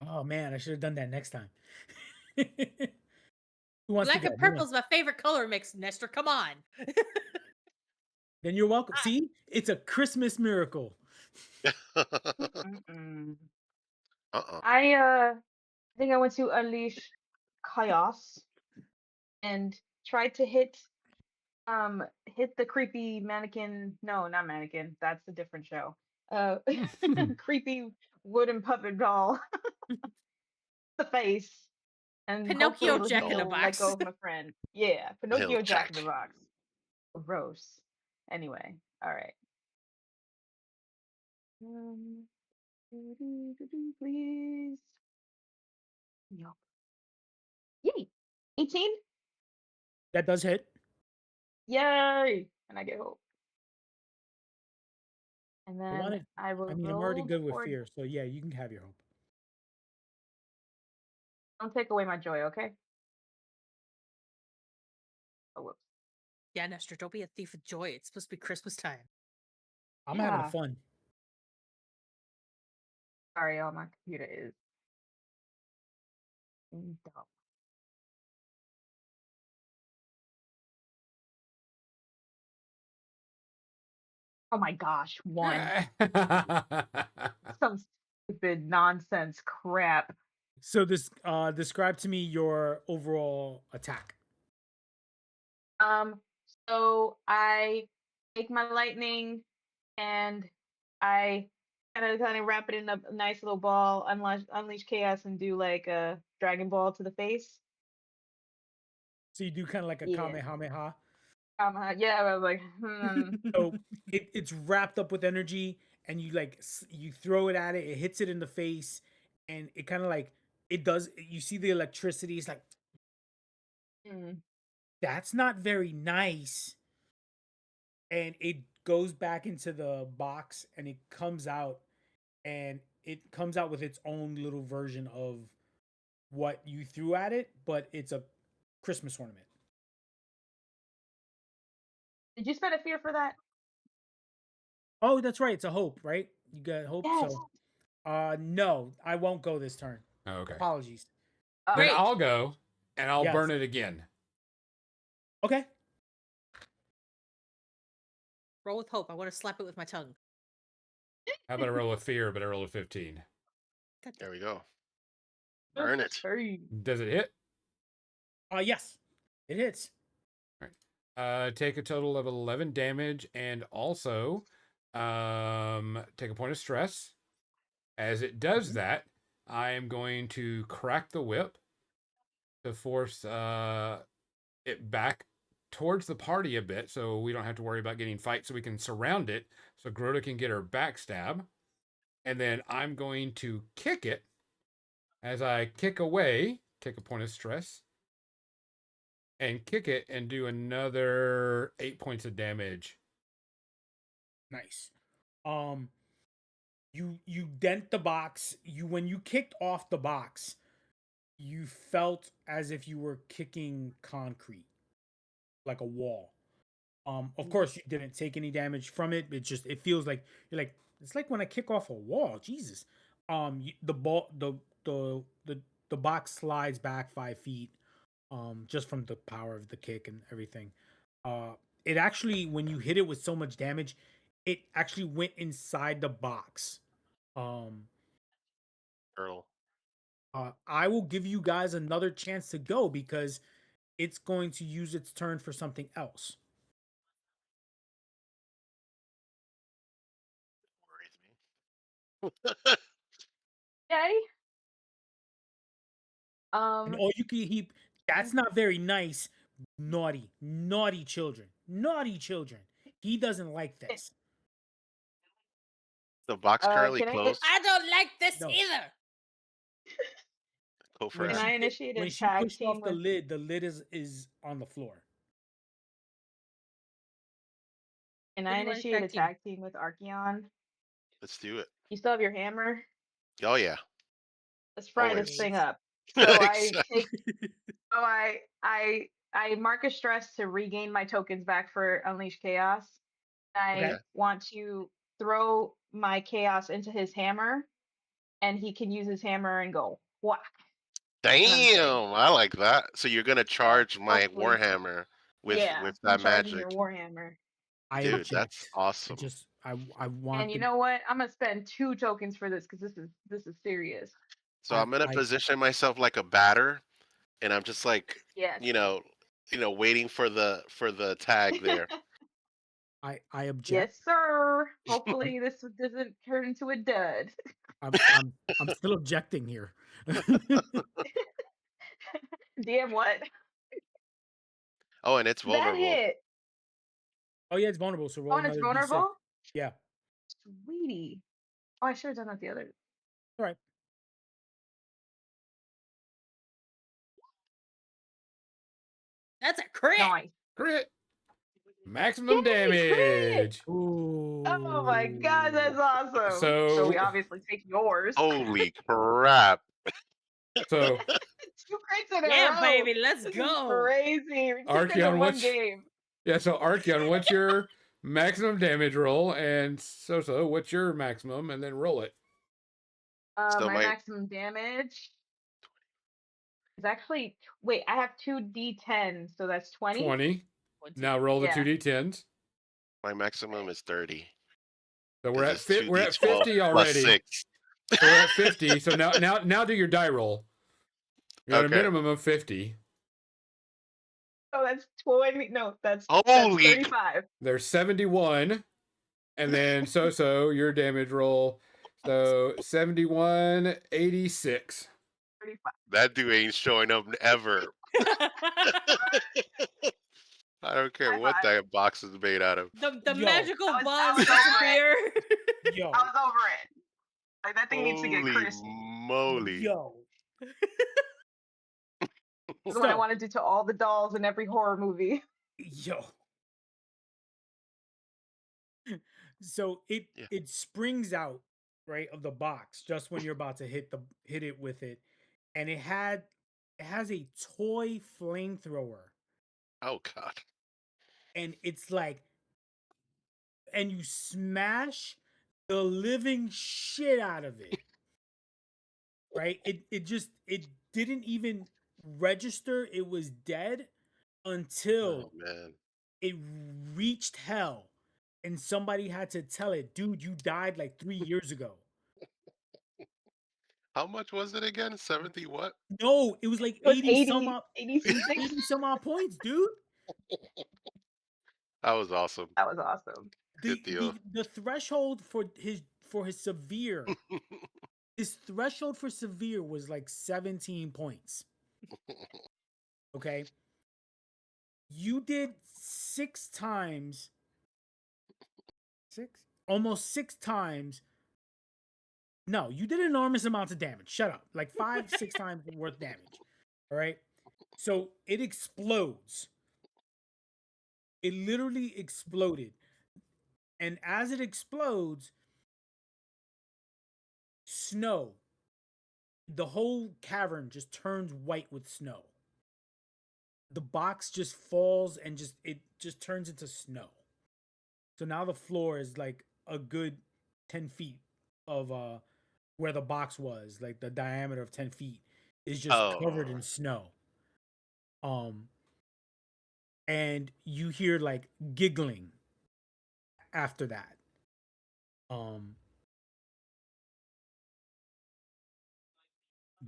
Speaker 4: Oh man, I should have done that next time. Who wants to
Speaker 3: Black
Speaker 4: go?
Speaker 3: and purple is my favorite color mix, Nestor. Come on.
Speaker 4: Then you're welcome.
Speaker 3: I-
Speaker 4: See, it's a Christmas miracle.
Speaker 5: Mm-mm.
Speaker 1: Uh-uh.
Speaker 5: I think I went to unleash chaos and tried to hit the creepy mannequin. No, not mannequin. That's a different show. Uh, creepy wooden puppet doll the face, and
Speaker 3: Pinocchio
Speaker 5: hopefully
Speaker 3: Jack in a
Speaker 1: Doll.
Speaker 5: he'll let go
Speaker 3: box.
Speaker 5: of my friend. Yeah,
Speaker 1: He'll
Speaker 5: Pinocchio Jack in the
Speaker 1: check.
Speaker 5: Box. Gross. Anyway, all right. Um, please. Yup. Yay. 18.
Speaker 4: That does hit.
Speaker 5: Yay. And I get hope. And
Speaker 4: I
Speaker 5: then
Speaker 4: wanted.
Speaker 5: I
Speaker 4: I
Speaker 5: will
Speaker 4: mean, I'm already
Speaker 5: roll
Speaker 4: good with
Speaker 5: for.
Speaker 4: fear, so yeah, you can have your hope.
Speaker 5: Don't take away my joy, okay? Oh, whoops.
Speaker 3: Yeah, Nestor, don't be a thief of joy. It's supposed to be Christmas time.
Speaker 4: I'm having
Speaker 5: Yeah.
Speaker 4: fun.
Speaker 5: Sorry, y'all. My computer is dumb. Oh my gosh, one. Some stupid nonsense crap.
Speaker 4: So this describe to me your overall attack.
Speaker 5: Um, so I take my lightning and I kind of wrap it in a nice little ball, unleash chaos, and do like a Dragon Ball to the face.
Speaker 4: So you do kind of like a
Speaker 5: Yeah.
Speaker 4: kamehameha.
Speaker 5: Yeah, I was like,
Speaker 4: So it's wrapped up with energy, and you like you throw it at it. It hits it in the face, and it kind of like it does. You see the electricity. It's like
Speaker 5: mm,
Speaker 4: that's not very nice, and it goes back into the box, and it comes out, and it comes out with its own little version of what you threw at it, but it's a Christmas ornament.
Speaker 5: Did you spend a fear for that?
Speaker 4: Oh, that's right. It's a hope, right? You got hope.
Speaker 5: Yes.
Speaker 4: So, no, I won't go this turn.
Speaker 2: Oh, okay.
Speaker 4: Apologies.
Speaker 2: Then
Speaker 3: Great.
Speaker 2: I'll go and I'll
Speaker 4: Yes.
Speaker 2: burn it again.
Speaker 4: Okay.
Speaker 3: Roll with hope. I want to slap it with my tongue.
Speaker 2: How about I roll a fear, but I roll a 15?
Speaker 3: God
Speaker 1: There
Speaker 3: damn.
Speaker 1: we go. Burn it.
Speaker 2: Does it hit?
Speaker 4: Yes, it hits.
Speaker 2: Take a total of 11 damage and also take a point of stress. As it does that, I am going to crack the whip to force it back towards the party a bit so we don't have to worry about getting fight, so we can surround it so Grota can get her backstab. And then I'm going to kick it. As I kick away, take a point of stress and kick it and do another 8 points of damage.
Speaker 4: Nice. You dent the box. When you kicked off the box, you felt as if you were kicking concrete, like a wall. Of course you didn't take any damage from it. It feels like you're like, it's like when I kick off a wall. Jesus. The ball the box slides back 5 feet. Just from the power of the kick and everything. It actually, when you hit it with so much damage, it actually went inside the box.
Speaker 1: Earl.
Speaker 4: I will give you guys another chance to go because it's going to use its turn for something else.
Speaker 1: Worries me.
Speaker 5: Yay.
Speaker 4: And all you can heap, that's not very nice. Naughty children. Naughty children. He doesn't like this.
Speaker 1: The box currently
Speaker 5: can I
Speaker 1: closed.
Speaker 3: I don't like this
Speaker 4: No.
Speaker 3: either.
Speaker 1: Go for
Speaker 4: When
Speaker 5: Can
Speaker 1: that.
Speaker 5: I initiate a
Speaker 4: when she
Speaker 5: tag
Speaker 4: pushed
Speaker 5: team
Speaker 4: off the
Speaker 5: with
Speaker 4: lid is on the floor.
Speaker 5: Can
Speaker 3: Who
Speaker 5: I
Speaker 3: do you want to
Speaker 5: initiate a
Speaker 3: tag team?
Speaker 5: tag team with Archeon?
Speaker 1: Let's do it.
Speaker 5: You still have your hammer?
Speaker 1: Oh yeah.
Speaker 5: Let's fry this
Speaker 1: Always.
Speaker 5: thing up. So I
Speaker 1: Exactly.
Speaker 5: take so I mark a stress to regain my tokens back for Unleash Chaos. I
Speaker 4: Okay.
Speaker 5: want to throw my chaos into his hammer, and he can use his hammer and go whack. I'm dead.
Speaker 1: Damn, I like that. So you're gonna charge my
Speaker 5: Hopefully,
Speaker 1: Warhammer
Speaker 5: yeah,
Speaker 1: with
Speaker 5: I'm
Speaker 1: that
Speaker 5: charging your
Speaker 1: magic.
Speaker 5: Warhammer.
Speaker 4: I
Speaker 1: Dude, that's
Speaker 4: object.
Speaker 1: awesome.
Speaker 4: I want
Speaker 5: And you
Speaker 4: the
Speaker 5: know what? I'm gonna spend 2 tokens for this because this is serious.
Speaker 1: So I'm gonna
Speaker 4: I
Speaker 1: position myself like a batter, and I'm just like,
Speaker 5: Yes.
Speaker 1: you know, waiting for the tag there.
Speaker 4: I object.
Speaker 5: Yes, sir. Hopefully this doesn't turn into a dud.
Speaker 4: I'm still objecting here.
Speaker 5: DM what?
Speaker 1: Oh, and it's
Speaker 5: That
Speaker 1: vulnerable.
Speaker 5: hit.
Speaker 4: Oh yeah, it's vulnerable, so roll
Speaker 5: Oh, and it's
Speaker 4: another D6.
Speaker 5: vulnerable?
Speaker 4: Yeah.
Speaker 5: Sweetie. Oh, I should have done that the other.
Speaker 4: All right.
Speaker 3: That's a crit.
Speaker 5: Nice.
Speaker 2: Crit. Maximum
Speaker 5: Yay, crit!
Speaker 2: damage.
Speaker 4: Ooh.
Speaker 5: Oh my god, that's awesome. So we
Speaker 2: So
Speaker 5: obviously take yours.
Speaker 1: Holy crap.
Speaker 2: so
Speaker 5: 2 crits in a
Speaker 3: Yeah,
Speaker 5: row.
Speaker 3: baby, let's
Speaker 5: This is
Speaker 3: go.
Speaker 5: crazy. We took this in
Speaker 2: Archeon,
Speaker 5: one game.
Speaker 2: yeah, so Archeon, what's your maximum damage roll? And so what's your maximum? And then roll it.
Speaker 1: So
Speaker 5: My
Speaker 1: my
Speaker 5: maximum damage is actually wait, I have 2d10, so that's 20.
Speaker 2: 20. Now roll the
Speaker 5: Yeah.
Speaker 2: 2d10s.
Speaker 1: maximum is 30.
Speaker 2: So we're
Speaker 1: 'Cause
Speaker 2: at
Speaker 1: it's
Speaker 2: we're at
Speaker 1: 2d12
Speaker 2: 50
Speaker 1: plus
Speaker 2: already.
Speaker 1: 6.
Speaker 2: So we're at 50. So now do your die roll. You're at a
Speaker 1: Okay.
Speaker 2: minimum of 50.
Speaker 5: Oh, that's 20. No, that's
Speaker 1: Holy
Speaker 5: 35.
Speaker 2: There's 71. And then so your damage roll. So 71, 86.
Speaker 5: 35.
Speaker 1: That dude ain't showing up ever. I don't care
Speaker 5: High
Speaker 1: what
Speaker 5: five.
Speaker 1: that box is made out of.
Speaker 3: The
Speaker 4: Yo.
Speaker 3: magical
Speaker 5: I was
Speaker 3: bonds
Speaker 5: over it.
Speaker 3: disappear.
Speaker 4: Yo.
Speaker 5: I was over it. Like that thing needs to get
Speaker 1: Holy
Speaker 5: crispy.
Speaker 1: moly.
Speaker 4: Yo.
Speaker 5: This is what I
Speaker 4: So,
Speaker 5: want to do to all the dolls in every horror movie.
Speaker 4: yo. So
Speaker 1: Yeah.
Speaker 4: it springs out, right, of the box just when you're about to hit it with it. and it has a toy flamethrower,
Speaker 1: Oh God.
Speaker 4: and it's like, and you smash the living shit out of it, right? It didn't even register it was dead
Speaker 1: Oh
Speaker 4: until
Speaker 1: man.
Speaker 4: it reached hell, and somebody had to tell it, dude, you died like 3 years ago.
Speaker 1: How much was it again? 70 what?
Speaker 4: No, it was like
Speaker 5: It was
Speaker 4: 80 some
Speaker 5: 80,
Speaker 4: odd, it was
Speaker 5: 86.
Speaker 4: 80 some odd points, dude.
Speaker 1: That was awesome.
Speaker 5: That was awesome.
Speaker 1: Good deal.
Speaker 4: The threshold for his severe, his threshold for severe was like 17 points. Okay. You did 6 times, six, almost 6 times. No, you did enormous amounts of damage. Shut up. Like 5, 6 times worth damage. All right. So it explodes. It literally exploded. And as it explodes, snow, the whole cavern just turns white with snow. The box just falls and it just turns into snow. So now the floor is like a good 10 feet of where the box was, like the diameter of 10 feet is just covered
Speaker 1: Oh.
Speaker 4: in snow. Um and you hear like giggling after that. Um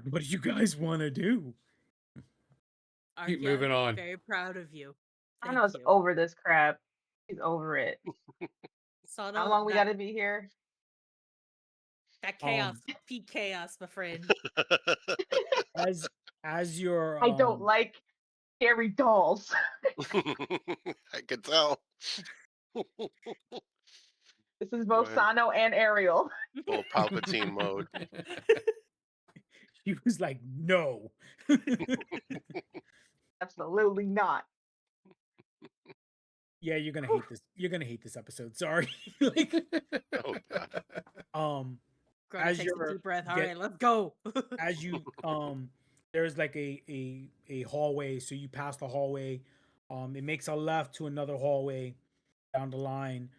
Speaker 4: what do you guys want to do?
Speaker 2: Keep
Speaker 3: Arkia,
Speaker 2: moving on.
Speaker 3: very proud of you. Thank
Speaker 5: Sano's
Speaker 3: you.
Speaker 5: over this crap. He's over it. How
Speaker 3: Sano,
Speaker 5: long we got to be here?
Speaker 3: that chaos,
Speaker 4: Um
Speaker 3: peak chaos, my friend.
Speaker 4: as as your
Speaker 5: I don't like scary dolls.
Speaker 1: I could tell.
Speaker 5: This is
Speaker 1: Go
Speaker 5: both
Speaker 1: ahead.
Speaker 5: Sano and Ariel.
Speaker 1: Full Palpatine mode.
Speaker 4: she was like, no.
Speaker 5: Absolutely not.
Speaker 4: Yeah, you're gonna
Speaker 5: Whew.
Speaker 4: hate this. You're gonna hate this episode. Sorry. Like,
Speaker 1: Oh God.
Speaker 4: um,
Speaker 3: Grody
Speaker 4: as
Speaker 3: takes a
Speaker 4: you're
Speaker 3: deep breath. All
Speaker 4: get
Speaker 3: right, let's go.
Speaker 4: as you there's like a hallway, so you pass the hallway. It makes a left to another hallway down the line.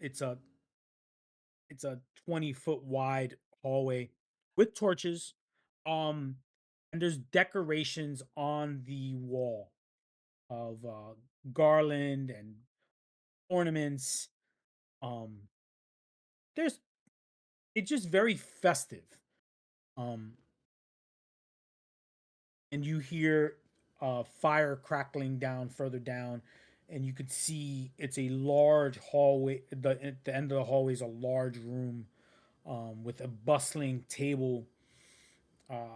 Speaker 4: It's a 20-foot wide hallway with torches. Um, and there's decorations on the wall of garland and ornaments. Um, there's it's just very festive. Um, and you hear fire crackling down further down, and you could see it's a large hallway. At the end of the hallway is a large room with a bustling table, a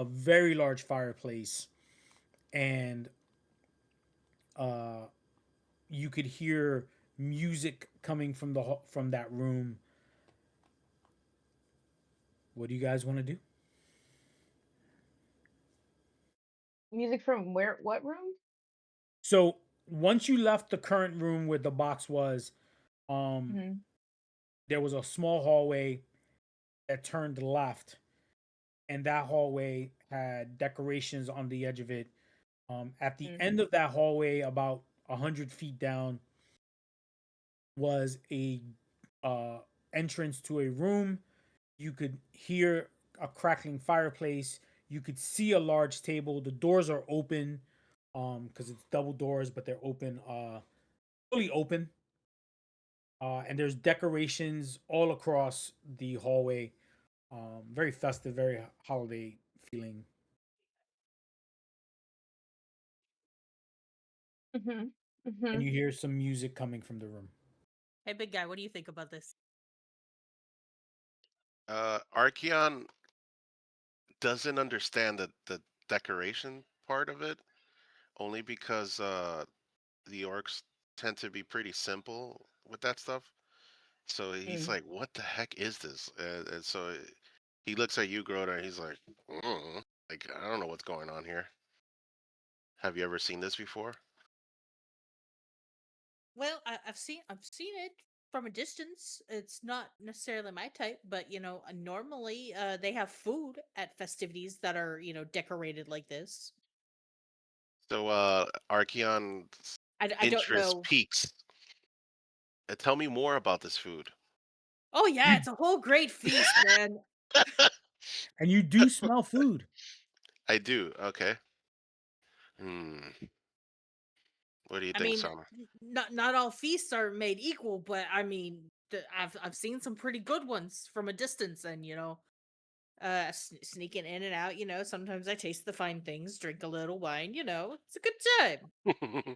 Speaker 4: very large fireplace, and uh, you could hear music coming from from that room. What do you guys want to do?
Speaker 5: Music from where? What room?
Speaker 4: So once you left the current room where the box was, um,
Speaker 5: Hmm.
Speaker 4: there was a small hallway that turned left, and that hallway had decorations on the edge of it. At the end of that hallway, about 100 feet down, was a uh, entrance to a room. You could hear a crackling fireplace. You could see a large table. The doors are open, because it's double doors, but they're open, fully open. And there's decorations all across the hallway. Very festive, very holiday feeling.
Speaker 5: Hmm.
Speaker 4: And
Speaker 5: Hmm.
Speaker 4: you hear some music coming from the room.
Speaker 3: Hey, big guy, what do you think about this?
Speaker 1: Archeon doesn't understand the decoration part of it, only because the orcs tend to be pretty simple with that stuff. So he's
Speaker 5: Mm.
Speaker 1: like, "What the heck is this?" And so he looks at you, Groda, and he's like, "Like I don't know what's going on here. Have you ever seen this before?"
Speaker 3: Well, I've seen it. from a distance. It's not necessarily my type, but normally they have food at festivities that are, decorated like this.
Speaker 1: So, Archeon's
Speaker 3: I don't
Speaker 1: interest
Speaker 3: know.
Speaker 1: peaks. Tell me more about this food.
Speaker 3: Oh yeah, it's a whole great feast, man.
Speaker 4: And you do smell food.
Speaker 1: I do. Okay. Hmm. What do you
Speaker 3: I
Speaker 1: think,
Speaker 3: mean,
Speaker 1: Sama?
Speaker 3: not all feasts are made equal, but I mean, I've seen some pretty good ones from a distance, and sneaking in and out. Sometimes I taste the fine things, drink a little wine. It's a good time.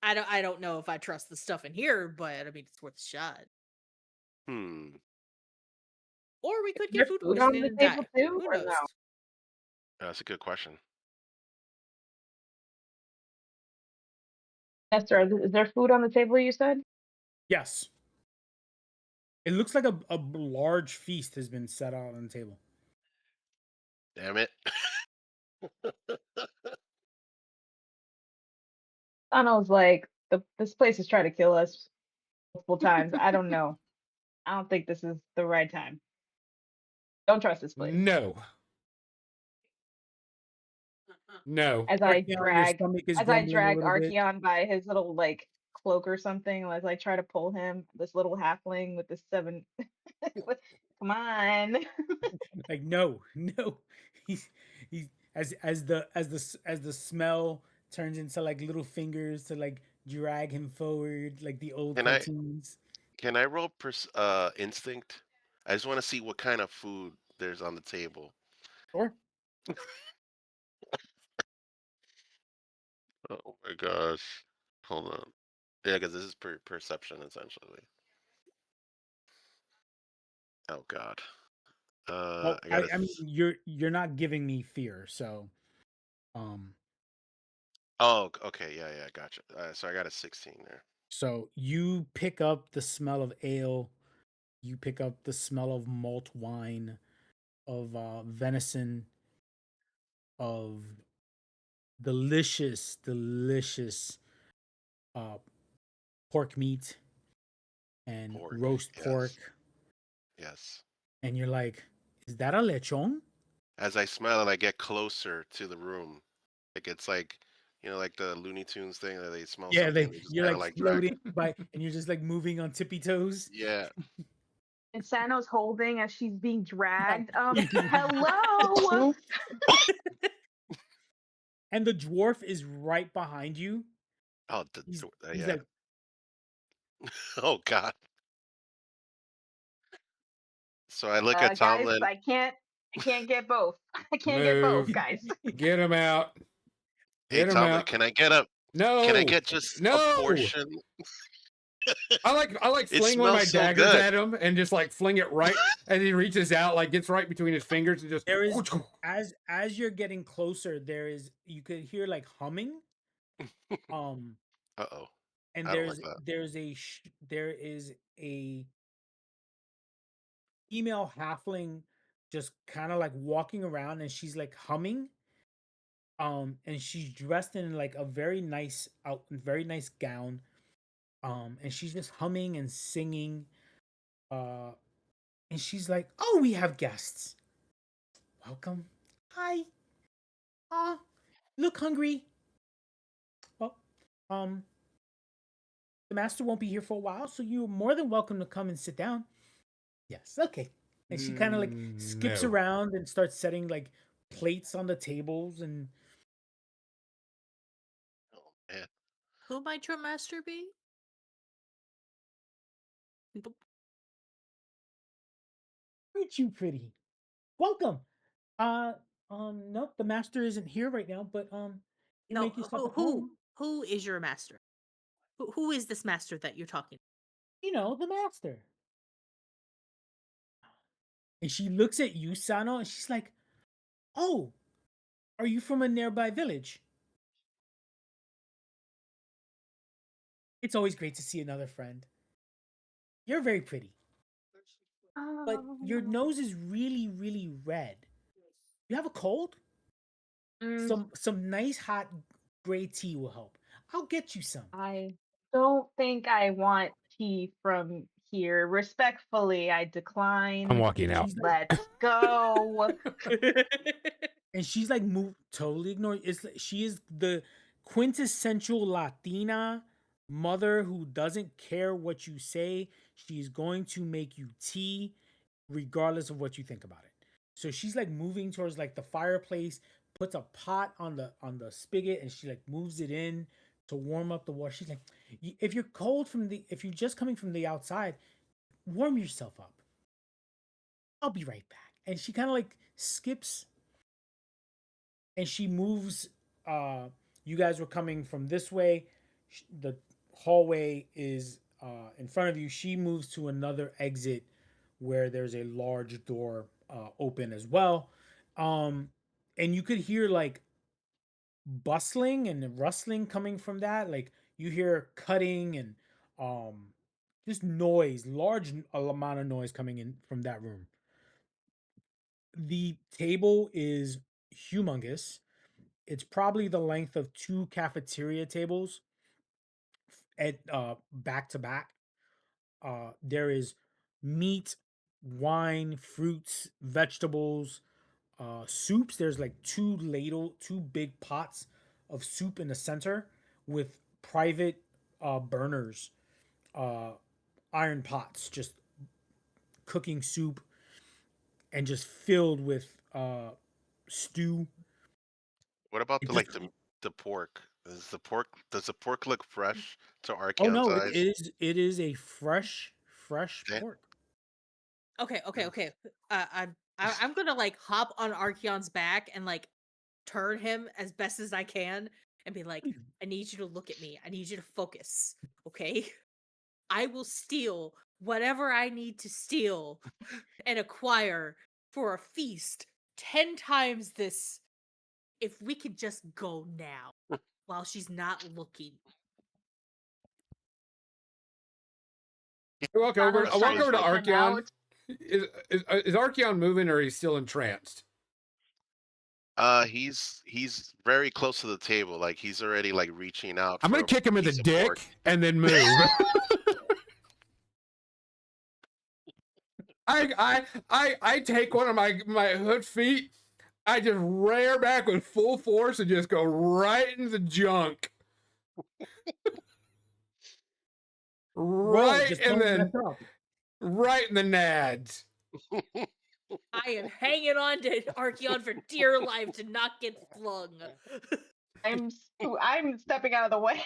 Speaker 3: I don't know if I trust the stuff in here, but I mean, it's worth a shot.
Speaker 1: Hmm.
Speaker 3: Or we
Speaker 5: Is
Speaker 3: could get
Speaker 5: there
Speaker 3: food
Speaker 5: food on
Speaker 3: poisoning
Speaker 5: the
Speaker 3: and
Speaker 5: table
Speaker 3: die.
Speaker 5: too,
Speaker 3: Who
Speaker 5: or no?
Speaker 3: knows?
Speaker 1: That's a good question.
Speaker 5: Esther, is there food on the table? You said.
Speaker 4: Yes. It looks like a large feast has been set out on the table.
Speaker 1: Damn it.
Speaker 5: Thanos like this place is trying to kill us multiple times. I don't know. I don't think this is the right time. Don't trust this place.
Speaker 2: No. No.
Speaker 5: As I
Speaker 4: Archeon, your
Speaker 5: drag,
Speaker 4: stomach is
Speaker 5: as I
Speaker 4: grumbling a
Speaker 5: drag
Speaker 4: little bit.
Speaker 5: Archeon by his little like cloak or something, as I try to pull him, this little halfling with the seven. Come on.
Speaker 4: Like no, no. He's as the smell turns into like little fingers to like drag him forward like the old
Speaker 1: Can I
Speaker 4: cartoons.
Speaker 1: can I roll instinct? I just want to see what kind of food there's on the table.
Speaker 4: Sure.
Speaker 1: Oh my gosh. Hold on. Yeah, because this is perception essentially. Oh God.
Speaker 4: Well,
Speaker 1: I
Speaker 4: I,
Speaker 1: gotta.
Speaker 4: I mean you're not giving me fear, so um
Speaker 1: Oh, okay. Yeah, yeah, gotcha. So I got a 16 there.
Speaker 4: so you pick up the smell of ale, you pick up the smell of malt wine, of venison, of delicious uh pork meat and
Speaker 1: Pork.
Speaker 4: roast
Speaker 1: Yes.
Speaker 4: pork,
Speaker 1: Yes.
Speaker 4: and you're like, "Is that a lechon?"
Speaker 1: As I smell it, I get closer to the room. Like it's like, like the Looney Tunes thing that they smell
Speaker 4: Yeah,
Speaker 1: something
Speaker 4: they
Speaker 1: and they just
Speaker 4: you're
Speaker 1: kind of
Speaker 4: like
Speaker 1: like drag.
Speaker 4: floating by, and you're just like moving on tippy toes.
Speaker 1: Yeah.
Speaker 5: And Sano's holding as she's being dragged. Hello.
Speaker 4: And the dwarf is right behind you.
Speaker 1: Oh,
Speaker 4: He's
Speaker 1: yeah.
Speaker 4: like,
Speaker 1: Oh God. So I look at
Speaker 5: Guys,
Speaker 1: Tomlin.
Speaker 5: I can't get both. I can't get both,
Speaker 2: Move.
Speaker 5: guys.
Speaker 2: Get him out.
Speaker 1: Hey
Speaker 2: Get him
Speaker 1: Tomlin,
Speaker 2: out.
Speaker 1: can I
Speaker 2: No.
Speaker 1: get just a
Speaker 2: No.
Speaker 1: portion?
Speaker 2: I like
Speaker 1: It
Speaker 2: fling one of
Speaker 1: smells
Speaker 2: my
Speaker 1: so
Speaker 2: daggers
Speaker 1: good.
Speaker 2: at him and just like fling it right as he reaches out, like gets right between his fingers and just
Speaker 4: there is as you're getting closer, there is you could hear like humming. Um,
Speaker 1: Uh-oh.
Speaker 4: and
Speaker 1: I don't like that.
Speaker 4: there is a female halfling just kind of like walking around, and she's like humming. And she's dressed in like a very nice gown. And she's just humming and singing. Uh, and she's like, "Oh, we have guests. Welcome. Hi. Ah, look hungry. Well, um, the master won't be here for a while, so you're more than welcome to come and sit down." Yes, okay. And she kind of like skips
Speaker 2: No.
Speaker 4: around and starts setting like plates on the tables. And
Speaker 1: Oh man.
Speaker 3: Who might your master be? Boop.
Speaker 4: aren't you pretty? Welcome. Uh, nope, the master isn't here right now, but you
Speaker 3: No,
Speaker 4: make yourself
Speaker 3: who
Speaker 4: at
Speaker 3: who
Speaker 4: home.
Speaker 3: who is your master? Who is this master that you're talking?
Speaker 4: You know, the master. And she looks at you, Sano, and she's like, "Oh, are you from a nearby village? It's always great to see another friend. You're very pretty, but your nose is really, really red. You have a cold?
Speaker 5: Mm,
Speaker 4: Some nice hot gray tea will help. I'll get you some."
Speaker 5: I don't think I want tea from here. Respectfully, I
Speaker 2: I'm
Speaker 5: decline.
Speaker 2: walking out.
Speaker 4: She's like,
Speaker 5: Let's go.
Speaker 4: and she's like, move totally ignoring. It's like she is the quintessential Latina mother who doesn't care what you say. She's going to make you tea, regardless of what you think about it. So she's like moving towards like the fireplace, puts a pot on the spigot, and she like moves it in to warm up the water. She's like, if you're cold from the, if you're just coming from the outside, warm yourself up. I'll be right back. And she kind of like skips and she moves. You guys were coming from this way. The hallway is in front of you. She moves to another exit where there's a large door open as well. Um, and you could hear like bustling and rustling coming from that. Like you hear cutting and um, just noise, large amount of noise coming in from that room. The table is humongous. It's probably the length of two cafeteria tables at back to back. There is meat, wine, fruits, vegetables, soups. There's like two big pots of soup in the center with private burners, uh, iron pots, just cooking soup and just filled with stew.
Speaker 1: What about
Speaker 4: It
Speaker 1: the
Speaker 4: just
Speaker 1: the pork? Does the pork look fresh to
Speaker 4: Oh
Speaker 1: Archeon's
Speaker 4: no,
Speaker 1: eyes?
Speaker 4: it is a fresh
Speaker 1: Damn.
Speaker 4: pork.
Speaker 3: Okay, okay,
Speaker 1: Yeah.
Speaker 3: okay. I'm gonna like hop on Archeon's back and like turn him as best as I can and be like, I need you to look at me. I need you to focus. Okay? I will steal whatever I need to steal and acquire for a feast 10 times this if we could just go now while she's not looking.
Speaker 5: Donald
Speaker 2: I walk
Speaker 1: Strange
Speaker 2: over to
Speaker 5: cancels
Speaker 1: look.
Speaker 5: him
Speaker 2: Archeon.
Speaker 5: out.
Speaker 2: Is Archeon moving or he's still entranced?
Speaker 1: He's very close to the table. Like he's already like reaching out
Speaker 2: I'm
Speaker 1: for
Speaker 2: gonna
Speaker 1: a
Speaker 2: kick him in the
Speaker 1: piece of pork.
Speaker 2: dick and then move. I take one of my hood feet. I just rear back with full force and just go right into the junk.
Speaker 4: Roll,
Speaker 2: Right
Speaker 4: just
Speaker 2: and
Speaker 4: don't mess
Speaker 2: then
Speaker 4: up.
Speaker 2: right in the nads.
Speaker 3: I am hanging on to Archeon for dear life to not get flung.
Speaker 5: I'm stepping out of the way.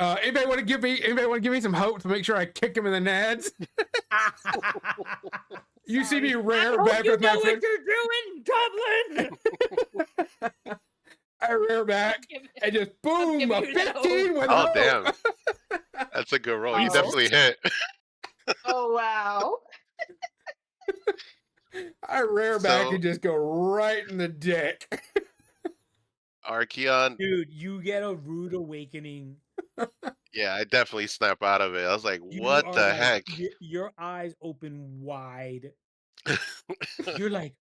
Speaker 2: Anybody want to give me some hope to make sure I kick him in the nads? You see me
Speaker 5: Sorry.
Speaker 3: I
Speaker 2: rear
Speaker 3: hope
Speaker 2: back
Speaker 3: you
Speaker 2: with
Speaker 3: know
Speaker 2: my
Speaker 3: what
Speaker 2: friend.
Speaker 3: you're doing, Goblin!
Speaker 2: I rear back
Speaker 3: Give it-
Speaker 2: and just boom,
Speaker 3: giving
Speaker 2: a
Speaker 3: you that
Speaker 2: 15 with
Speaker 1: Oh
Speaker 2: hope.
Speaker 1: damn, that's a good roll. You
Speaker 5: Oh.
Speaker 1: definitely hit.
Speaker 5: Oh wow.
Speaker 2: I rear back
Speaker 1: So
Speaker 2: and just go right in the dick.
Speaker 1: Archeon,
Speaker 4: Dude, you get a rude awakening.
Speaker 1: yeah, I definitely snap out of it. I was like,
Speaker 4: You
Speaker 1: what
Speaker 4: are
Speaker 1: the
Speaker 4: like
Speaker 1: heck?
Speaker 4: your eyes open wide. You're like,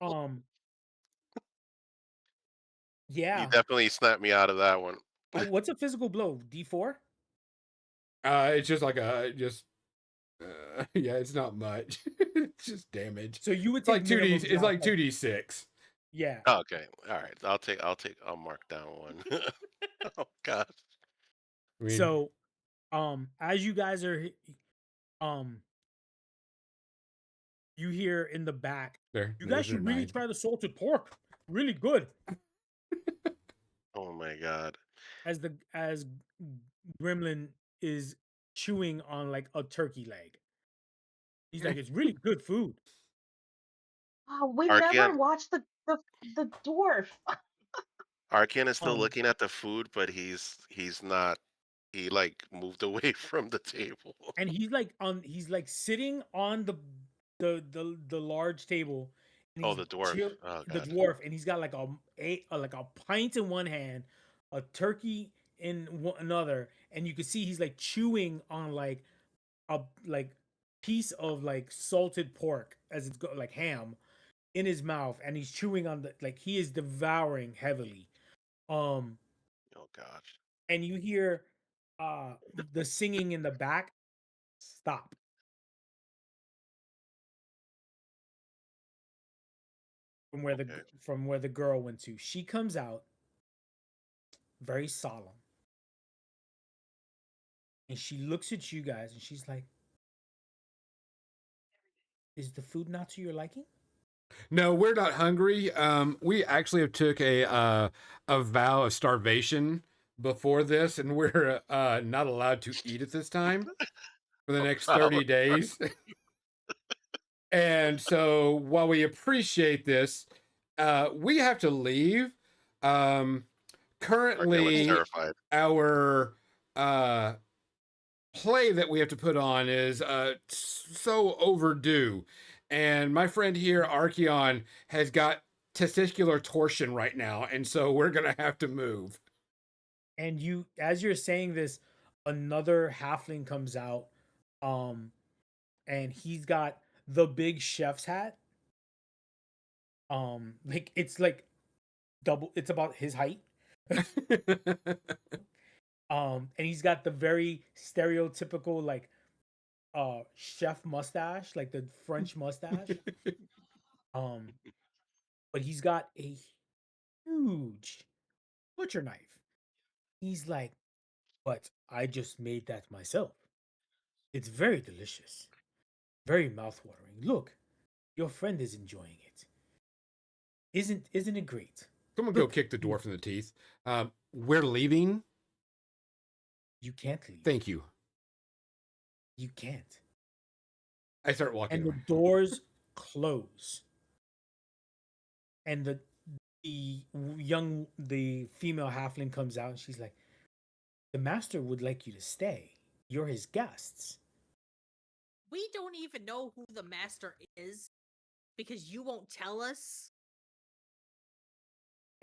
Speaker 4: um,
Speaker 1: You
Speaker 4: yeah.
Speaker 1: definitely snapped me out of that one.
Speaker 4: What's a physical blow? D4?
Speaker 2: It's just like yeah, it's not much. It's just damage.
Speaker 4: So you would
Speaker 2: It's
Speaker 4: take
Speaker 2: like 2d.
Speaker 4: minimum
Speaker 2: It's
Speaker 4: drop.
Speaker 2: like 2d6.
Speaker 4: Yeah.
Speaker 1: Oh, okay, all right. I'll mark down one. Oh god.
Speaker 2: I mean,
Speaker 4: So, as you guys are, um, you hear in the back, you guys
Speaker 2: there's their
Speaker 4: should really
Speaker 2: 9.
Speaker 4: try the salted pork. Really good.
Speaker 1: Oh my god.
Speaker 4: As Gremlin is chewing on like a turkey leg. He's like, it's really good food.
Speaker 5: Oh, we never
Speaker 1: Archeon
Speaker 5: watched the dwarf.
Speaker 1: Archeon is still
Speaker 4: Um,
Speaker 1: looking at the food, but he's not. He like moved away from the table.
Speaker 4: and he's like sitting on the large table, and
Speaker 1: Oh,
Speaker 4: he's
Speaker 1: the dwarf.
Speaker 4: chill
Speaker 1: Oh
Speaker 4: the
Speaker 1: god.
Speaker 4: dwarf, and he's got like a pint in one hand, a turkey in another, and you can see he's like chewing on like a piece of like salted pork as it's like ham in his mouth, and he's chewing on the like he is devouring heavily. Um,
Speaker 1: gosh.
Speaker 4: and you hear the singing in the back stop
Speaker 1: Okay.
Speaker 4: from where the girl went to. She comes out very solemn and she looks at you guys and she's like, "Is the food not to your liking?"
Speaker 2: No, we're not hungry. We actually have took a vow of starvation before this, and we're not allowed to eat at this time for the next
Speaker 1: Wow.
Speaker 2: 30 days. And so while we appreciate this, we have to leave. Um,
Speaker 1: Archeon looks
Speaker 2: Currently,
Speaker 1: terrified.
Speaker 2: our play that we have to put on is so overdue. And my friend here, Archeon, has got testicular torsion right now. And so we're going to have to move.
Speaker 4: And you, as you're saying this, another halfling comes out, um, and he's got the big chef's hat. Like it's like double. It's about his height. And he's got the very stereotypical like chef mustache, like the French mustache. Um, but he's got a huge butcher knife. He's like, "But I just made that myself. It's very delicious, very mouthwatering. Look, your friend is enjoying it. Isn't it great?
Speaker 2: Someone go
Speaker 4: Look,
Speaker 2: kick the dwarf in the teeth. We're leaving.
Speaker 4: you can't leave.
Speaker 2: Thank you.
Speaker 4: You can't."
Speaker 2: I start walking
Speaker 4: And the
Speaker 2: away.
Speaker 4: doors close. And the female halfling comes out and she's like, "The master would like you to stay. You're his guests."
Speaker 3: We don't even know who the master is because you won't tell us.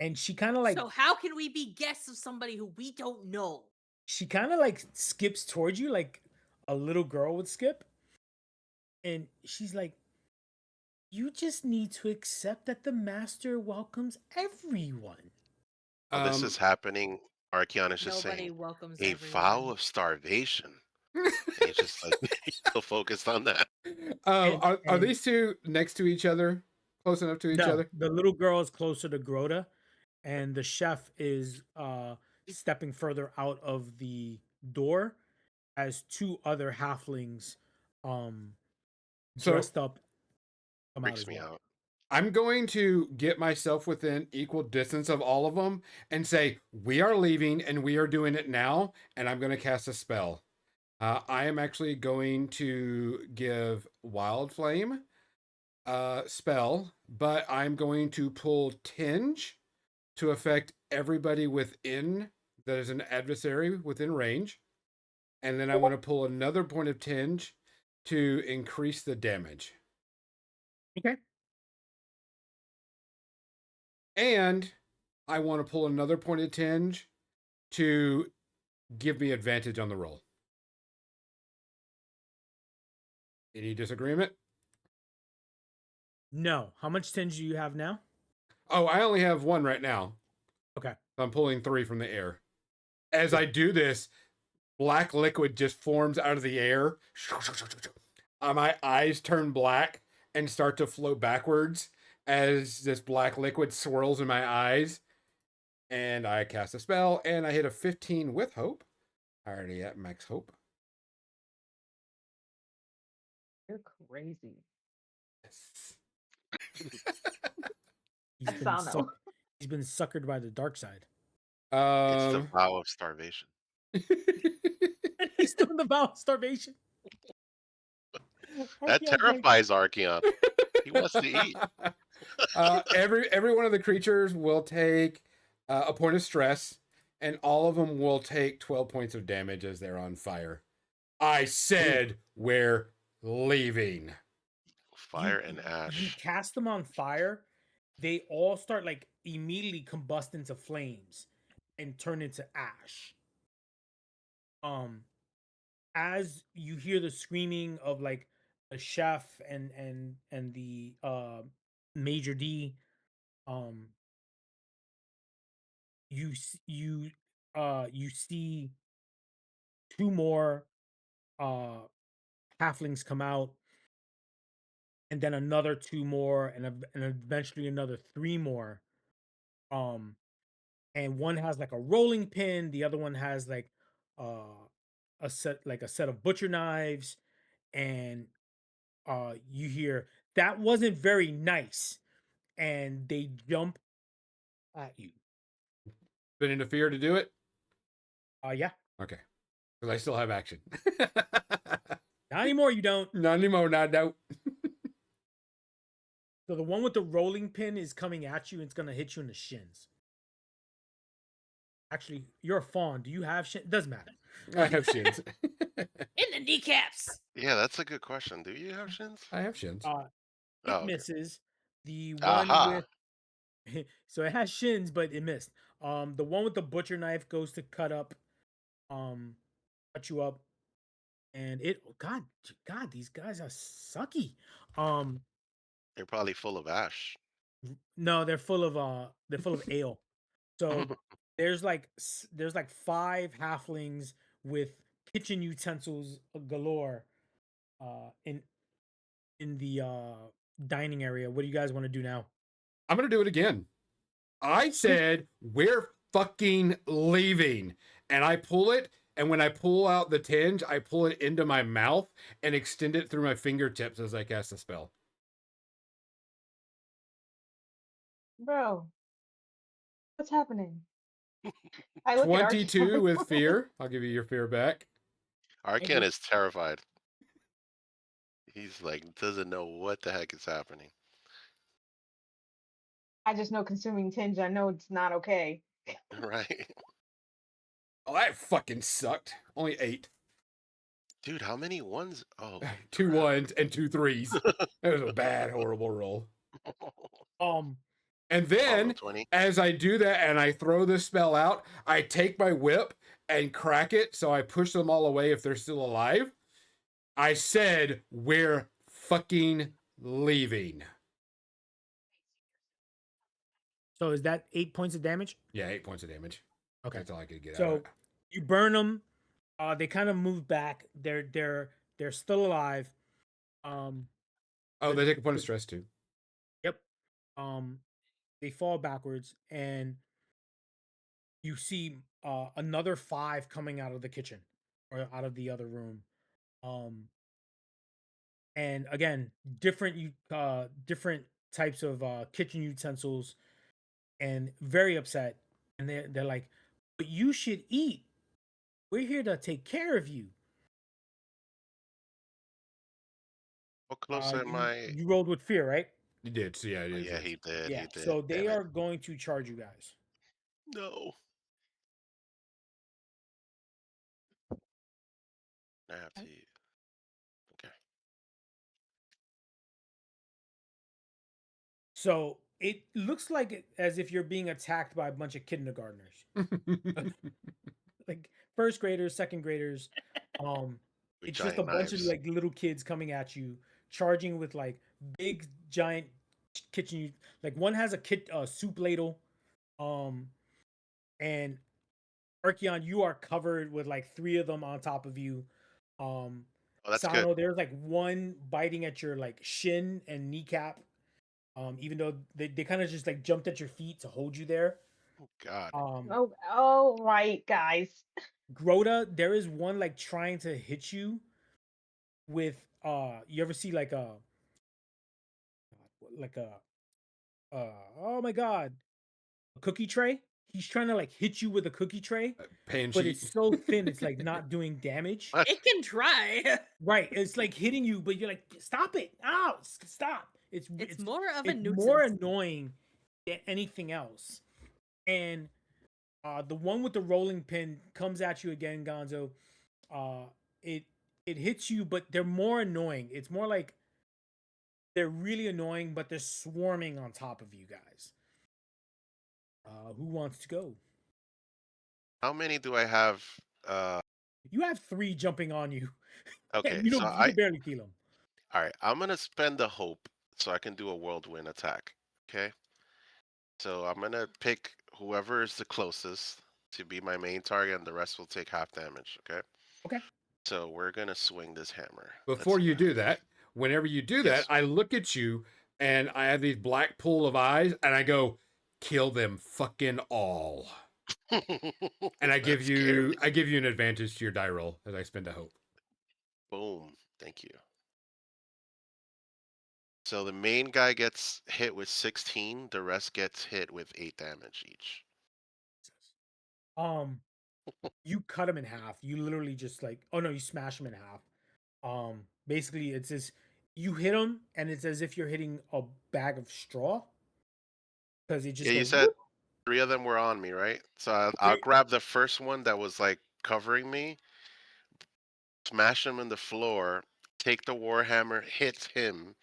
Speaker 4: And she kind of like
Speaker 3: So how can we be guests of somebody who we don't know?
Speaker 4: she kind of like skips towards you like a little girl would skip. And she's like, "You just need to accept that the master welcomes everyone."
Speaker 1: While this
Speaker 2: Um,
Speaker 1: is happening, Archeon is just
Speaker 3: Nobody
Speaker 1: saying
Speaker 3: welcomes
Speaker 1: a vow
Speaker 3: everyone.
Speaker 1: of starvation. And he's just like so focused on that.
Speaker 2: are
Speaker 4: And
Speaker 2: these two next to each other? Close enough to each
Speaker 4: no,
Speaker 2: other?
Speaker 4: the little girl is closer to Grota, and the chef is stepping further out of the door as two other halflings um
Speaker 2: So
Speaker 4: dressed up come out
Speaker 1: Freaks
Speaker 4: as
Speaker 1: me
Speaker 4: well.
Speaker 1: out.
Speaker 2: I'm going to get myself within equal distance of all of them and say, we are leaving and we are doing it now. And I'm going to cast a spell. I am actually going to give Wild Flame spell, but I'm going to pull Tinge to affect everybody within that is an adversary within range. And then I want to pull another point of Tinge to increase the damage.
Speaker 4: Okay.
Speaker 2: And I want to pull another point of Tinge to give me advantage on the roll. Any disagreement?
Speaker 4: No. How much tinge do you have now?
Speaker 2: Oh, I only have one right now.
Speaker 4: Okay.
Speaker 2: I'm pulling 3 from the air. As
Speaker 4: Cool.
Speaker 2: I do this, black liquid just forms out of the air. My eyes turn black and start to flow backwards as this black liquid swirls in my eyes. And I cast a spell and I hit a 15 with hope. I already at max hope.
Speaker 5: You're crazy.
Speaker 2: Yes.
Speaker 4: He's been
Speaker 5: Asano.
Speaker 4: he's been suckered by the dark side.
Speaker 1: It's the
Speaker 2: Um,
Speaker 1: vow of starvation.
Speaker 4: And he's doing the vow of starvation.
Speaker 1: That
Speaker 4: Archeon's like,
Speaker 1: terrifies Archeon. He wants to eat.
Speaker 2: every one of the creatures will take a point of stress, and all of them will take 12 points of damage as they're on fire. I said we're leaving.
Speaker 1: Fire and
Speaker 4: you
Speaker 1: ash.
Speaker 4: cast them on fire, they all start like immediately combust into flames and turn into ash. Um, as you hear the screaming of like the chef and the Major D, um, you you see two more uh halflings come out, and then another two more, and eventually another three more. Um, and one has like a rolling pin, the other one has like uh a set of butcher knives, and you hear that wasn't very nice, and they jump at you.
Speaker 2: Been in a fear to do it?
Speaker 4: Yeah.
Speaker 2: Okay. Because I still have action.
Speaker 4: Not anymore, you don't.
Speaker 2: Not anymore, not doubt.
Speaker 4: So the one with the rolling pin is coming at you and it's gonna hit you in the shins. Actually, you're a fawn. Do you have shins? Doesn't matter.
Speaker 2: I have shins.
Speaker 3: In the kneecaps.
Speaker 1: Yeah, that's a good question. Do you have shins?
Speaker 2: I have shins.
Speaker 4: It
Speaker 1: Oh, okay.
Speaker 4: misses. The one
Speaker 1: Aha.
Speaker 4: with so it has shins, but it missed. The one with the butcher knife goes to cut you up, and it. Oh, God, these guys are sucky. Um,
Speaker 1: You're probably full of ash.
Speaker 4: no, they're full of ale. So there's like five halflings with kitchen utensils galore, in the dining area. What do you guys want to do now?
Speaker 2: I'm going to do it again. I said, we're fucking leaving. And I pull it. And when I pull out the tinge, I pull it into my mouth and extend it through my fingertips as I cast the spell.
Speaker 5: Bro, what's happening? I look at
Speaker 2: 22
Speaker 5: Archeon.
Speaker 2: with fear. I'll give you your fear back.
Speaker 1: Arcan is terrified. He's like, doesn't know what the heck is happening.
Speaker 5: I just know consuming tinge. I know it's not okay.
Speaker 1: Right?
Speaker 2: Oh, that fucking sucked. Only 8.
Speaker 1: Dude, how many ones? Oh,
Speaker 2: 2
Speaker 1: crap.
Speaker 2: 1s and 2 3s. That was a bad, horrible roll.
Speaker 4: Um,
Speaker 2: And
Speaker 1: Follow
Speaker 2: then,
Speaker 1: 20.
Speaker 2: as I do that and I throw this spell out, I take my whip and crack it so I push them all away if they're still alive. I said, we're fucking leaving.
Speaker 4: so is that 8 points of damage?
Speaker 2: Yeah, 8 points of damage.
Speaker 4: Okay.
Speaker 2: That's all I could get out of
Speaker 4: So
Speaker 2: it.
Speaker 4: you burn them. They kind of move back. They're still alive.
Speaker 2: Oh,
Speaker 4: the-
Speaker 2: they take a point of
Speaker 4: the-
Speaker 2: stress too.
Speaker 4: Yep. They fall backwards, and you see another five coming out of the kitchen or out of the other room. Um, and again, different types of kitchen utensils, and very upset. And they're like, "But you should eat. We're here to take care of you."
Speaker 1: How close am I?
Speaker 4: You rolled with fear, right?
Speaker 2: You did. So yeah, it
Speaker 1: Oh,
Speaker 2: is.
Speaker 1: yeah, he did.
Speaker 4: Yeah.
Speaker 1: He did.
Speaker 4: So they
Speaker 1: Damn it.
Speaker 4: are going to charge you guys.
Speaker 1: No. I have to. Okay.
Speaker 4: So it looks as if you're being attacked by a bunch of kindergartners, like first graders, second graders. Um,
Speaker 1: With
Speaker 4: it's just a
Speaker 1: giant
Speaker 4: bunch of
Speaker 1: knives.
Speaker 4: like little kids coming at you, charging with like big giant kitchen. Like one has a soup ladle, um, and Archeon, you are covered with like three of them on top of you. Um,
Speaker 1: Oh, that's good.
Speaker 4: Sano, there's like one biting at your like shin and kneecap. Even though they kind of just like jumped at your feet to hold you there.
Speaker 1: Oh, God.
Speaker 5: Oh, right, guys.
Speaker 4: Grota, there is one like trying to hit you with you ever see like a oh my god, a cookie tray? He's trying to like hit you with a cookie tray,
Speaker 2: Pan
Speaker 4: but
Speaker 2: sheet.
Speaker 4: it's so thin it's like not doing damage.
Speaker 1: What?
Speaker 3: It can try.
Speaker 4: Right. It's like hitting you, but you're like, stop it. Ow, stop.
Speaker 3: It's more of a
Speaker 4: it's
Speaker 3: nuisance.
Speaker 4: more annoying than anything else. And the one with the rolling pin comes at you again, Gonzo. Uh, it it hits you, but they're more annoying. It's more like they're really annoying, but they're swarming on top of you guys. Who wants to go?
Speaker 1: How many do I have? Uh,
Speaker 4: You have three jumping on you,
Speaker 1: okay,
Speaker 4: and
Speaker 1: so
Speaker 4: you
Speaker 1: I.
Speaker 4: can barely feel them.
Speaker 1: All right, I'm gonna spend the hope so I can do a whirlwind attack. Okay. So I'm gonna pick whoever is the closest. to be my main target, and the rest will take half damage. Okay.
Speaker 4: Okay.
Speaker 1: So we're gonna swing this hammer. Let's
Speaker 2: Before
Speaker 1: see
Speaker 2: you
Speaker 1: what
Speaker 2: do that, whenever you do that,
Speaker 1: Yes.
Speaker 2: I look at you and I have these black pool of eyes and I go, kill them fucking all. And
Speaker 1: That's scary.
Speaker 2: I give you an advantage to your die roll as I spend a hope.
Speaker 1: Boom. Thank you. So the main guy gets hit with 16. The rest gets hit with 8 damage each.
Speaker 4: Um, you cut him in half. You literally just like, oh no, you smash him in half. Basically, it's as you hit him, and it's as if you're hitting a bag of straw because it
Speaker 1: Yeah,
Speaker 4: just
Speaker 1: you
Speaker 4: goes
Speaker 1: said
Speaker 4: whoop.
Speaker 1: 3 of them were on me, right? So I'll
Speaker 4: They-
Speaker 1: grab the first one that was like covering me, smash him in the floor, take the warhammer, hit him,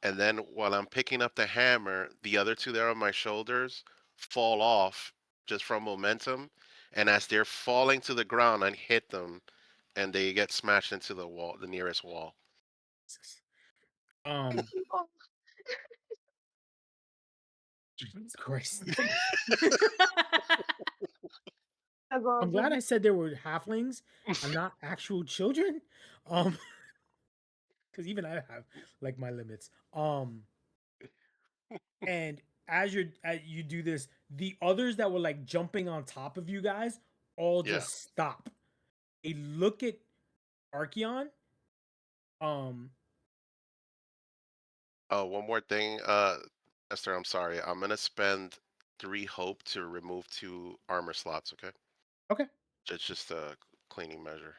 Speaker 1: and then while I'm picking up the hammer, the other two there on my shoulders fall off just from momentum. And as they're falling to the ground, I hit them, and they get smashed into the wall, the nearest wall.
Speaker 4: Um,
Speaker 5: Oh,
Speaker 4: Jesus Christ.
Speaker 5: that's
Speaker 4: I'm glad
Speaker 5: awesome.
Speaker 4: I said there were halflings and not actual children. Um, because even I have like my limits. And as you do this, the others that were like jumping on top of you guys all
Speaker 1: Yeah.
Speaker 4: just stop. They look at Archeon. Um,
Speaker 1: Oh, one more thing, Esther. I'm sorry. I'm gonna spend 3 hope to remove 2 armor slots. Okay,
Speaker 4: okay.
Speaker 1: it's just a cleaning measure.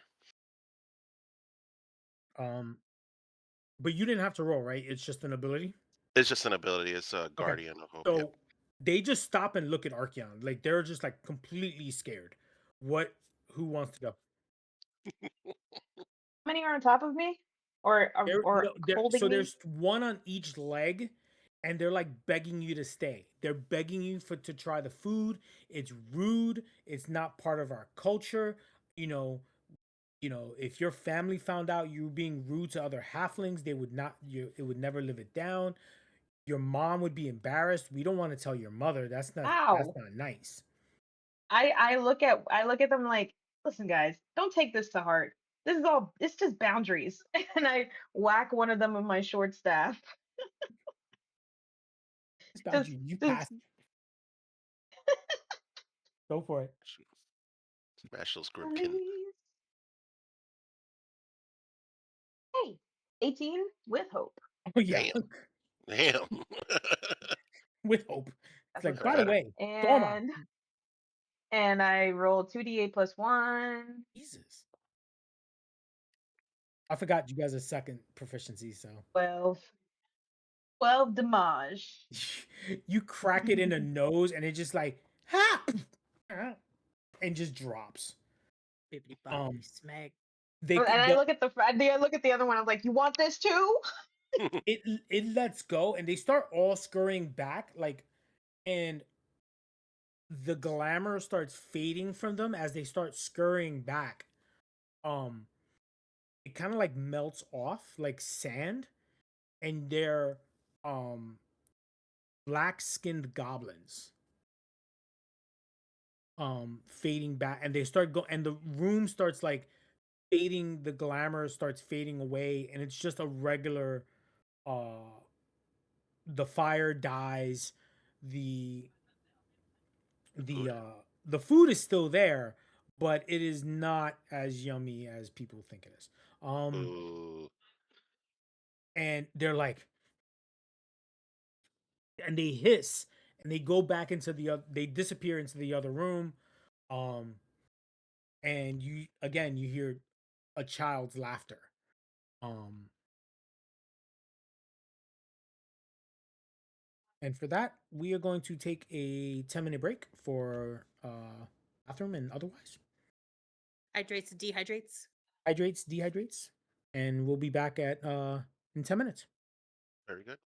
Speaker 4: Um, but you didn't have to roll, right? It's just an ability.
Speaker 1: It's just an ability. It's a
Speaker 4: Okay.
Speaker 1: guardian of hope. Yep.
Speaker 4: So they just stop and look at Archeon. Like they're just like completely scared. What who wants to go?
Speaker 5: How many are on top of me,
Speaker 4: There
Speaker 5: or
Speaker 4: no there
Speaker 5: holding
Speaker 4: so
Speaker 5: me?
Speaker 4: there's one on each leg and they're like begging you to stay. They're begging you for to try the food. It's rude. It's not part of our culture. You know, if your family found out you were being rude to other halflings, they would not you it would never live it down. Your mom would be embarrassed. We don't want to tell your mother. That's
Speaker 5: Ow!
Speaker 4: not nice.
Speaker 5: I look at them like, listen, guys, don't take this to heart. It's just boundaries. And I whack one of them with my short staff.
Speaker 4: It's
Speaker 5: Just
Speaker 4: boundary. You
Speaker 5: just
Speaker 4: passed. Go for it.
Speaker 1: Smash those Grimkin.
Speaker 5: please. Hey, 18 with hope.
Speaker 4: Oh yeah.
Speaker 1: Damn. Damn.
Speaker 4: With hope. It's
Speaker 5: That's
Speaker 4: like,
Speaker 5: what's
Speaker 1: That
Speaker 4: by
Speaker 5: up.
Speaker 4: the
Speaker 1: better.
Speaker 4: way, Torma.
Speaker 5: And I roll 2d8 plus 1.
Speaker 4: Jesus. I forgot you guys are second proficiency, so
Speaker 5: 12. 12 damage.
Speaker 4: you crack it in the nose and it just like ha and just drops.
Speaker 3: Bippity
Speaker 4: Um
Speaker 3: boppity smack.
Speaker 4: they
Speaker 5: And I
Speaker 4: the
Speaker 5: look at I look at the other one. I'm like, you want this too?
Speaker 4: it lets go and they start all scurrying back like and the glamour starts fading from them as they start scurrying back. Um it kind of like melts off like sand and they're um black-skinned goblins fading back and they start go and the room starts like fading, the glamour starts fading away and it's just a regular uh the fire dies, the the
Speaker 1: Food.
Speaker 4: uh the food is still there but it is not as yummy as people think it is.
Speaker 1: Ooh.
Speaker 4: And they're like and they hiss and they go back into the other, they disappear into the other room. um and you again you hear a child's laughter. um And for that, we are going to take a 10-minute break for bathroom and otherwise.
Speaker 3: Hydrates and dehydrates.
Speaker 4: Hydrates, dehydrates. And we'll be back at in 10 minutes.
Speaker 1: Very good.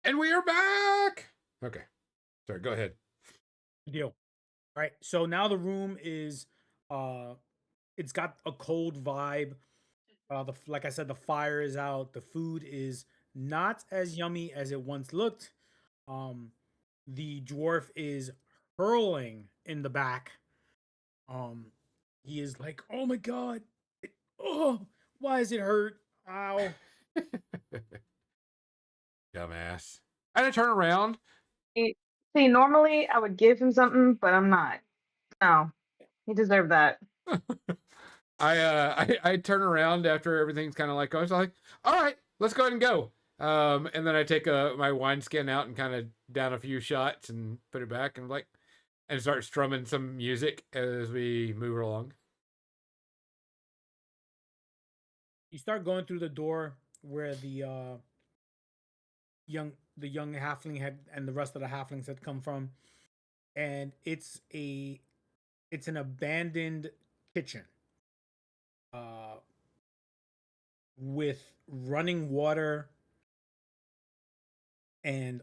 Speaker 2: And we are back. Okay. Sorry, go ahead.
Speaker 4: Deal. All right. So now the room is it's got a cold vibe. Like I said, the fire is out. The food is not as yummy as it once looked. Um, the dwarf is hurling in the back. Um, he is like, "Oh my god! Oh, why does it hurt? Ow!"
Speaker 2: Dumbass. And I turn around.
Speaker 5: See, normally I would give him something, but I'm not. No, he deserved that.
Speaker 2: I turn around after everything's kind of like I was like, all right, let's go ahead and go. And then I take my wineskin out and kind of down a few shots and put it back and and start strumming some music as we move along.
Speaker 4: You start going through the door where the young halfling had and the rest of the halflings had come from, and it's an abandoned kitchen uh with running water, and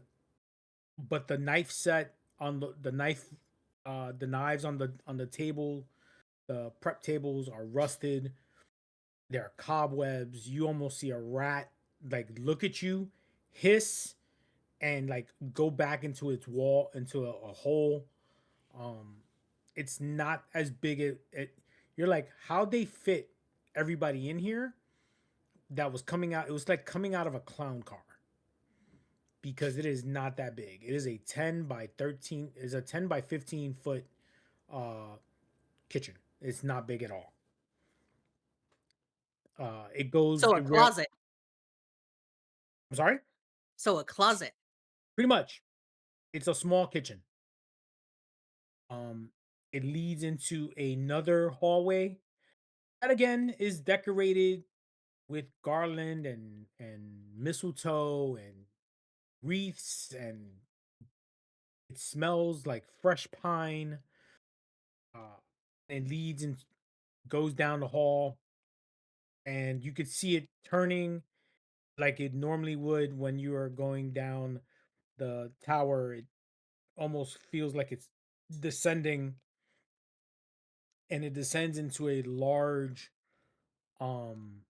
Speaker 4: but the knife set on the knives on the table, the prep tables are rusted. There are cobwebs. You almost see a rat like look at you, hiss, and like go back into its wall into a hole. Um, it's not as big as it. You're like, how they fit everybody in here? That was coming out. It was like coming out of a clown car because it is not that big. It is a 10 by 13. Is a 10 by 15 foot kitchen. It's not big at all. It goes.
Speaker 3: So a closet.
Speaker 4: I'm sorry.
Speaker 3: So a closet.
Speaker 4: Pretty much, it's a small kitchen. It leads into another hallway that again is decorated with garland and mistletoe and wreaths, and it smells like fresh pine. Uh, and leads and goes down the hall, and you could see it turning like it normally would when you are going down the tower. It almost feels like it's descending, and it descends into um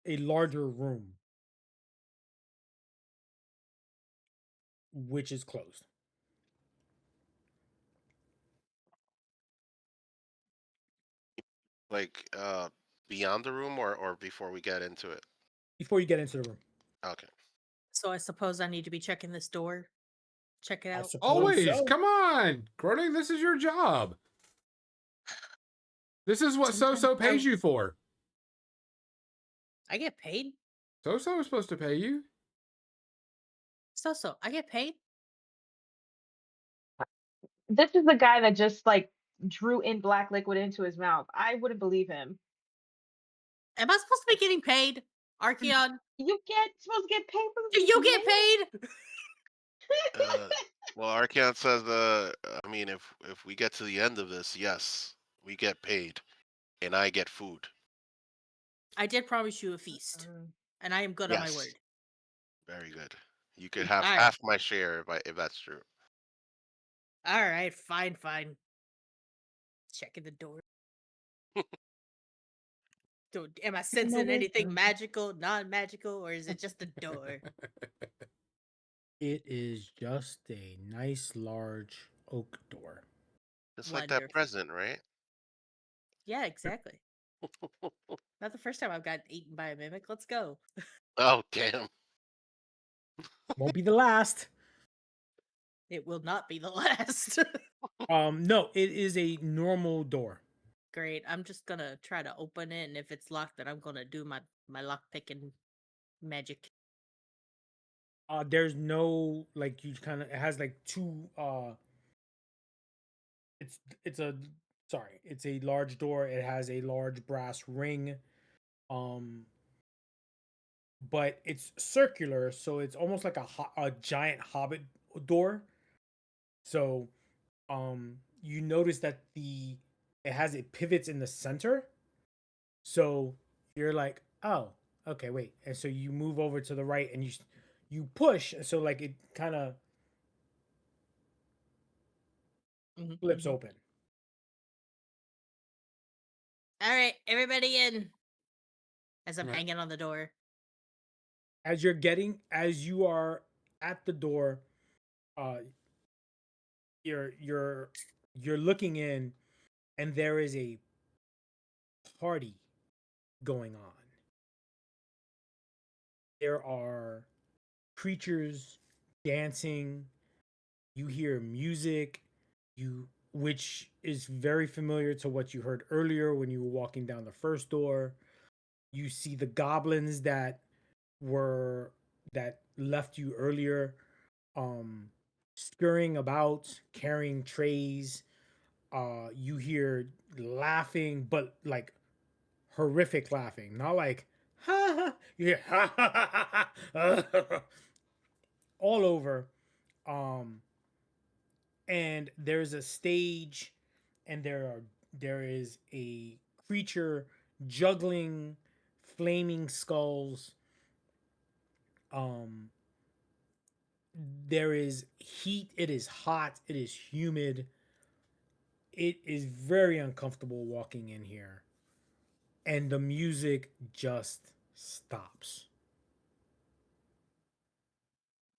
Speaker 4: a larger room which is closed.
Speaker 1: Like beyond the room or before we get into it?
Speaker 4: Before you get into the room,
Speaker 1: Okay.
Speaker 3: So I suppose I need to be checking this door. Check it
Speaker 4: I
Speaker 3: out.
Speaker 4: suppose
Speaker 2: Always,
Speaker 4: so.
Speaker 2: come on, Groning. This is your job. This is what
Speaker 3: Sometimes
Speaker 2: So pays you for.
Speaker 3: I get paid.
Speaker 2: So is supposed to pay you.
Speaker 3: So I get paid.
Speaker 5: This is the guy that just like drew in black liquid into his mouth. I wouldn't believe him.
Speaker 3: Am I supposed to be getting paid, Archeon?
Speaker 5: You get supposed to get paid for
Speaker 3: Do
Speaker 5: this
Speaker 3: you get
Speaker 5: minute?
Speaker 3: paid?
Speaker 1: Uh, well, Archeon says, I mean, if we get to the end of this, yes, we get paid, and I get food.
Speaker 3: I did promise you a feast, and I am good on my
Speaker 1: Yes.
Speaker 3: word.
Speaker 1: Very good. You could have
Speaker 3: All right.
Speaker 1: half my share if that's true.
Speaker 3: All right, fine. Checking the door. Am I sensing anything magical, non-magical, or is it just a door?
Speaker 4: It is just a nice large oak door.
Speaker 1: It's like that
Speaker 3: Wonderful.
Speaker 1: present, right?
Speaker 3: Yeah, exactly. Not the first time I've gotten eaten by a mimic. Let's go.
Speaker 1: Oh, damn.
Speaker 4: Won't be the last.
Speaker 3: It will not be the last.
Speaker 4: No, it is a normal door.
Speaker 3: Great. I'm just gonna try to open it, and if it's locked, then I'm gonna do my lock picking magic.
Speaker 4: There's no like you kind of it has like two it's a sorry, it's a large door. It has a large brass ring. Um but it's circular, so it's almost like a giant hobbit door. So you notice that it pivots in the center. So you're like, "Oh, okay, wait." And so you move over to the right and you push, so like it kind of
Speaker 3: Mhm,
Speaker 4: flips
Speaker 3: mhm.
Speaker 4: open.
Speaker 3: All right, everybody in. As I'm
Speaker 2: Right.
Speaker 3: hanging on the door.
Speaker 4: As you are at the door, uh, you're you're you're looking in, and there is a party going on. There are creatures dancing. You hear music, you which is very familiar to what you heard earlier when you were walking down the first door. You see the goblins were that left you earlier, um scurrying about, carrying trays. You hear laughing, but like horrific laughing, not like ha ha. You hear ha ha ha ha, ha all over. Um, and there's a stage, and there is a creature juggling flaming skulls. Um, there is heat. It is hot. It is humid. It is very uncomfortable walking in here, and the music just stops.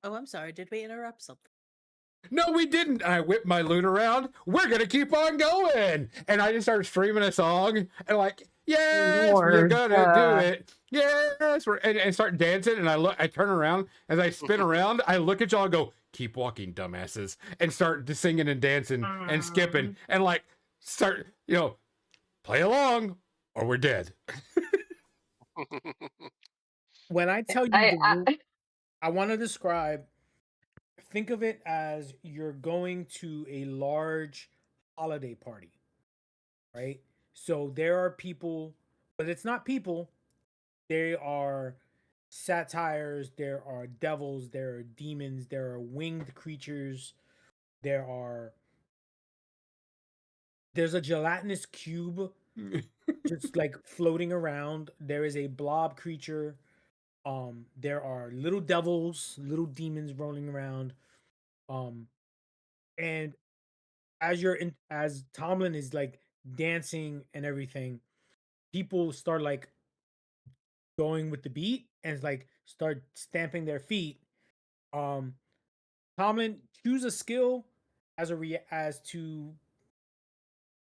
Speaker 3: Oh, I'm sorry. Did we interrupt something?
Speaker 2: No, we didn't. I whipped my loot around. We're gonna keep on going, and I just started streaming a song and like, yes, we're
Speaker 5: Lord,
Speaker 2: gonna do it. Yes, and start dancing. And I turn around as I spin around. I look at y'all and go, keep walking, dumbasses, and start singing and dancing and skipping and like start, play along or we're dead.
Speaker 4: When I tell you the room, I want to describe. Think of it as you're going to a large holiday party, right? So there are people, but it's not people. They are satires, there are devils, there are demons, there are winged creatures, there are there's a gelatinous cube just like floating around. There is a blob creature. There are little devils, little demons rolling around. Um, and as Tomlin is like dancing and everything, people start like going with the beat and like start stamping their feet. Um, Tomlin, choose a skill as to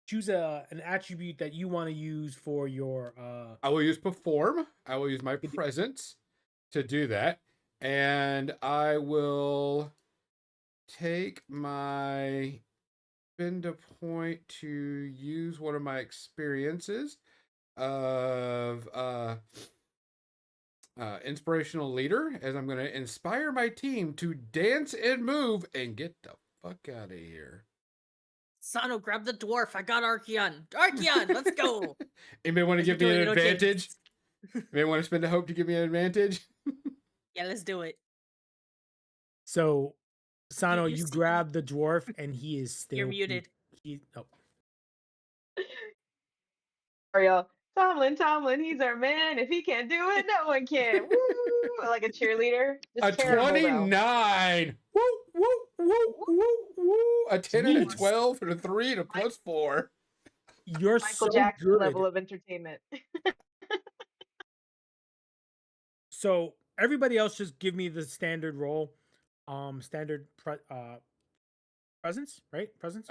Speaker 4: choose an attribute that you want to use for your
Speaker 2: I will use perform. I will use my
Speaker 4: could-
Speaker 2: presence to do that. And I will take my spend a point to use one of my experiences of inspirational leader, as I'm going to inspire my team to dance and move and get the fuck out of here.
Speaker 3: Sano, grab the dwarf. I got Archeon. Archeon, let's go.
Speaker 2: Anybody want to
Speaker 3: As we
Speaker 2: give me
Speaker 3: do a
Speaker 2: an
Speaker 3: little dance.
Speaker 2: advantage? Anybody want to spend a hope to give me an advantage?
Speaker 3: Yeah, let's do it.
Speaker 4: So Sano,
Speaker 3: you
Speaker 4: you
Speaker 3: see-
Speaker 4: grab the dwarf and he is still
Speaker 3: You're muted.
Speaker 4: oh.
Speaker 5: Ariel, Tomlin, he's our man. If he can't do it, no one can. Woo! Like a cheerleader.
Speaker 2: A
Speaker 5: Just terrible though.
Speaker 2: 29. Woo, woo, woo,
Speaker 5: Woo!
Speaker 2: woo, woo. A 10 and a
Speaker 4: Jeez.
Speaker 2: 12 and a 3 and a plus 4.
Speaker 4: You're
Speaker 5: Michael
Speaker 4: so
Speaker 5: Jackson level
Speaker 4: good.
Speaker 5: of entertainment.
Speaker 4: So everybody else just give me the standard roll. Presence, right? Presence.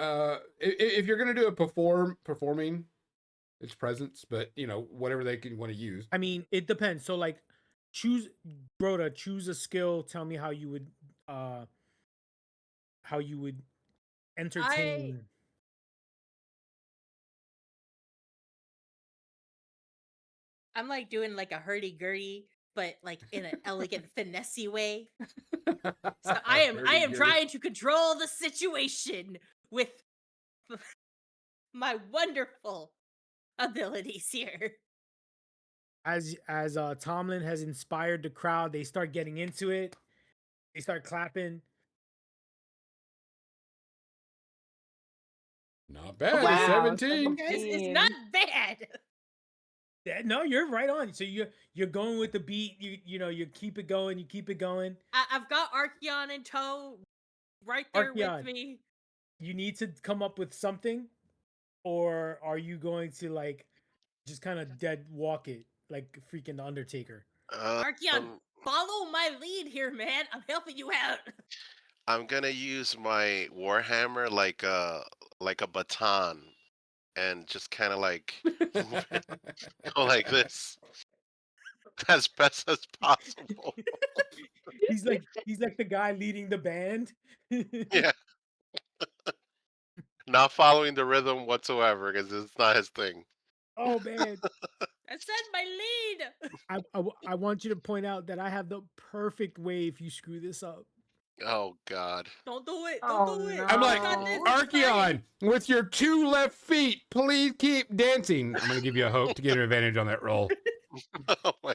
Speaker 2: If you're gonna do a performing, it's presence, but whatever they can want to use.
Speaker 4: I mean, it depends. So like choose Broda, choose a skill. Tell me uh how you would entertain.
Speaker 3: I'm like doing like a hurdy-gurdy, but like in an elegant, finessey way. So I am trying to control the situation with my wonderful abilities here.
Speaker 4: As Tomlin has inspired the crowd, they start getting into it. They start clapping.
Speaker 2: Not bad. A
Speaker 5: Wow,
Speaker 2: 17.
Speaker 3: This is not
Speaker 5: 17.
Speaker 3: bad.
Speaker 4: Yeah, no, you're right on. So you're going with the beat. You keep it going. You keep it going.
Speaker 3: I've got Archeon in tow, right there with
Speaker 4: Archeon,
Speaker 3: me.
Speaker 4: you need to come up with something, or are you going to like just kind of dead walk it like freaking the Undertaker?
Speaker 3: Archeon,
Speaker 1: Um,
Speaker 3: follow my lead here, man. I'm helping you out.
Speaker 1: I'm gonna use my Warhammer like a baton and just kind of like move it, go like this as best as possible.
Speaker 4: He's like the guy leading the band.
Speaker 1: Yeah, not following the rhythm whatsoever because it's not his thing.
Speaker 4: Oh man,
Speaker 3: I said my lead.
Speaker 4: I want you to point out that I have the perfect way if you screw this up.
Speaker 1: Oh God.
Speaker 3: Don't do it. Don't
Speaker 5: Oh
Speaker 3: do it.
Speaker 2: I'm
Speaker 3: I
Speaker 2: like,
Speaker 3: got this.
Speaker 5: no.
Speaker 3: It's fine.
Speaker 2: Archeon, with your 2 left feet, please keep dancing. I'm going to give you a hope to get an advantage on that roll.
Speaker 1: Oh my.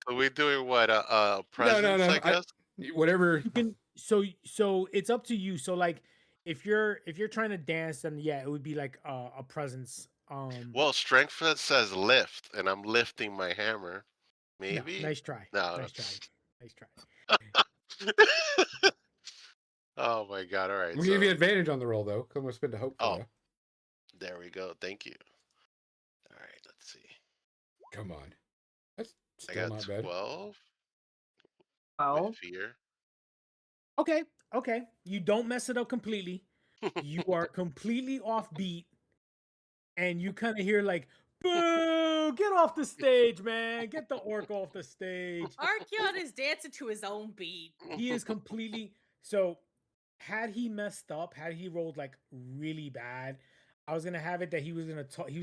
Speaker 1: Are we doing what?
Speaker 2: No, no,
Speaker 1: Presents,
Speaker 2: no.
Speaker 1: I guess.
Speaker 2: Whatever.
Speaker 4: You can so it's up to you. So like if you're trying to dance, then yeah, it would be like a presence.
Speaker 1: Well, strength says lift, and I'm lifting my hammer.
Speaker 4: No,
Speaker 1: Maybe.
Speaker 4: nice try,
Speaker 1: No.
Speaker 4: nice try, nice try.
Speaker 1: No. Oh my God! All right.
Speaker 2: We'll give you
Speaker 1: So,
Speaker 2: advantage on the roll, though, because I'm going to spend a hope for
Speaker 1: oh,
Speaker 2: you.
Speaker 1: there we go. Thank you. All right. Let's see.
Speaker 2: Come on. That's
Speaker 1: I
Speaker 2: still
Speaker 1: got
Speaker 2: not bad.
Speaker 1: 12 with
Speaker 5: Well,
Speaker 1: fear.
Speaker 4: Okay, okay. You don't mess it up completely. You are completely off beat, and you kind of hear like, "Boo! Get off the stage, man! Get the orc off the stage."
Speaker 3: Archeon is dancing to his own beat.
Speaker 4: He is completely so. Had he messed up, had he rolled like really bad, I was gonna have it that he was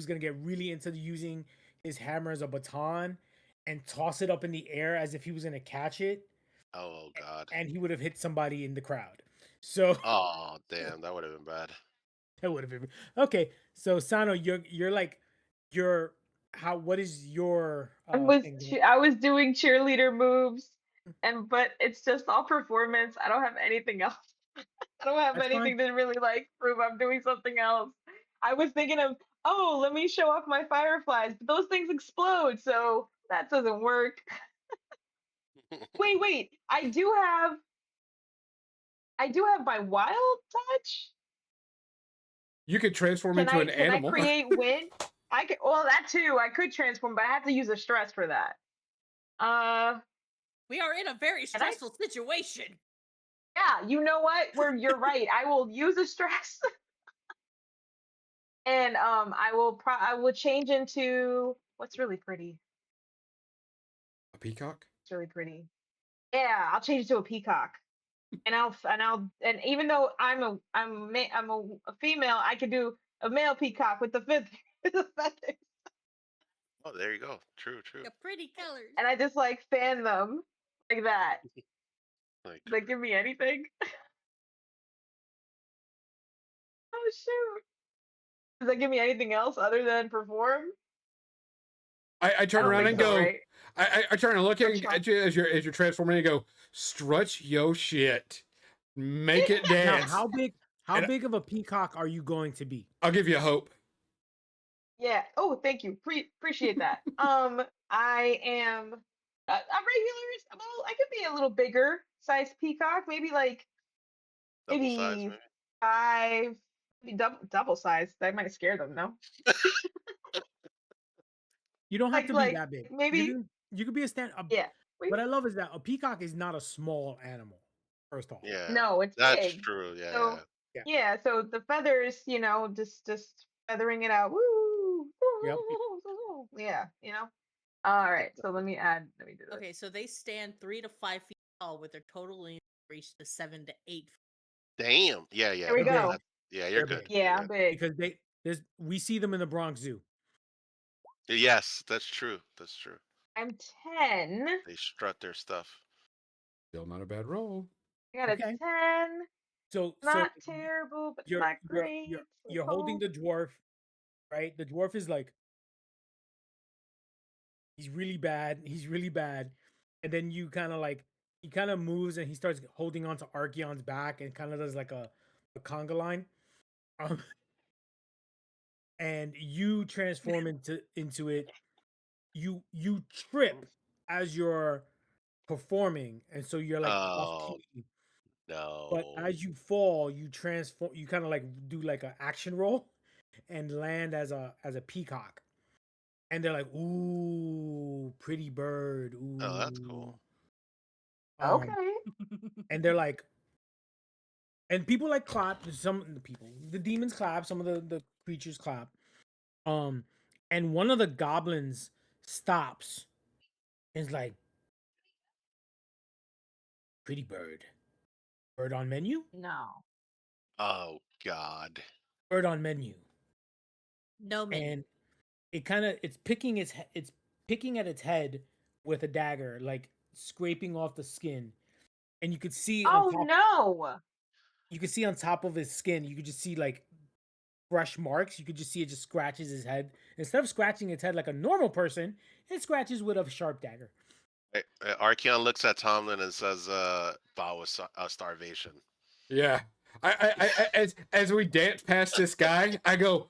Speaker 4: gonna get really into using his hammer as a baton and toss it up in the air as if he was gonna catch it,
Speaker 1: Oh God.
Speaker 4: and he would have hit somebody in the crowd. So
Speaker 1: Oh damn, that would have been bad.
Speaker 4: that would have been okay. So Sano, you're like your how what is your thing?
Speaker 5: I was doing cheerleader moves, but it's just all performance. I don't have anything else. I don't have
Speaker 4: That's fine.
Speaker 5: anything to really like prove I'm doing something else. I was thinking of, oh, let me show off my fireflies, but those things explode, so that doesn't work. Wait, I do have my wild touch.
Speaker 2: You could transform
Speaker 5: Can
Speaker 2: into
Speaker 5: I
Speaker 2: an
Speaker 5: can I
Speaker 2: animal.
Speaker 5: create wind? I could well that too. I could transform, but I have to use a stress for that. Uh
Speaker 3: We are in a very
Speaker 5: can I
Speaker 3: stressful situation.
Speaker 5: yeah, you know what? You're right. I will use a stress and I will change into what's really pretty.
Speaker 2: A peacock?
Speaker 5: It's really pretty. Yeah, I'll change it to a peacock. And even though I'm a female, I could do a male peacock with the feathers, the feathers,
Speaker 1: Oh, there you go. True, true.
Speaker 3: The pretty colors.
Speaker 5: and I just like fan them like that.
Speaker 1: Like,
Speaker 5: Does that give me anything? Oh shoot! Does that give me anything else other than perform?
Speaker 2: I
Speaker 5: I
Speaker 2: turn
Speaker 5: don't
Speaker 2: around
Speaker 5: think
Speaker 2: and
Speaker 5: so,
Speaker 2: go.
Speaker 5: right?
Speaker 2: I turn and look
Speaker 5: I'm trying.
Speaker 2: at you as you're transforming and go, strut yo shit. Make it
Speaker 4: Now,
Speaker 2: dance.
Speaker 4: how
Speaker 2: And
Speaker 4: big of a peacock are you going to be?
Speaker 2: I'll give you a hope.
Speaker 5: Yeah. Oh, thank you. Appreciate that. I am a regular. Well, I could be a little bigger size peacock.
Speaker 1: double size,
Speaker 5: Maybe
Speaker 1: maybe.
Speaker 5: five, maybe double size. That might scare them. No,
Speaker 4: You don't have to be
Speaker 5: like
Speaker 4: that big.
Speaker 5: maybe
Speaker 4: You could be a stand.
Speaker 5: yeah. We
Speaker 4: What I love is that a peacock is not a small animal. First off,
Speaker 1: Yeah,
Speaker 5: no, it's
Speaker 1: that's
Speaker 5: big.
Speaker 1: true. Yeah,
Speaker 5: So
Speaker 1: yeah.
Speaker 4: yeah,
Speaker 5: yeah, so the feathers, just feathering it out. Woo!
Speaker 4: yep.
Speaker 5: Yeah, All right, so let me do this.
Speaker 3: Okay, so they stand 3 to 5 feet tall with their total length reached to 7 to 8 feet.
Speaker 1: Damn. Yeah, yeah.
Speaker 5: There we
Speaker 4: They're
Speaker 1: No,
Speaker 4: big.
Speaker 5: go.
Speaker 1: yeah, you're
Speaker 4: They're
Speaker 1: good.
Speaker 4: big
Speaker 1: You're
Speaker 5: Yeah, I'm
Speaker 1: good.
Speaker 5: big.
Speaker 4: because we see them in the Bronx Zoo.
Speaker 1: Yes, that's true. That's true.
Speaker 5: I'm 10.
Speaker 1: They strut their stuff.
Speaker 2: Still not a bad roll.
Speaker 5: I got a
Speaker 4: Okay,
Speaker 5: 10.
Speaker 4: so
Speaker 5: Not terrible, but
Speaker 4: you're
Speaker 5: not
Speaker 4: you're you're
Speaker 5: great. So
Speaker 4: you're holding the dwarf, right? The dwarf is like he's really bad. He's really bad, and then you kind of like he kind of moves and he starts holding on to Archeon's back and kind of does like a conga line. Um, and you transform into it. You trip as you're performing, and so you're like off
Speaker 1: Oh
Speaker 4: key. But
Speaker 1: no.
Speaker 4: as you fall, you transform. You kind of like do like an action roll and land as a peacock. And they're like, "Ooh, pretty bird,
Speaker 1: Oh, that's
Speaker 4: ooh."
Speaker 1: cool.
Speaker 4: Um,
Speaker 5: Okay.
Speaker 4: and they're like, and people like clap. Some of the people, the demons clap. Some of the creatures clap. Um, and one of the goblins stops and is like, "Pretty bird, bird on menu,
Speaker 5: No.
Speaker 1: Oh God.
Speaker 4: bird on menu."
Speaker 3: No menu.
Speaker 4: And it's picking at its head with a dagger, like scraping off the skin. And
Speaker 5: Oh no.
Speaker 4: you could see on top of his skin, you could just see like fresh marks. You could just see it just scratches his head. Instead of scratching its head like a normal person, it scratches with a sharp dagger.
Speaker 1: Archeon looks at Tomlin and says, "Vow of starvation."
Speaker 2: Yeah. As we dance past this guy, I go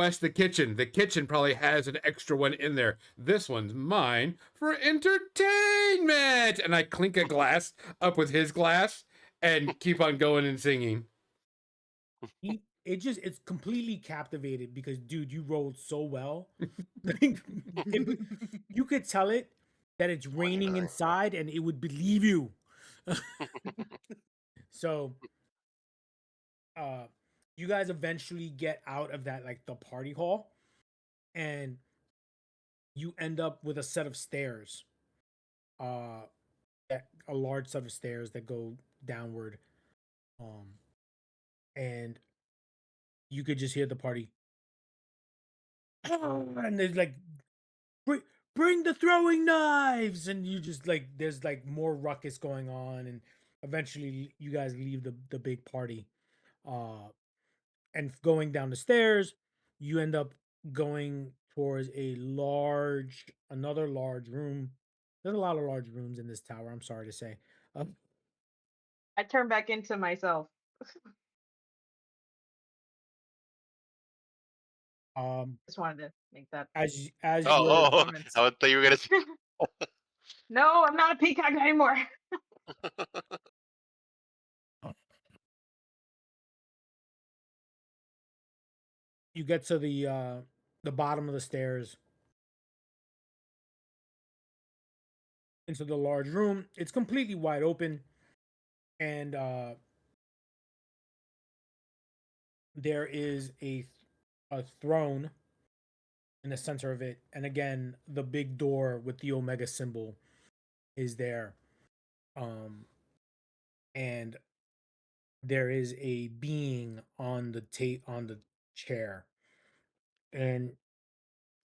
Speaker 2: ask the kitchen. The kitchen probably has an extra one in there. This one's mine for entertainment. And I clink a glass up with his glass and keep on going and singing.
Speaker 4: It's completely captivated because dude, you rolled so well. Like, it, you could tell it that it's raining
Speaker 1: 29.
Speaker 4: inside and it would believe you. So uh you guys eventually get out of that like the party hall, and you end up with a set of stairs. Uh a large set of stairs that go downward. Um and you could just hear the party. And there's like, bring, bring the throwing knives, and you just like there's like more ruckus going on, and eventually you guys leave the big party. Uh and going down the stairs, you end up going towards another large room. There's a lot of large rooms in this tower, I'm sorry to say. Um,
Speaker 5: I turn back into myself.
Speaker 4: um
Speaker 5: Just wanted to make that
Speaker 4: as
Speaker 5: extra
Speaker 1: Oh,
Speaker 4: you're
Speaker 1: oh!
Speaker 5: performance.
Speaker 1: I thought you were gonna say,
Speaker 5: No, I'm not a peacock anymore.
Speaker 4: you get to the bottom of the stairs into the large room. It's completely wide open, and there is a throne in the center of it, and again the big door with the omega symbol is there. Um and there is a being on on the chair, and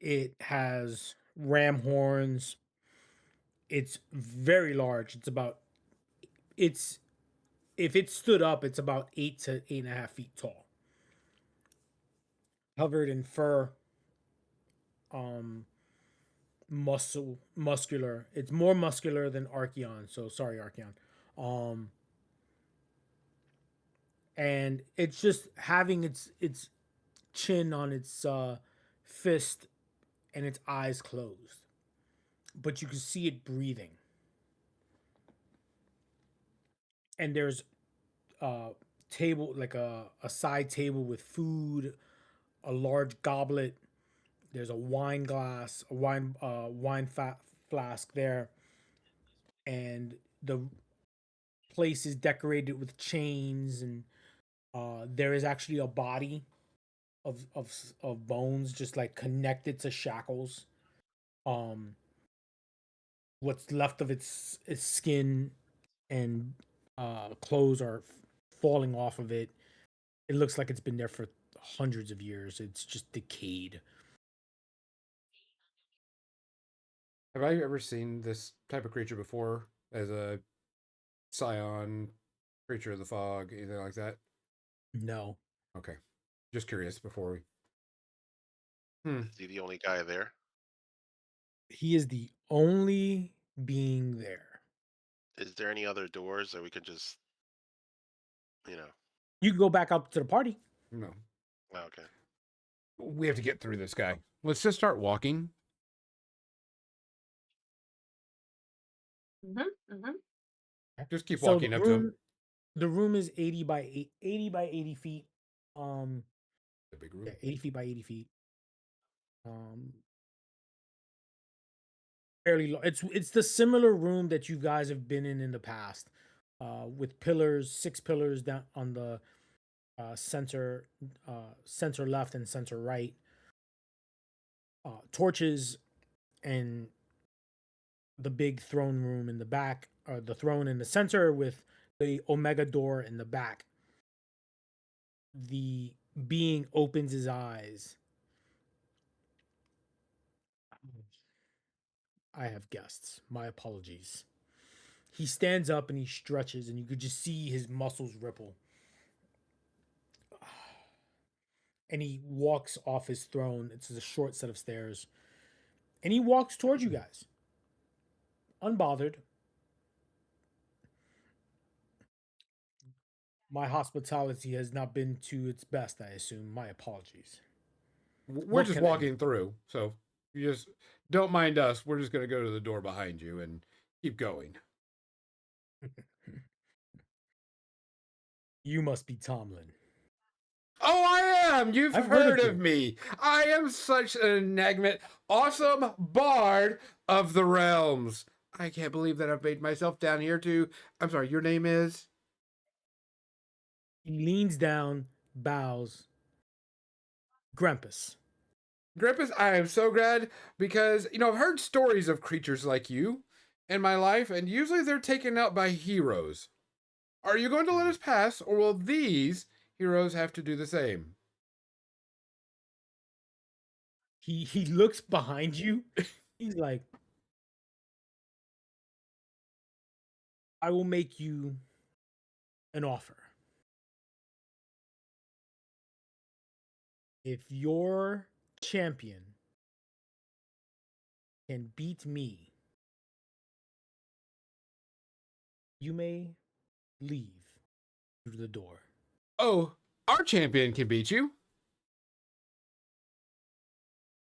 Speaker 4: it has ram horns. It's very large. It's if it stood up, it's about 8 to 8.5 feet tall, covered in fur. um Muscular. It's more muscular than Archeon, so sorry, Archeon. um and it's just having its chin on its fist and its eyes closed, but you can see it breathing. And there's a table, like a side table with food, a large goblet. There's a wine glass, a flask there, and the place is decorated with chains, and there is actually a body of bones just like connected to shackles. Um, what's left of its skin and clothes are falling off of it. It looks like it's been there for hundreds of years. It's just decayed.
Speaker 2: Have I ever seen this type of creature before as a scion, creature of the fog, anything like that?
Speaker 4: No,
Speaker 2: Okay. Just curious before we. Hmm.
Speaker 1: "Is he the only guy there?
Speaker 4: he is the only being there.
Speaker 1: Is there any other doors that we could just, you know?"
Speaker 4: You can go back up to the party.
Speaker 2: No.
Speaker 1: Oh, okay.
Speaker 2: We have to get through this guy. Let's just start walking.
Speaker 5: Mm-hmm.
Speaker 2: Just keep
Speaker 4: So
Speaker 2: walking up to him.
Speaker 4: the room is 80 by 80 feet. Um,
Speaker 2: The big room.
Speaker 4: yeah, 80 feet by 80 feet. Um, fairly long. It's the similar room that you guys have been in the past, with pillars, 6 pillars down on the center, center left and center right, torches, and the big throne room in the back, or the throne in the center with the Omega door in the back. The being opens his eyes. I have guests. My apologies. He stands up and he stretches, and you could just see his muscles ripple. And he walks off his throne. It's a short set of stairs. And he walks towards you guys. Unbothered. My hospitality has not been to its best, I assume. My apologies.
Speaker 2: We're
Speaker 4: What
Speaker 2: just
Speaker 4: can I
Speaker 2: walking through, so you just don't mind us. We're just going to go to the door behind you and keep going.
Speaker 4: You must be Tomlin.
Speaker 2: Oh, I am! You've
Speaker 4: I've heard
Speaker 2: heard
Speaker 4: of
Speaker 2: of
Speaker 4: you.
Speaker 2: me. I am such an enigmatic, awesome bard of the realms. I can't believe that I've made myself down here to. I'm sorry, your name is?
Speaker 4: He leans down, bows. Grampus.
Speaker 2: Grippus. I am so glad because, I've heard stories of creatures like you in my life, and usually they're taken out by heroes. Are you going to let us pass, or will these heroes have to do the same?
Speaker 4: He looks behind you. He's like, I will make you an offer. If your champion can beat me, you may leave through the door.
Speaker 2: Oh, our champion can beat you.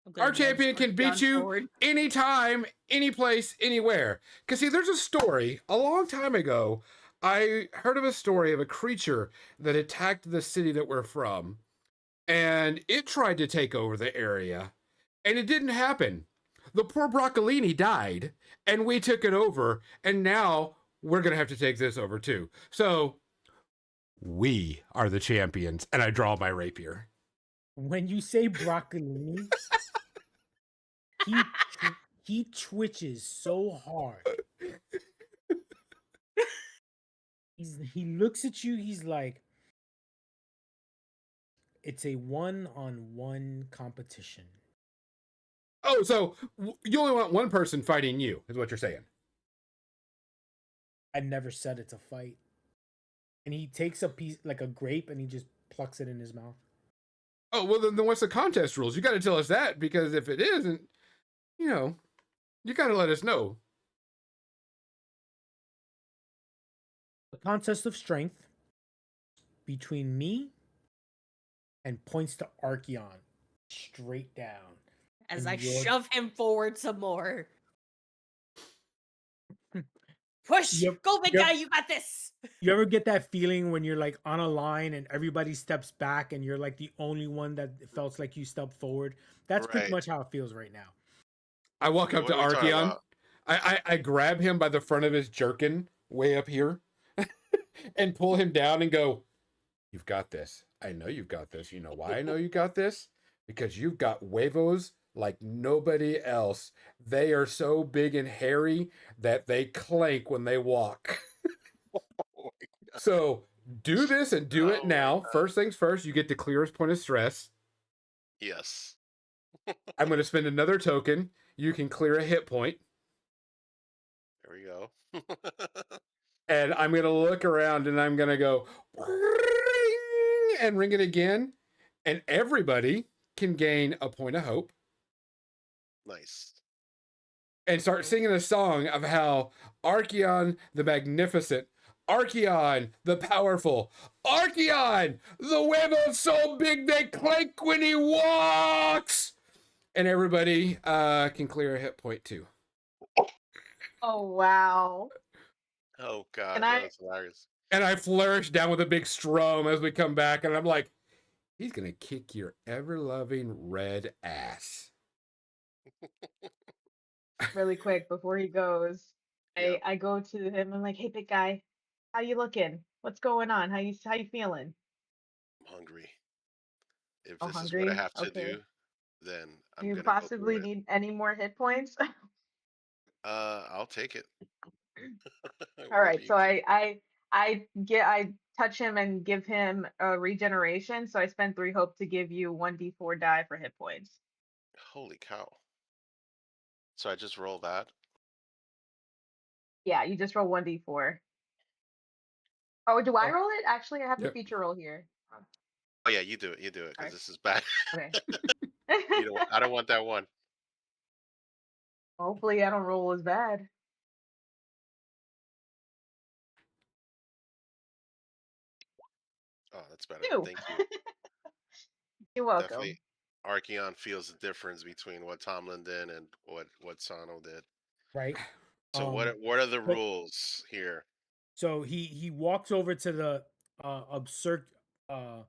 Speaker 3: I'm gonna
Speaker 2: Our
Speaker 3: nudge
Speaker 2: champion can beat
Speaker 3: Archeon
Speaker 2: you
Speaker 3: forward.
Speaker 2: anytime, any place, anywhere. Because, see, there's a story. A long time ago, I heard of a story of a creature that attacked the city that we're from. And it tried to take over the area. And it didn't happen. The poor broccolini died. And we took it over. And now we're going to have to take this over, too. So, we are the champions. And I draw my rapier.
Speaker 4: When you say broccolini, he he twitches so hard. He looks at you. He's like, it's a one-on-one competition.
Speaker 2: Oh, so you only want one person fighting you, is what you're saying.
Speaker 4: I never said it's a fight. And he takes a piece, like a grape, and he just plucks it in his mouth.
Speaker 2: Oh, well, then what's the contest rules? You got to tell us that, because if it isn't, you got to let us know.
Speaker 4: A contest of strength between me and points to Archeon straight down.
Speaker 3: As
Speaker 4: And
Speaker 3: I
Speaker 4: you're-
Speaker 3: shove him forward some more. Push!
Speaker 4: Yep,
Speaker 3: Go, big
Speaker 4: yep.
Speaker 3: guy, you got this!
Speaker 4: You ever get that feeling when you're like on a line and everybody steps back and you're like the only one that felt like you stepped forward? That's pretty
Speaker 1: Right.
Speaker 4: much how it feels right now.
Speaker 2: I walk up
Speaker 1: What
Speaker 2: to
Speaker 1: are we talking
Speaker 2: Archeon.
Speaker 1: about?
Speaker 2: I grab him by the front of his jerkin, way up here, and pull him down and go, "You've got this. I know you've got this. You know why I know you got this? Because you've got huevos like nobody else. They are so big and hairy that they clank when they walk. So do this and do it
Speaker 1: Oh my
Speaker 2: now.
Speaker 1: God.
Speaker 2: First things first, you get the clearest point of stress.
Speaker 1: Yes.
Speaker 2: I'm going to spend another token. You can clear a hit point.
Speaker 1: There we go.
Speaker 2: And I'm going to look around and I'm going to go ring and ring it again. And everybody can gain a point of hope
Speaker 1: Nice.
Speaker 2: and start singing a song of how Archeon the Magnificent Archeon, the powerful. Archeon, the webs so big they clank when he walks. And everybody can clear a hit point too.
Speaker 5: Oh wow.
Speaker 1: Oh
Speaker 5: And
Speaker 1: God, that
Speaker 5: I
Speaker 1: was hilarious.
Speaker 2: And I flourish down with a big strom as we come back, and I'm like, he's gonna kick your ever-loving red ass.
Speaker 5: really quick before he goes,
Speaker 1: Yeah,
Speaker 5: I go to him. I'm like, "Hey, big guy, how you looking? What's going on? How you feeling?
Speaker 1: I'm hungry. If
Speaker 5: Oh,
Speaker 1: this is what I
Speaker 5: hungry?
Speaker 1: have to
Speaker 5: Okay.
Speaker 1: do, then
Speaker 5: Do
Speaker 1: I'm
Speaker 5: you
Speaker 1: gonna go
Speaker 5: possibly
Speaker 1: through it.
Speaker 5: need any more hit points?"
Speaker 1: I'll take it.
Speaker 5: All
Speaker 1: Whatever
Speaker 5: right.
Speaker 1: you
Speaker 5: So
Speaker 1: can.
Speaker 5: I touch him and give him a regeneration. So I spend 3 hope to give you 1d4 die for hit points.
Speaker 1: Holy cow! So I just roll that.
Speaker 5: Yeah, you just roll 1d4. Oh, do I
Speaker 2: Oh,
Speaker 5: roll it? Actually, I have the
Speaker 2: yep.
Speaker 5: feature roll here.
Speaker 1: Oh yeah, you do it. You do it
Speaker 5: All
Speaker 1: because
Speaker 5: right.
Speaker 1: this is bad.
Speaker 5: Okay.
Speaker 1: You don't. I don't want that one.
Speaker 5: Hopefully, I don't roll as bad.
Speaker 1: Oh, that's better.
Speaker 5: Two.
Speaker 1: Thank you.
Speaker 5: You're
Speaker 1: Definitely,
Speaker 5: welcome.
Speaker 1: Archeon feels the difference between what Tomlin did and what Sano did.
Speaker 4: Right.
Speaker 1: So
Speaker 4: Um.
Speaker 1: what are the
Speaker 4: So,
Speaker 1: rules here?
Speaker 4: so he walks over to the absurd a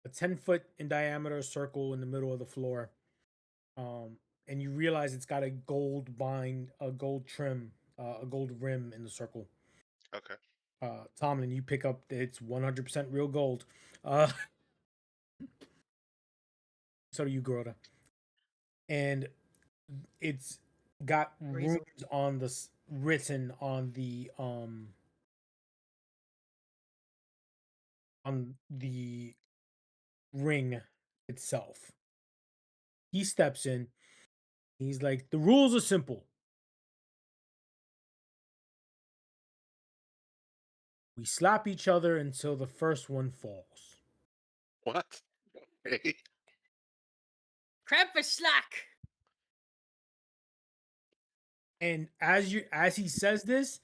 Speaker 4: 10-foot in diameter circle in the middle of the floor. And you realize it's got a gold trim, a gold rim in the circle.
Speaker 1: Okay.
Speaker 4: Tomlin, you pick up it's 100% real gold. Uh, so do you, Grota. And it's got runes
Speaker 3: Reason.
Speaker 4: on written on the ring itself. He steps in. He's like, the rules are simple. We slap each other until the first one falls.
Speaker 1: What? Hey.
Speaker 3: Crayfish slack.
Speaker 4: And as he says this,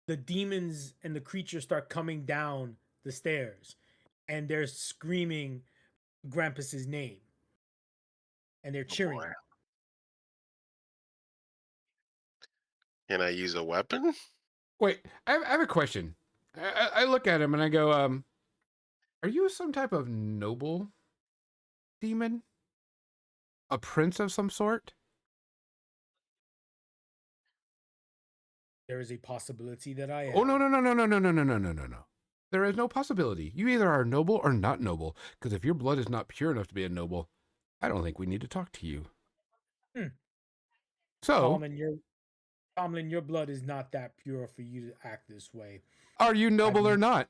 Speaker 4: the demons and the creatures start coming down the stairs, and they're screaming Grampus's name, and they're
Speaker 1: Oh
Speaker 4: cheering
Speaker 1: boy.
Speaker 4: him.
Speaker 1: Can I use a weapon?
Speaker 2: Wait, I have a question. I look at him and I go, are you some type of noble demon? A prince of some sort?
Speaker 4: There is a possibility that I
Speaker 2: Oh, no,
Speaker 4: am.
Speaker 2: no, no, no, no, no, no, no, no, no, no, no. There is no possibility. You either are noble or not noble, because if your blood is not pure enough to be a noble, I don't think we need to talk to you.
Speaker 4: Hmm.
Speaker 2: So,
Speaker 4: Tomlin, your blood is not that pure for you to act this way.
Speaker 2: are you
Speaker 4: Have
Speaker 2: noble or
Speaker 4: you?
Speaker 2: not?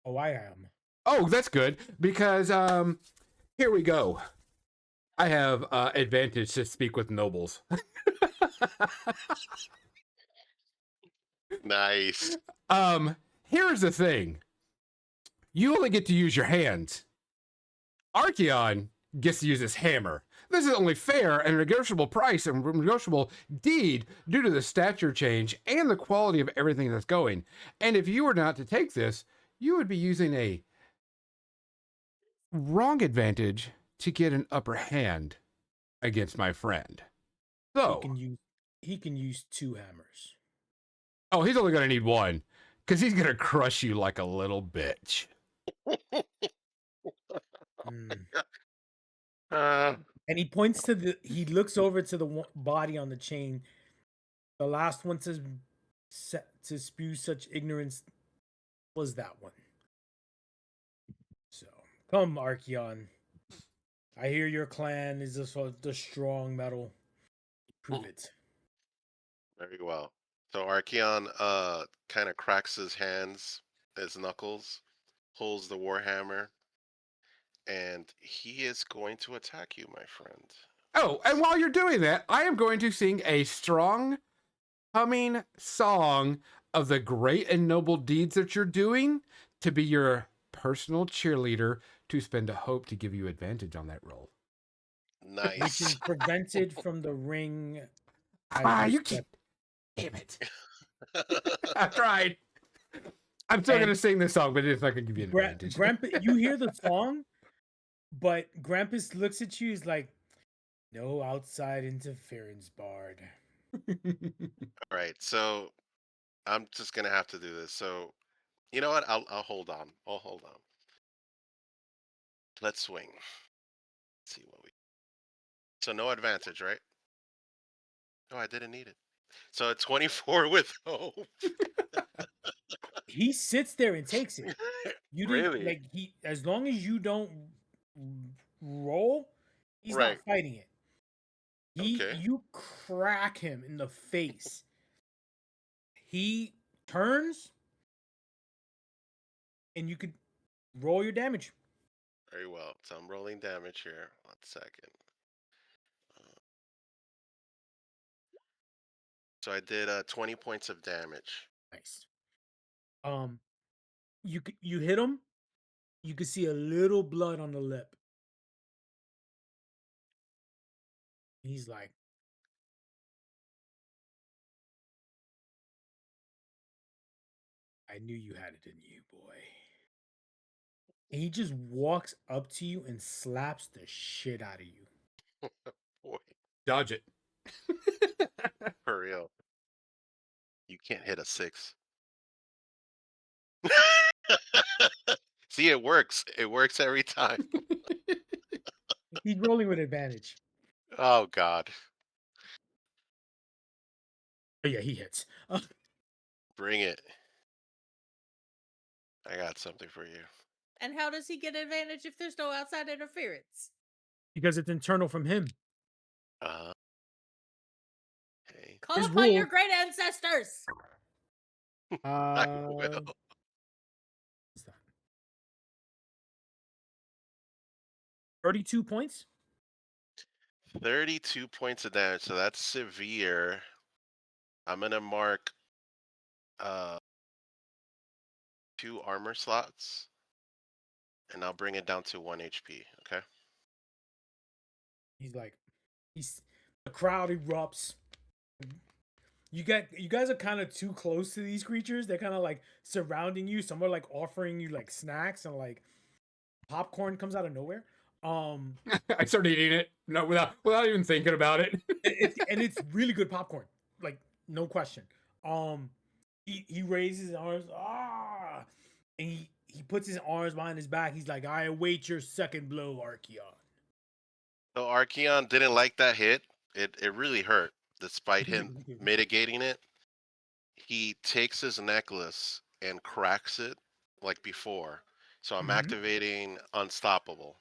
Speaker 4: Oh, I am.
Speaker 2: Oh, that's good, because here we go. I have advantage to speak with nobles.
Speaker 1: Nice.
Speaker 2: Here's the thing. You only get to use your hands. Archeon gets to use his hammer. This is only fair and negotiable price and negotiable deed due to the stature change and the quality of everything that's going. And if you were not to take this, you would be using a wrong advantage to get an upper hand against my friend.
Speaker 4: He
Speaker 2: So,
Speaker 4: can use 2 hammers.
Speaker 2: oh, he's only going to need one because he's going to crush you like a little bitch.
Speaker 4: Mm.
Speaker 1: Uh,
Speaker 4: And he points to he looks over to the body on the chain. The last one to spew such ignorance was that one. So come, Archeon. I hear your clan is the strong metal. Prove it.
Speaker 1: very well. So Archeon kind of cracks his knuckles, pulls the warhammer, and he is going to attack you, my friend.
Speaker 2: Oh, and while you're doing that, I am going to sing a strong, humming song of the great and noble deeds that you're doing to be your personal cheerleader to spend a hope to give you advantage on that roll.
Speaker 4: Which is
Speaker 1: Nice.
Speaker 4: prevented from the ring as
Speaker 2: Ah,
Speaker 4: you
Speaker 2: you
Speaker 4: step.
Speaker 2: keep. Damn it. I tried. I'm still
Speaker 4: And
Speaker 2: gonna sing this song, but it's not gonna give you an advantage.
Speaker 4: Grandpa, you hear the song, but Grampus looks at you. He's like, "No outside interference, Bard."
Speaker 1: All right, so I'm just gonna have to do this. So you know what? I'll hold on. I'll hold on. Let's swing. Let's see what we. So no advantage, right? Oh, I didn't need it. So a 24 with hope.
Speaker 4: He sits there and takes it. You didn't
Speaker 1: Really?
Speaker 4: like he as long as you don't roll, he's not
Speaker 1: Right.
Speaker 4: fighting it.
Speaker 1: Okay.
Speaker 4: You crack him in the face. He turns and you could roll your damage.
Speaker 1: Very well. So I'm rolling damage here. 1 second. Uh, So I did 20 points of damage.
Speaker 4: Nice. You hit him, you can see a little blood on the lip. He's like, I knew you had it in you, boy. And he just walks up to you and slaps the shit out of you.
Speaker 1: Boy,
Speaker 2: Dodge it.
Speaker 1: for real. You can't hit a 6. See, it works. It works every time.
Speaker 4: He's rolling with advantage.
Speaker 1: Oh God.
Speaker 4: Oh yeah, he hits.
Speaker 1: Bring it. I got something for you.
Speaker 3: And how does he get advantage if there's no outside interference?
Speaker 4: Because it's internal from him.
Speaker 1: Uh, okay.
Speaker 3: Call
Speaker 4: His
Speaker 3: upon your
Speaker 4: rule.
Speaker 3: great ancestors.
Speaker 1: I will.
Speaker 4: 32 points.
Speaker 1: 32 points of damage, so that's severe. I'm gonna mark uh 2 armor slots, and I'll bring it down to 1 HP. Okay.
Speaker 4: He's like, the crowd erupts. You guys are kind of too close to these creatures. They're kind of like surrounding you. Some are like offering you like snacks and like popcorn comes out of nowhere.
Speaker 2: I started eating it. No, without even thinking about it.
Speaker 4: It's really good popcorn, like no question. He raises his arms, and he puts his arms behind his back. He's like, I await your second blow, Archeon.
Speaker 1: So Archeon didn't like that hit. It really hurt, despite him mitigating it. He takes his necklace and cracks it like before. So I'm
Speaker 4: Mhm.
Speaker 1: activating Unstoppable.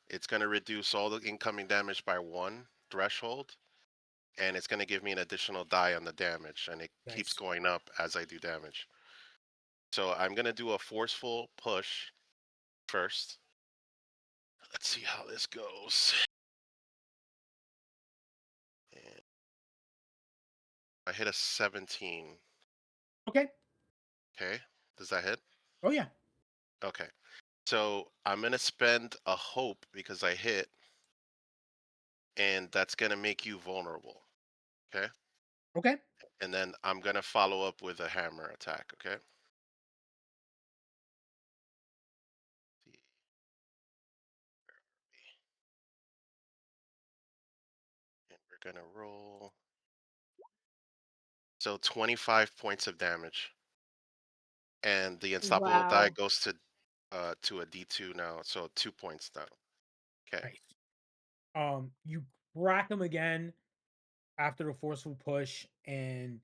Speaker 1: It's going to reduce all the incoming damage by 1 threshold, and it's going to give me an additional die on the damage, and it keeps
Speaker 4: Nice.
Speaker 1: going up as I do damage. So I'm going to do a forceful push first. Let's see how this goes. And I hit a 17.
Speaker 4: Okay.
Speaker 1: Okay. Does that hit?
Speaker 4: Oh yeah.
Speaker 1: Okay. So I'm going to spend a hope because I hit, and that's going to make you vulnerable. Okay.
Speaker 4: Okay.
Speaker 1: And then I'm going to follow up with a hammer attack. Okay. And we're going to roll. So 25 points of damage. And the unstoppable die
Speaker 5: Wow.
Speaker 1: goes to a D2 now. So 2 points now. Okay.
Speaker 4: Nice. You crack him again after the forceful push, and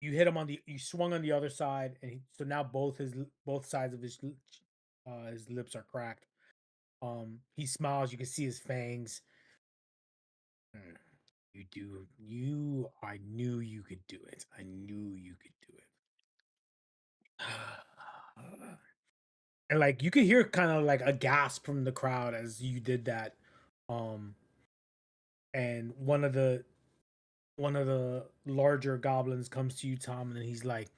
Speaker 4: you hit him you swung on the other side, and so now both sides of his lips are cracked. He smiles. You can see his fangs. "Mm, You do. I knew you could do it. I knew you could do it." And like you could hear kind of like a gasp from the crowd as you did that. Um, and one of the larger goblins comes to you, Tom, and he's like,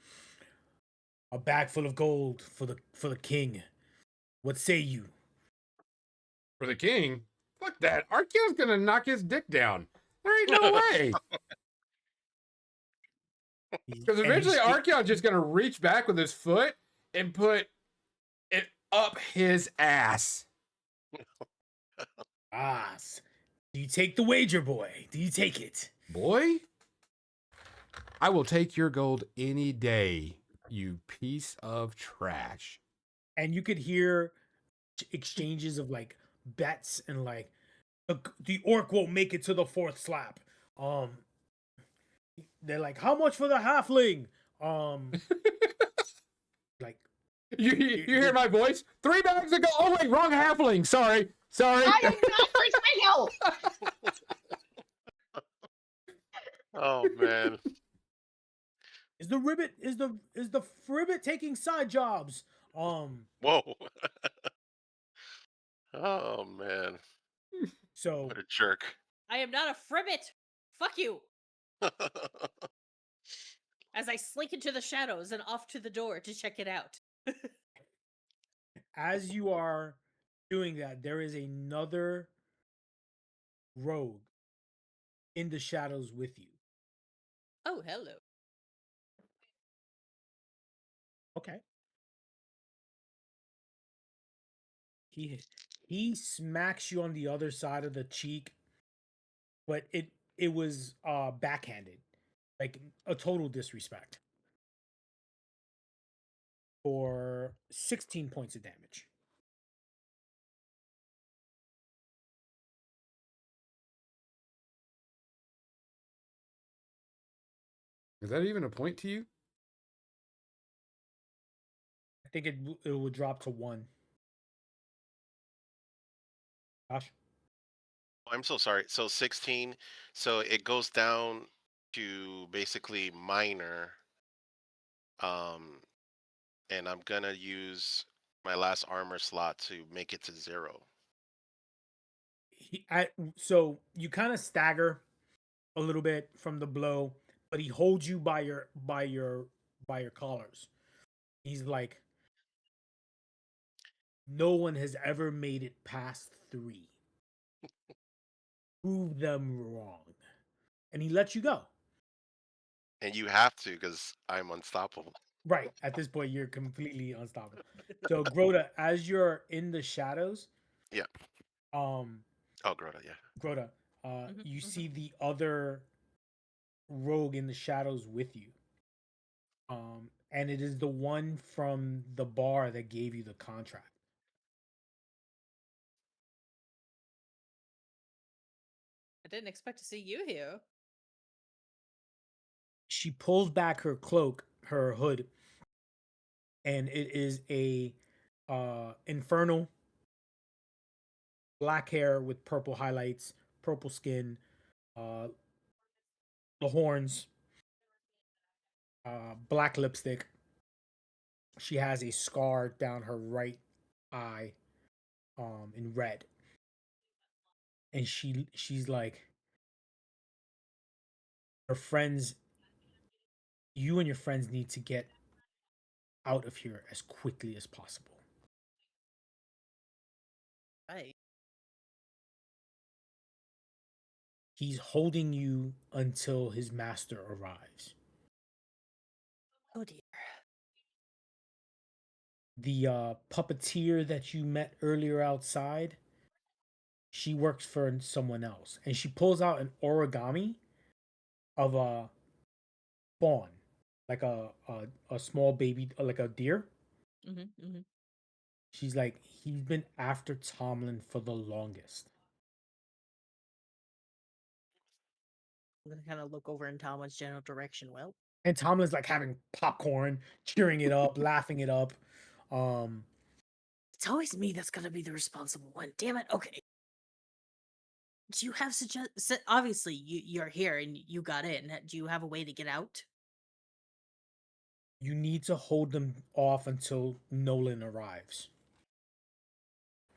Speaker 4: "A bag full of gold for the king. What say you?"
Speaker 2: For the king? Fuck that. Archeon's gonna knock his dick down. There ain't no way. Because
Speaker 4: And
Speaker 2: eventually Archeon's just gonna reach back with his foot and put it up his ass.
Speaker 4: Do you take the wager, boy? Do you take it?
Speaker 2: Boy, I will take your gold any day, you piece of trash.
Speaker 4: And you could hear exchanges of like bets and like the orc won't make it to the fourth slap. Um, they're like, how much for the halfling? Like
Speaker 2: You hear my voice? 3 bags ago. Oh wait, wrong halfling. Sorry.
Speaker 5: I am not for sale.
Speaker 1: Oh man.
Speaker 4: is the ribbit taking side jobs?
Speaker 1: Whoa. Oh man.
Speaker 4: So
Speaker 1: What a jerk.
Speaker 3: I am not a fribbit. Fuck you. As I slink into the shadows and off to the door to check it out.
Speaker 4: as you are doing that, there is another rogue in the shadows with you.
Speaker 3: Oh, hello.
Speaker 4: Okay. He he smacks you on the other side of the cheek, but it was backhanded. Like a total disrespect. For 16 points of damage.
Speaker 2: Is that even a point to you?
Speaker 4: I think it will drop to 1. Gosh.
Speaker 1: I'm so sorry. So 16. So it goes down to basically minor. Um, and I'm gonna use my last armor slot to make it to 0.
Speaker 4: So you kind of stagger a little bit from the blow, but he holds you by your collars. He's like, no one has ever made it past 3. Prove them wrong. And he lets you go.
Speaker 1: And you have to because I'm unstoppable.
Speaker 4: Right. At this point, you're completely unstoppable. So Grota, as you're in the shadows,
Speaker 1: Yeah.
Speaker 4: um,
Speaker 1: Oh, Grota, yeah.
Speaker 4: Grota, you see the other rogue in the shadows with you. And it is the one from the bar that gave you the contract.
Speaker 3: I didn't expect to see you here.
Speaker 4: She pulls back her cloak, her hood, and it is a infernal black hair with purple highlights, purple skin, uh, the horns, black lipstick. She has a scar down her right eye, in red, and she's like, her friends, you and your friends need to get out of here as quickly as possible.
Speaker 3: Right.
Speaker 4: He's holding you until his master arrives.
Speaker 3: Oh dear.
Speaker 4: The puppeteer that you met earlier outside, she works for someone else, and she pulls out an origami of a fawn, like a small baby, like a deer.
Speaker 3: Mm-hmm.
Speaker 4: She's like, he's been after Tomlin for the longest.
Speaker 3: I'm gonna kind of look over in Talmad's general direction. Well,
Speaker 4: And Tomlin's like having popcorn, cheering it up, laughing it up. Um,
Speaker 3: it's always me that's gonna be the responsible one. Damn it. Okay. Do you have obviously you're here and you got in. Do you have a way to get out?
Speaker 4: you need to hold them off until Nolan arrives.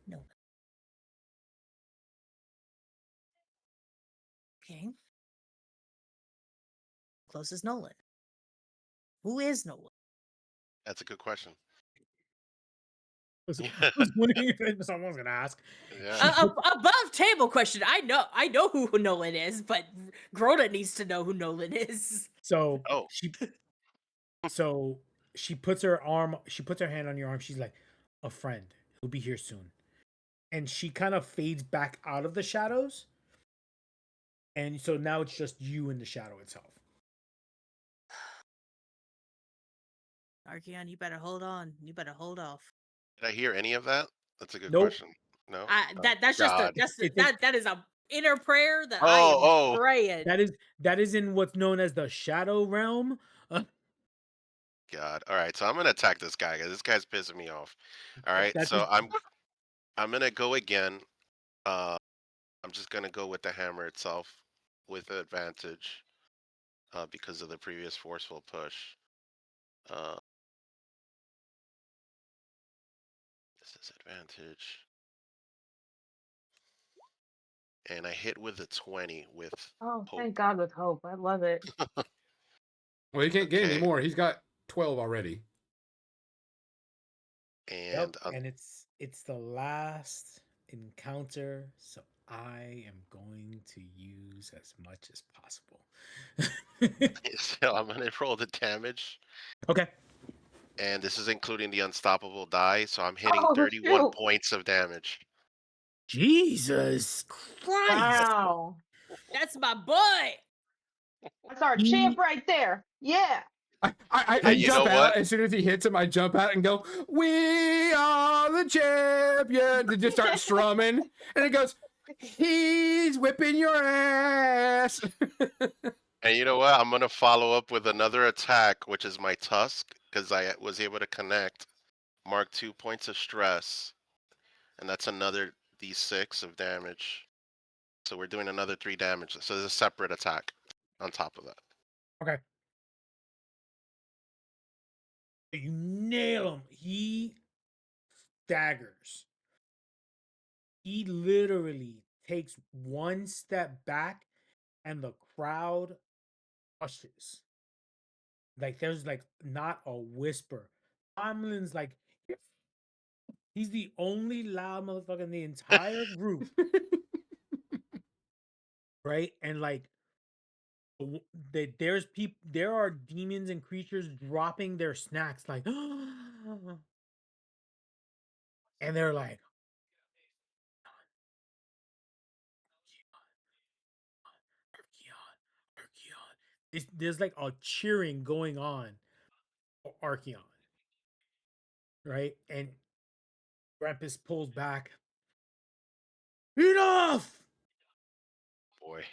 Speaker 3: No. Okay. Close as Nolan. Who is Nolan?
Speaker 1: That's a good question.
Speaker 4: Who's winning? Someone's gonna ask.
Speaker 1: Yeah.
Speaker 4: She put,
Speaker 3: Above table question. I know who Nolan is, but Grota needs to know who Nolan is.
Speaker 4: so
Speaker 1: Oh,
Speaker 4: she so she puts her arm. She puts her hand on your arm. She's like, "A friend. He'll be here soon." And she kind of fades back out of the shadows. And so now it's just you in the shadow itself.
Speaker 3: Archeon, you better hold on. You better hold off.
Speaker 1: did I hear any of that? That's a good
Speaker 4: Nope.
Speaker 1: question. No.
Speaker 3: That's just
Speaker 1: God.
Speaker 3: that is a inner prayer that I am
Speaker 1: Oh,
Speaker 3: praying.
Speaker 4: That is in what's known as the shadow realm.
Speaker 1: God. All right. So I'm gonna attack this guy, 'cause this guy's pissing me off. All right.
Speaker 4: That
Speaker 1: So
Speaker 4: is
Speaker 1: I'm gonna go again. Uh, I'm just gonna go with the hammer itself with advantage, because of the previous forceful push. Uh, this is advantage, and I hit with a 20 with
Speaker 5: Oh,
Speaker 1: hope.
Speaker 5: thank God with hope. I love it.
Speaker 2: Well, he can't get any
Speaker 1: Okay.
Speaker 2: more. He's got 12 already.
Speaker 1: And
Speaker 4: and it's the last encounter, so I am going to use as much as possible.
Speaker 1: so I'm gonna roll the damage,
Speaker 4: Okay.
Speaker 1: and this is including the unstoppable die. So I'm hitting
Speaker 5: Oh
Speaker 1: 31
Speaker 5: shoot!
Speaker 1: points of damage.
Speaker 4: Jesus Christ.
Speaker 5: Wow,
Speaker 3: That's my boy.
Speaker 5: that's our champ right there. Yeah.
Speaker 1: Yeah,
Speaker 2: I
Speaker 1: you know
Speaker 2: jump
Speaker 1: what?
Speaker 2: out as soon as he hits him. I jump out and go, "We are the champions!" And just start strumming, and it goes, "He's whipping your ass."
Speaker 1: And you know what? I'm gonna follow up with another attack, which is my tusk, because I was able to connect. Mark 2 points of stress, and that's another d6 of damage. So we're doing another 3 damage. So there's a separate attack on top of that.
Speaker 4: Okay. You nail him. He staggers. He literally takes one step back and the crowd hushes. Like there's like not a whisper. Tomlin's like he's the only loud motherfucker in the entire group, right? And like there's people, there are demons and creatures dropping their snacks, like, and they're like, Archeon, Archeon. There's like a cheering going on for Archeon, right? And Grampus pulls back. Enough!
Speaker 1: Boy.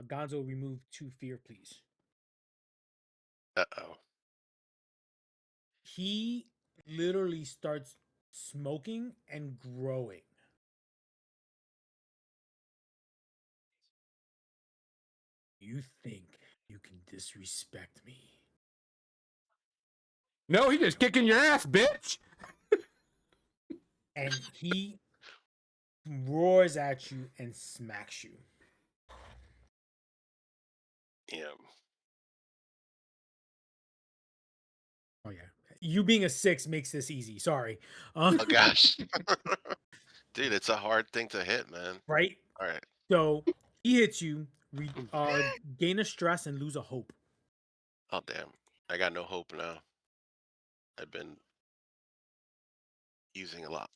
Speaker 4: Gonzo, remove 2 fear, please.
Speaker 1: Uh-oh.
Speaker 4: He literally starts smoking and growing. You think you can disrespect me?
Speaker 2: No, he's just kicking your ass, bitch.
Speaker 4: And he roars at you and smacks you.
Speaker 1: Yeah.
Speaker 4: Oh yeah, you being a 6 makes this easy. Sorry,
Speaker 1: Oh gosh. Dude, it's a hard thing to hit, man.
Speaker 4: right?
Speaker 1: All right.
Speaker 4: So he hits you, gain a stress and lose a hope.
Speaker 1: Oh damn. I got no hope now. I've been using a lot.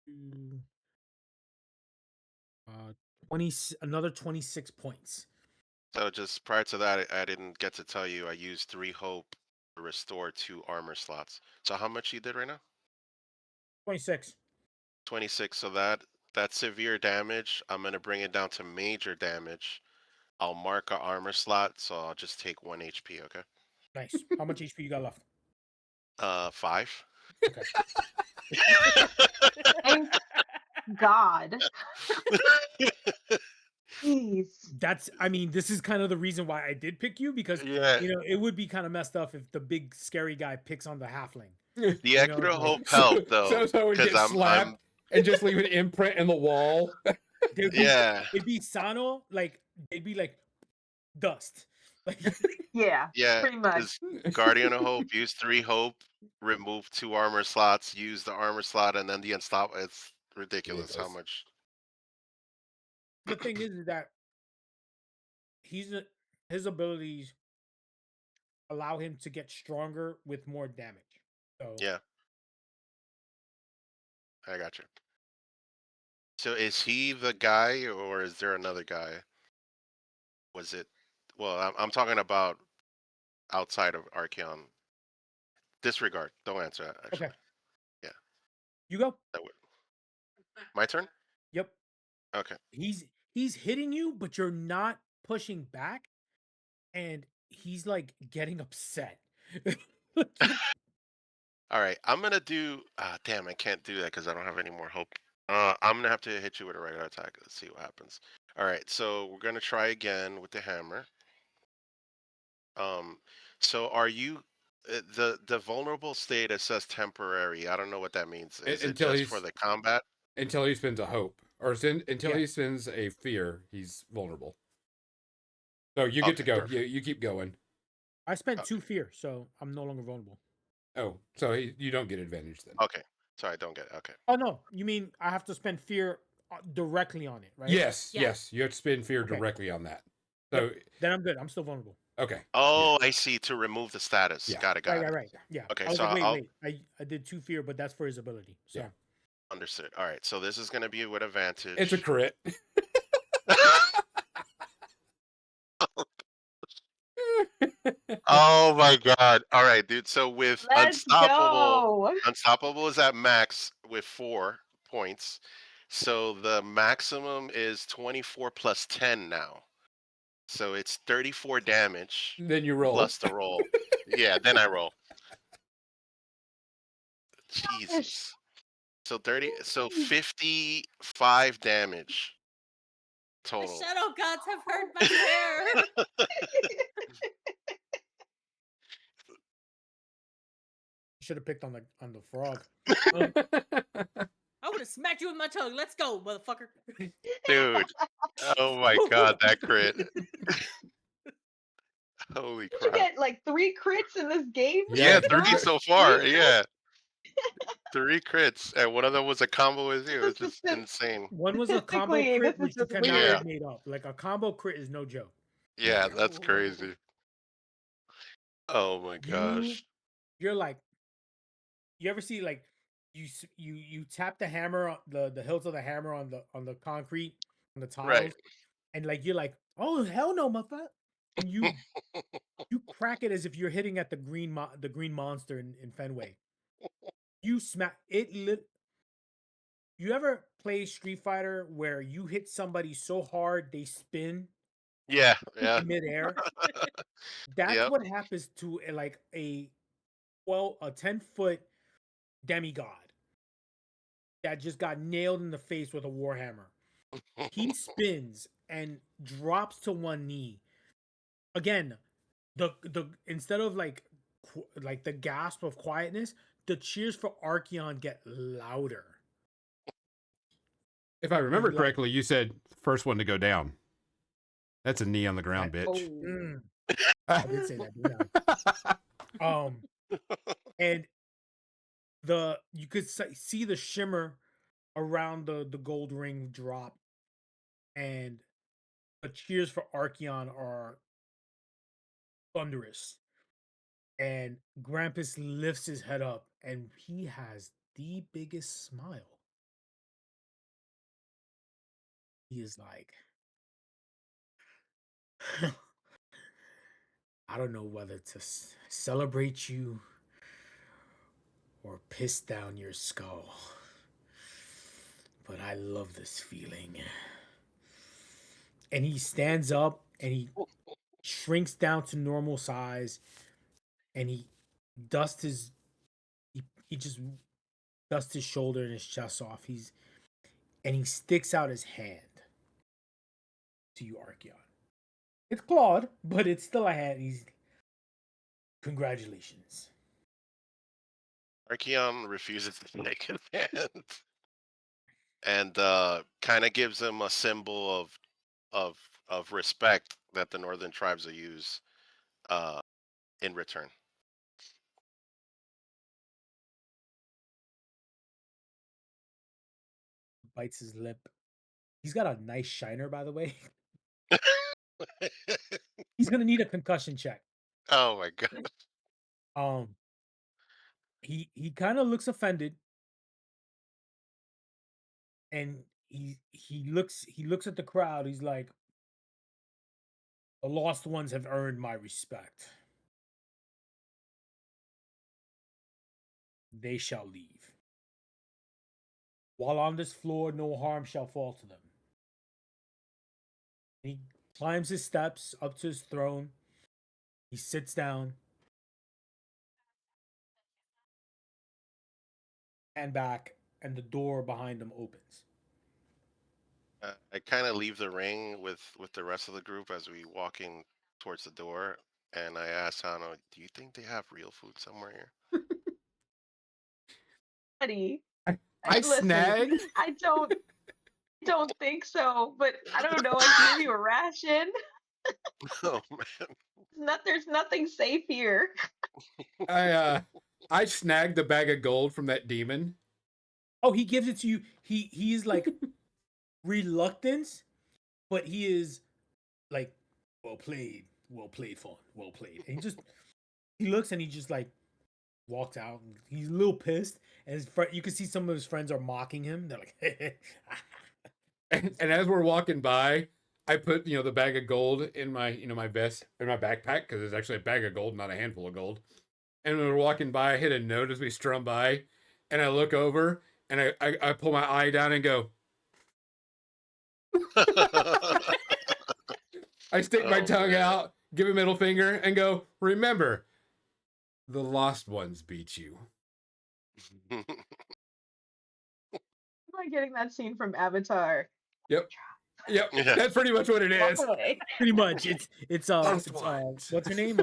Speaker 4: Mm, 20, another 26 points.
Speaker 1: So just prior to that, I didn't get to tell you I used 3 hope to restore 2 armor slots. So how much you did right now?
Speaker 4: 26.
Speaker 1: 26. So that's severe damage. I'm gonna bring it down to major damage. I'll mark a armor slot, so I'll just take 1 HP. Okay.
Speaker 4: Nice. How much HP you got left?
Speaker 1: 5.
Speaker 4: Okay.
Speaker 5: Thank God. Please.
Speaker 4: That's, I mean, this is kind of the reason why I did pick you, because
Speaker 1: Yeah.
Speaker 4: you know it would be kind of messed up if the big scary guy picks on the halfling.
Speaker 1: The
Speaker 4: You know,
Speaker 1: extra
Speaker 4: like-
Speaker 1: hope helped though,
Speaker 2: so would
Speaker 1: because
Speaker 2: get slapped. and just leave an imprint in the wall.
Speaker 4: They'd be,
Speaker 1: Yeah,
Speaker 4: it'd be Sano, like they'd be like dust. Like
Speaker 5: Yeah,
Speaker 1: yeah.
Speaker 5: pretty much.
Speaker 1: Because Guardian of Hope, use 3 hope, remove 2 armor slots, use the armor slot, and then the unstop. It's ridiculous how
Speaker 2: Ridiculous.
Speaker 1: much.
Speaker 4: the thing is that his abilities allow him to get stronger with more damage. So
Speaker 1: Yeah, I got you. So is he the guy, or is there another guy? Was it? Well, I'm talking about outside of Archeon. Disregard. Don't answer that.
Speaker 4: okay,
Speaker 1: Actually, yeah.
Speaker 4: you go.
Speaker 1: That would. My turn.
Speaker 4: Yep.
Speaker 1: Okay.
Speaker 4: He's hitting you, but you're not pushing back, and he's like getting upset.
Speaker 1: All right. I'm gonna do. Damn, I can't do that because I don't have any more hope. I'm gonna have to hit you with a regular attack. Let's see what happens. All right. So we're gonna try again with the hammer. Um. So are you? The vulnerable state, it says temporary. I don't know what that means. Is it
Speaker 2: Until
Speaker 1: just for
Speaker 2: he's
Speaker 1: the combat?
Speaker 2: until he spends a hope, or until
Speaker 4: Yeah.
Speaker 2: he spends a fear, he's vulnerable. So you get to
Speaker 1: Okay,
Speaker 2: go.
Speaker 1: perfect.
Speaker 2: You keep going.
Speaker 4: I spent
Speaker 1: Okay.
Speaker 4: 2 fear, so I'm no longer vulnerable.
Speaker 2: Oh, so you don't get advantage then.
Speaker 1: Okay. So I don't get it. Okay.
Speaker 4: Oh no, you mean I have to spend fear directly on it, right?
Speaker 2: Yes,
Speaker 3: Yeah.
Speaker 2: yes. You have to spend fear
Speaker 4: Okay.
Speaker 2: directly on that.
Speaker 4: Yep.
Speaker 2: So
Speaker 4: Then I'm good. I'm still vulnerable.
Speaker 2: okay.
Speaker 1: Oh, I see. To remove the status.
Speaker 2: Yeah.
Speaker 1: Got it.
Speaker 4: Right,
Speaker 1: Got
Speaker 4: right,
Speaker 1: it.
Speaker 4: right. Yeah.
Speaker 1: Okay.
Speaker 4: I was
Speaker 1: So
Speaker 4: like, wait,
Speaker 1: I'll
Speaker 4: I did 2 fear, but that's for his ability. So
Speaker 2: Yeah.
Speaker 1: understood. All right. So this is gonna be with advantage.
Speaker 2: It's a crit.
Speaker 1: Oh my god. All right, dude. So with
Speaker 5: Let's go.
Speaker 1: Unstoppable is at max with 4 points. So the maximum is 24 plus 10 now. So it's 34 damage
Speaker 2: Then you roll.
Speaker 1: plus the roll. Yeah, then I roll.
Speaker 5: Gosh.
Speaker 1: Jesus. So 55 damage
Speaker 3: The
Speaker 1: total.
Speaker 3: shadow gods have heard my prayer.
Speaker 4: should have picked on the frog.
Speaker 3: I would have smacked you with my tongue. Let's go, motherfucker.
Speaker 1: Dude. Oh my god, that crit. Holy
Speaker 5: Did you
Speaker 1: crap.
Speaker 5: get like 3 crits in this game?
Speaker 1: Yeah,
Speaker 2: Yeah,
Speaker 1: 3
Speaker 2: th-
Speaker 1: so far.
Speaker 5: Jesus.
Speaker 1: Yeah. 3 crits, and one of them was a combo with you. It's
Speaker 5: This is
Speaker 1: just insane.
Speaker 4: One was a combo
Speaker 5: statistically,
Speaker 4: crit,
Speaker 5: this is
Speaker 4: which you
Speaker 5: just
Speaker 4: cannot
Speaker 1: Yeah.
Speaker 5: weird.
Speaker 4: have made up. Like a combo crit is no joke.
Speaker 1: Yeah, that's crazy. Oh my
Speaker 4: You
Speaker 1: gosh.
Speaker 4: you're like, you ever see like you tap the hammer the hilt of the hammer on the concrete on the
Speaker 1: Right.
Speaker 4: tiles, and like you're like, oh hell no, motherfucker, and you crack it as if you're hitting at the green monster in Fenway. You smack it. You ever play Street Fighter where you hit somebody so hard they spin
Speaker 1: Yeah, yeah.
Speaker 4: in midair? That's
Speaker 1: Yep.
Speaker 4: what happens to like a 10-foot demigod that just got nailed in the face with a warhammer. He spins and drops to one knee. Again, the instead of like the gasp of quietness, the cheers for Archeon get louder.
Speaker 2: if I remember
Speaker 4: like-
Speaker 2: correctly, you said first one to go down. That's a knee on the ground,
Speaker 4: Right.
Speaker 2: bitch.
Speaker 4: Mm, I did say that. Didn't I? And you could see the shimmer around the gold ring drop, and the cheers for Archeon are thunderous. And Grampus lifts his head up, and he has the biggest smile. He is like, I don't know whether to celebrate you or piss down your skull, but I love this feeling. And he stands up and he shrinks down to normal size, and he dusts his he just dusts his shoulder and his chest off. He sticks out his hand to you, Archeon. It's clawed, but it's still a hand. Congratulations.
Speaker 1: Archeon refuses to take his hand. and kind of gives him a symbol of of respect that the northern tribes will use uh, in return.
Speaker 4: Bites his lip. He's got a nice shiner, by the way. He's gonna need a concussion check.
Speaker 1: Oh my god!
Speaker 4: Um, he kind of looks offended, and he looks at the crowd. He's like, "The lost ones have earned my respect. They shall leave. While on this floor, no harm shall fall to them." He climbs his steps up to his throne. He sits down and back, and the door behind him opens.
Speaker 1: I kind of leave the ring with the rest of the group as we walking towards the door, and I ask Hano, "Do you think they have real food somewhere here?"
Speaker 5: Buddy,
Speaker 2: I
Speaker 5: listen,
Speaker 2: snag.
Speaker 5: I don't think so, but I don't know. I gave you a ration.
Speaker 1: Oh man!
Speaker 5: There's nothing safe here.
Speaker 2: I snagged the bag of gold from that demon.
Speaker 4: Oh, he gives it to you. He is like reluctant, but he is like, well played, fawn, well played. And he looks and he just like walks out. And he's a little pissed, and you can see some of his friends are mocking him. They're like,
Speaker 2: And as we're walking by, I put the bag of gold in my my vest in my backpack because it's actually a bag of gold, not a handful of gold. And when we're walking by, I hit a note as we strum by, and I look over and I pull my eye down and go. I stick my
Speaker 1: Oh
Speaker 2: tongue
Speaker 1: man!
Speaker 2: out, give a middle finger, and go. Remember, the lost ones beat you.
Speaker 5: Am I getting that scene from Avatar?
Speaker 2: Yep. Yep.
Speaker 1: Yeah.
Speaker 2: That's pretty much what it
Speaker 5: Walk
Speaker 2: is.
Speaker 5: away.
Speaker 4: pretty much.
Speaker 2: Lost
Speaker 4: It's
Speaker 2: ones.
Speaker 4: what's her name?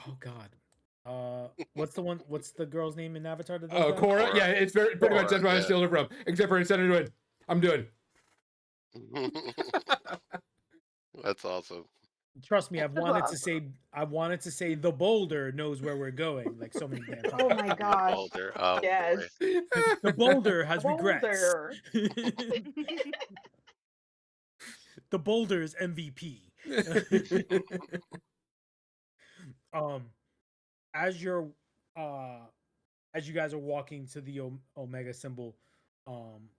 Speaker 4: Oh God. What's the one? What's the girl's name in Avatar that does
Speaker 2: Oh,
Speaker 4: that?
Speaker 2: Cora.
Speaker 1: Cora.
Speaker 2: Yeah, it's pretty much that's
Speaker 1: Cora,
Speaker 2: where I
Speaker 1: yeah.
Speaker 2: steal it from. Except for instead of doing, I'm doing.
Speaker 1: That's awesome.
Speaker 4: Trust me,
Speaker 5: That's awesome.
Speaker 4: I wanted to say the boulder knows where we're going like so many damn times.
Speaker 5: Oh my
Speaker 1: The
Speaker 5: gosh.
Speaker 1: boulder. Oh
Speaker 5: Yes.
Speaker 1: boy.
Speaker 4: The boulder has regrets.
Speaker 5: Boulder.
Speaker 4: The boulder is MVP. um, as you're as you guys are walking to the Omega symbol, um,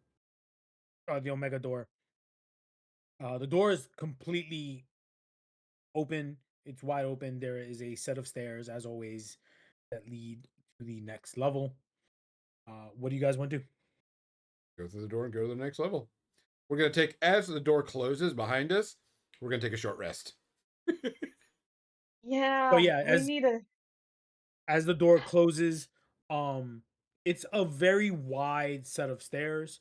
Speaker 4: the Omega door, the door is completely open. It's wide open. There is a set of stairs, as always, that lead to the next level. What do you guys want to do?
Speaker 2: Go through the door and go to the next level. We're gonna take as the door closes behind us. We're gonna take a short rest.
Speaker 4: So
Speaker 5: Yeah,
Speaker 4: yeah,
Speaker 5: we need a
Speaker 4: as the door closes, it's a very wide set of stairs.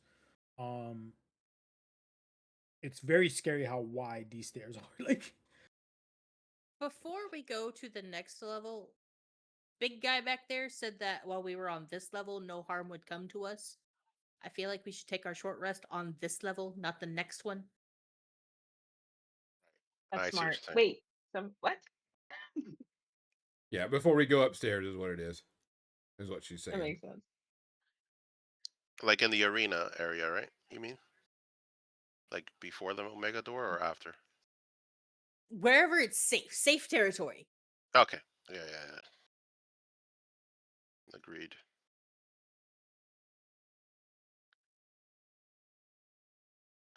Speaker 4: Um, it's very scary how wide these stairs are. Like,
Speaker 3: Before we go to the next level, big guy back there said that while we were on this level, no harm would come to us. I feel like we should take our short rest on this level, not the next one.
Speaker 1: I
Speaker 5: that's
Speaker 1: see what
Speaker 5: smart.
Speaker 1: you're saying.
Speaker 5: Wait, what?
Speaker 2: Yeah, before we go upstairs is what it is. Is what she's
Speaker 5: That
Speaker 2: saying.
Speaker 5: makes sense.
Speaker 1: Like in the arena area, right? You mean? Like before the Omega door or after?
Speaker 3: Wherever it's safe territory.
Speaker 1: Okay. Yeah. Agreed.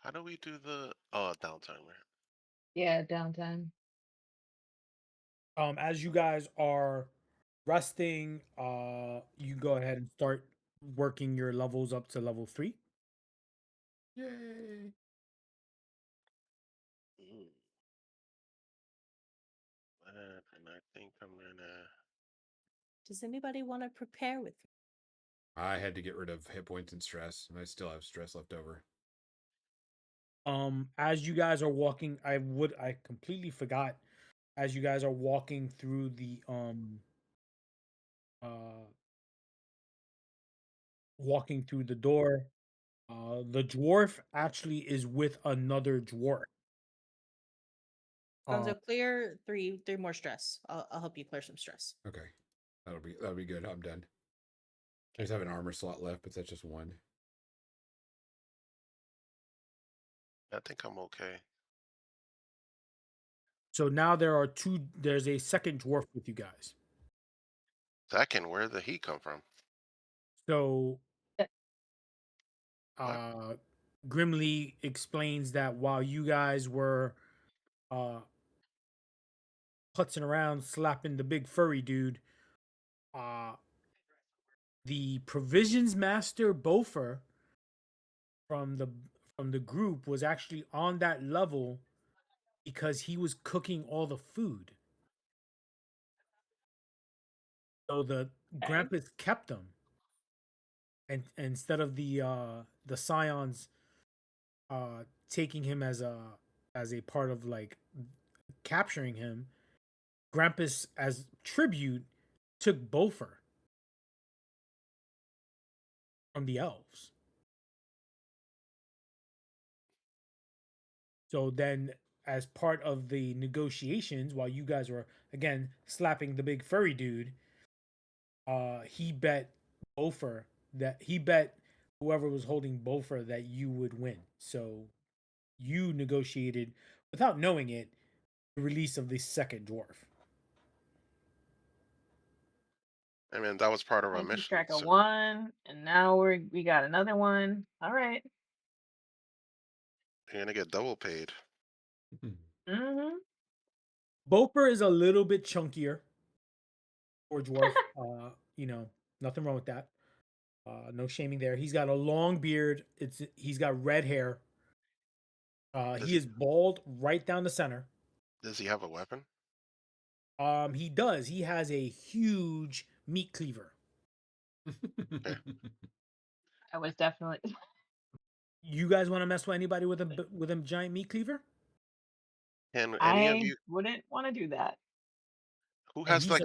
Speaker 1: How do we do the downtime? Right?
Speaker 5: Yeah, downtime.
Speaker 4: as you guys are resting, you go ahead and start working your levels up to level 3.
Speaker 2: Yay!
Speaker 1: Mm. And I think I'm gonna.
Speaker 3: Does anybody want to prepare with me?
Speaker 2: I had to get rid of hit points and stress, and I still have stress left over.
Speaker 4: As you guys are walking, I completely forgot. As you guys are walking through the uh walking through the door, The dwarf actually is with another dwarf. Uh,
Speaker 3: Gonzo, clear three more stress. I'll help you clear some stress.
Speaker 2: Okay, that'll be good. I'm done. I just have an armor slot left, but that's just one.
Speaker 1: I think I'm okay.
Speaker 4: so now there's a second dwarf with you guys.
Speaker 1: Second, where did the heat come from?
Speaker 4: So
Speaker 5: Eh,
Speaker 1: What?
Speaker 4: uh Grimly explains that while you guys were uh putzing around slapping the big furry dude, uh the provisions master Bofer from the group was actually on that level because he was cooking all the food. So the
Speaker 5: Okay.
Speaker 4: Grampus kept them, and instead of the scions taking him as a part of like capturing him, Grampus as tribute took Bofer from the elves. So then, as part of the negotiations, while you guys were again slapping the big furry dude, he bet Bofer that he bet whoever was holding Bofer that you would win. So you negotiated without knowing it the release of the second dwarf.
Speaker 1: I mean, that was part of our
Speaker 5: I keep
Speaker 1: mission.
Speaker 5: track of
Speaker 1: So
Speaker 5: one, and now we got another one. All right.
Speaker 1: you're gonna get double paid.
Speaker 5: Mm-hmm.
Speaker 4: Bofer is a little bit chunkier for dwarf. Nothing wrong with that. No shaming there. He's got a long beard. He's got red hair.
Speaker 1: Does
Speaker 4: He
Speaker 1: he
Speaker 4: is bald right down the center.
Speaker 1: does he have a weapon?
Speaker 4: He does. He has a huge meat cleaver.
Speaker 1: Okay.
Speaker 5: I was definitely.
Speaker 4: You guys want to mess with anybody with a giant meat cleaver?
Speaker 1: Can any of
Speaker 5: I
Speaker 1: you
Speaker 5: wouldn't want to do that.
Speaker 1: who
Speaker 4: And
Speaker 1: has
Speaker 4: he's
Speaker 1: like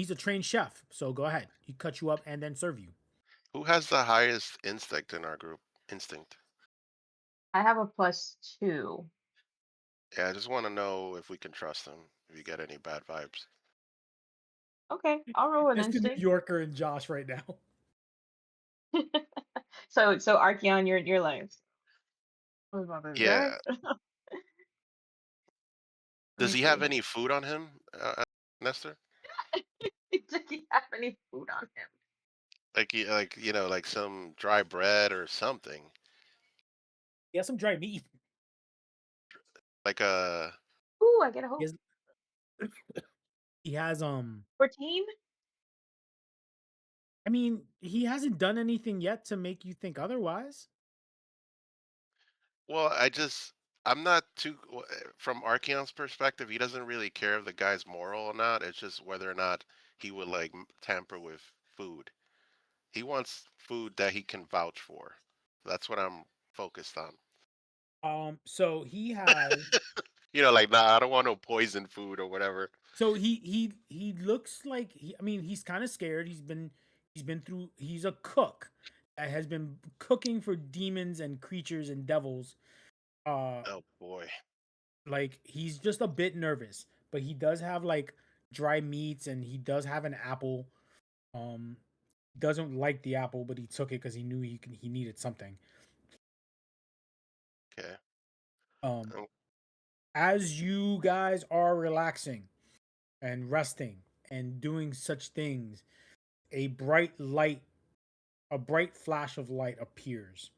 Speaker 4: a trained chef. So go ahead. He cut you up and then serve you.
Speaker 1: who has the highest instinct in our group? Instinct.
Speaker 5: I have a +2.
Speaker 1: Yeah, I just want to know if we can trust him. If you get any bad vibes.
Speaker 5: Okay, I'll roll an
Speaker 4: It's the New
Speaker 5: instinct.
Speaker 4: Yorker and Josh right now.
Speaker 5: So Archeon, you're like, what about this guy?
Speaker 1: Yeah.
Speaker 5: Let
Speaker 1: Does
Speaker 5: me
Speaker 1: he have
Speaker 5: see.
Speaker 1: any food on him, Nestor?
Speaker 5: Did he have any food on him?
Speaker 1: Like some dry bread or something.
Speaker 4: He has some dry meat.
Speaker 1: Like a
Speaker 5: Ooh, I get a
Speaker 4: He
Speaker 5: hope.
Speaker 4: has, he has
Speaker 5: 14?
Speaker 4: I mean, he hasn't done anything yet to make you think otherwise.
Speaker 1: well, I'm not from Archeon's perspective, he doesn't really care if the guy's moral or not. It's just whether or not he would like tamper with food. He wants food that he can vouch for. That's what I'm focused on.
Speaker 4: So he has
Speaker 1: Like, nah, I don't want no poison food or whatever.
Speaker 4: so he looks like I mean, he's kind of scared. He's a cook that has been cooking for demons and creatures and devils. Uh
Speaker 1: Oh boy.
Speaker 4: like he's just a bit nervous, but he does have like dry meats and he does have an apple. Um doesn't like the apple, but he took it cuz he knew he needed something.
Speaker 1: Okay.
Speaker 4: Um
Speaker 1: Um,
Speaker 4: as you guys are relaxing and resting and doing such things, a bright light, a bright flash of light occurs.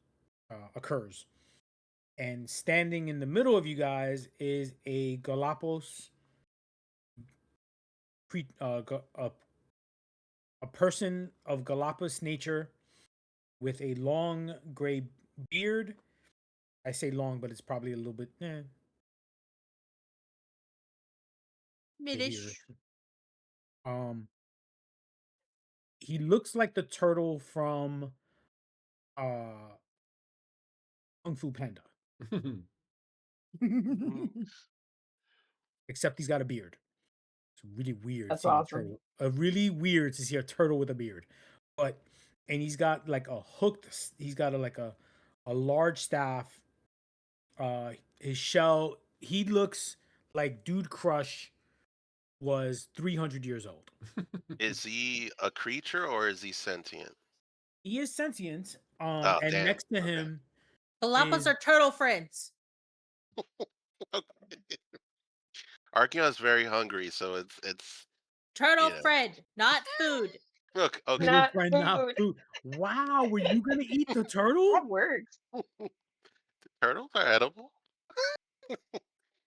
Speaker 4: And standing in the middle of you guys is a Galapagos, a person of Galapagos nature with a long gray beard. I say long, but it's probably a little bit here.
Speaker 3: Midish.
Speaker 4: Um, he looks like the turtle from uh Kung Fu Panda,
Speaker 1: mm,
Speaker 4: except he's got a beard. It's really weird
Speaker 5: That's
Speaker 4: seeing a
Speaker 5: awesome.
Speaker 4: turtle. Really weird to see a turtle with a beard. But and he's got like a hooked. He's got a a large staff. His shell. He looks like Dude Crush was 300 years old.
Speaker 1: Is he a creature or is he sentient?
Speaker 4: He is sentient.
Speaker 1: Oh,
Speaker 4: And
Speaker 1: damn.
Speaker 4: next to
Speaker 1: Okay.
Speaker 4: him
Speaker 3: Galapagos
Speaker 4: is
Speaker 3: are turtle friends.
Speaker 1: Archeon's very hungry, so it's
Speaker 3: Turtle
Speaker 1: you know.
Speaker 3: friend, not food.
Speaker 1: Look, okay.
Speaker 4: turtle
Speaker 5: Not
Speaker 4: friend, not
Speaker 5: food.
Speaker 4: food. Wow, were you gonna eat the turtle?
Speaker 5: That works.
Speaker 1: Turtles are edible.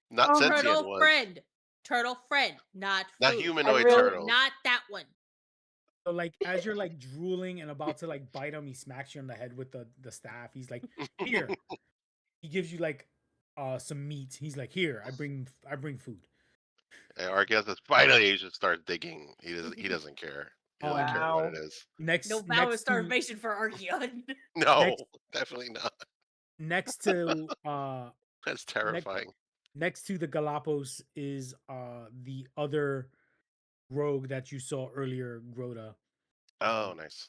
Speaker 1: Not
Speaker 5: Oh my
Speaker 1: sentient
Speaker 3: Turtle
Speaker 1: ones.
Speaker 3: friend. Turtle friend, not
Speaker 1: Not
Speaker 3: food.
Speaker 5: I
Speaker 1: humanoid
Speaker 5: really
Speaker 1: turtles.
Speaker 3: Not that one.
Speaker 4: So like as you're like drooling and about to like bite him, he smacks you on the head with the staff. He's like, "Here." He gives you like some meat. He's like, "Here, I bring food."
Speaker 1: And Archeon says, finally he should start digging. He doesn't care. He doesn't care
Speaker 4: Um
Speaker 1: what it
Speaker 5: wow.
Speaker 1: is.
Speaker 3: No
Speaker 4: next
Speaker 3: vow of
Speaker 4: next to
Speaker 3: starvation for Archeon.
Speaker 1: No,
Speaker 4: next
Speaker 1: definitely not.
Speaker 4: next to
Speaker 1: That's
Speaker 4: next
Speaker 1: terrifying.
Speaker 4: next to the Galapagos is the other rogue that you saw earlier, Groda.
Speaker 1: Oh, nice.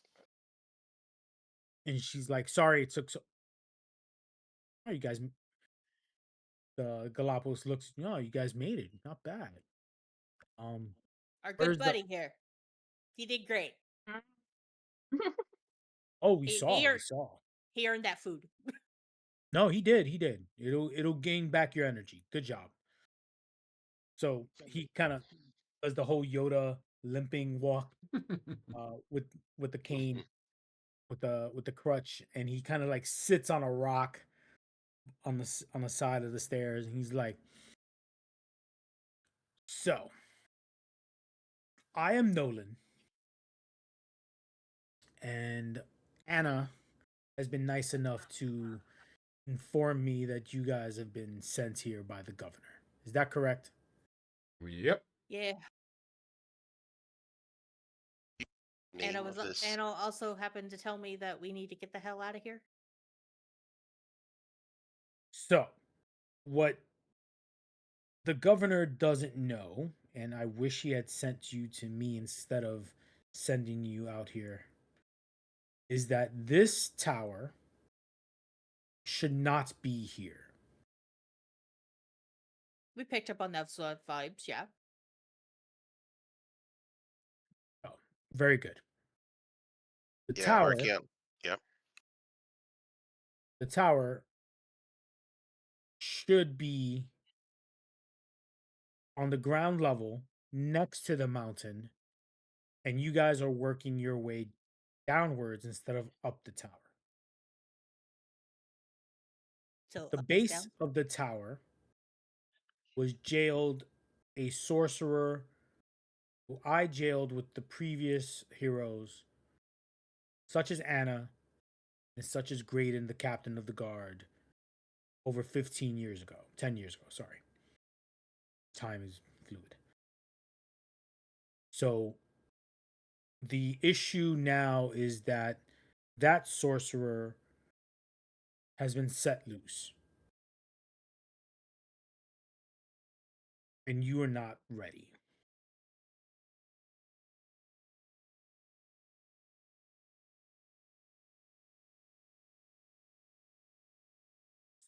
Speaker 4: And she's like, "Sorry, it took so." Oh, you guys, the Galapagos looks. No, you guys made it. Not bad. Um,
Speaker 3: Our good
Speaker 4: where's the?
Speaker 3: buddy here. He did great.
Speaker 4: Oh, we
Speaker 3: He,
Speaker 4: saw.
Speaker 3: he,
Speaker 4: We
Speaker 3: earned,
Speaker 4: saw.
Speaker 3: he earned that food.
Speaker 4: No, he did. He did. It'll gain back your energy. Good job. So he kind of does the whole Yoda limping walk with the cane with the crutch, and he kind of like sits on a rock on the side of the stairs, and he's like, "So I am Nolan, and Anna has been nice enough to inform me that you guys have been sent here by the governor. Is that correct?"
Speaker 2: Yep.
Speaker 3: Yeah.
Speaker 1: Name of this.
Speaker 3: Anna also happened to tell me that we need to get the hell out of here.
Speaker 4: So, what the governor doesn't know, and I wish he had sent you to me instead of sending you out here, is that this tower should not be here.
Speaker 3: We picked up on those vibes, yeah.
Speaker 4: Oh, very good. The
Speaker 1: Yeah,
Speaker 4: tower,
Speaker 1: Archeon. Yep.
Speaker 4: the tower should be on the ground level next to the mountain, and you guys are working your way downwards instead of up the tower.
Speaker 3: So
Speaker 4: The
Speaker 3: up is
Speaker 4: base
Speaker 3: down.
Speaker 4: of the tower was jailed a sorcerer who I jailed with the previous heroes, such as Anna and such as Graydon, the captain of the guard, over 15 years ago. 10 years ago, sorry. Time is fluid. So the issue now is that that sorcerer has been set loose, and you are not ready.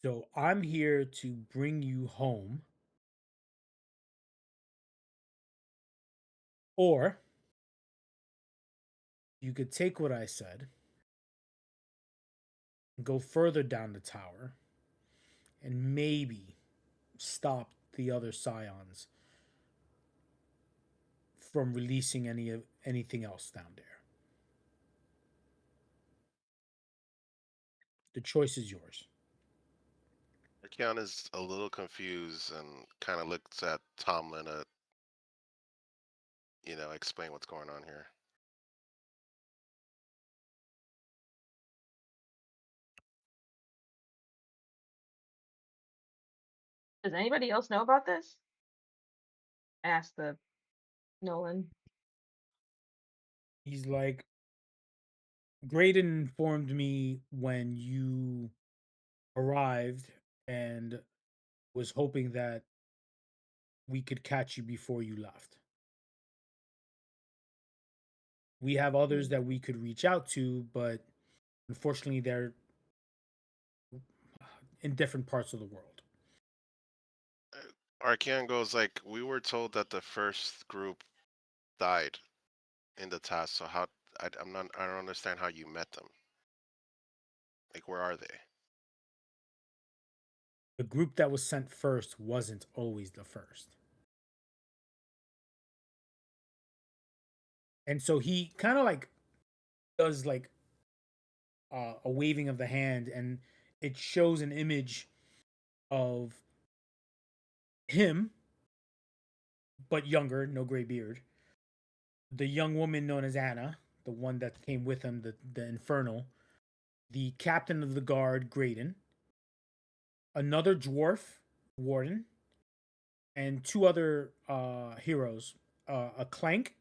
Speaker 4: So I'm here to bring you home, or you could take what I said and go further down the tower and maybe stop the other scions from releasing anything else down there. The choice is yours.
Speaker 1: Archeon is a little confused and kind of looks at Tomlin to, explain what's going on here.
Speaker 5: Does anybody else know about this? Asked the Nolan.
Speaker 4: He's like, Graydon informed me when you arrived and was hoping that we could catch you before you left. We have others
Speaker 5: Mm.
Speaker 4: that we could reach out to, but unfortunately, they're in different parts of the world.
Speaker 1: Archeon goes like, we were told that the first group died in the task, so how? I'm not. I don't understand how you met them. Like, where are they?
Speaker 4: The group that was sent first wasn't always the first. And so he kind of like does like a waving of the hand, and it shows an image of him, but younger, no gray beard. The young woman known as Anna, the one that came with him, the Infernal, the captain of the guard, Graydon, another dwarf, Warden, and two other heroes, a Clank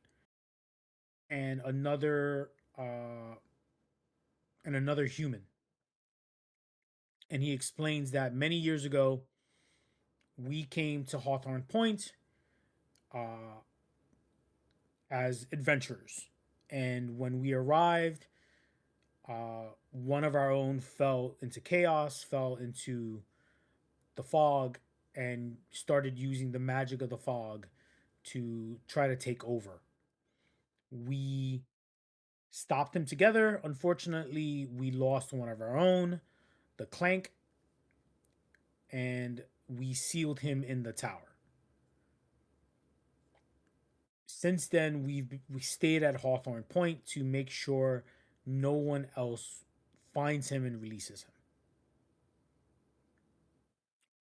Speaker 4: and uh, another human. And he explains that many years ago, we came to Hawthorne Point uh, as adventurers. And when we arrived, one of our own fell into chaos, fell into the fog, and started using the magic of the fog to try to take over. We stopped them together. Unfortunately, we lost one of our own, the Clank, and we sealed him in the tower. Since then, we stayed at Hawthorne Point to make sure no one else finds him and releases him.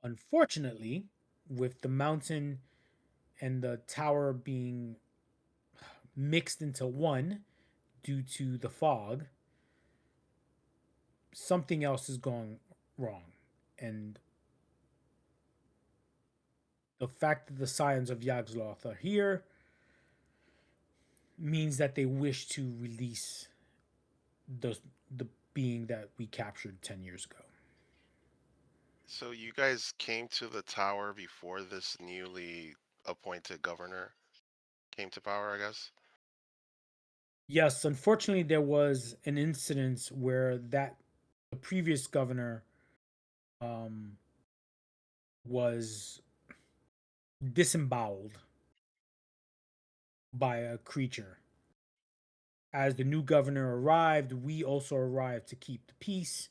Speaker 4: Unfortunately, with the mountain and the tower being mixed into one due to the fog, something else is going wrong. And the fact that the Scions of Yagzloth are here means that they wish to release the the being that we captured 10 years ago.
Speaker 1: So you guys came to the tower before this newly appointed governor came to power, I guess.
Speaker 4: Yes, unfortunately there was an incident where that the previous governor um was disemboweled by a creature. As the new governor arrived, we also arrived to keep the peace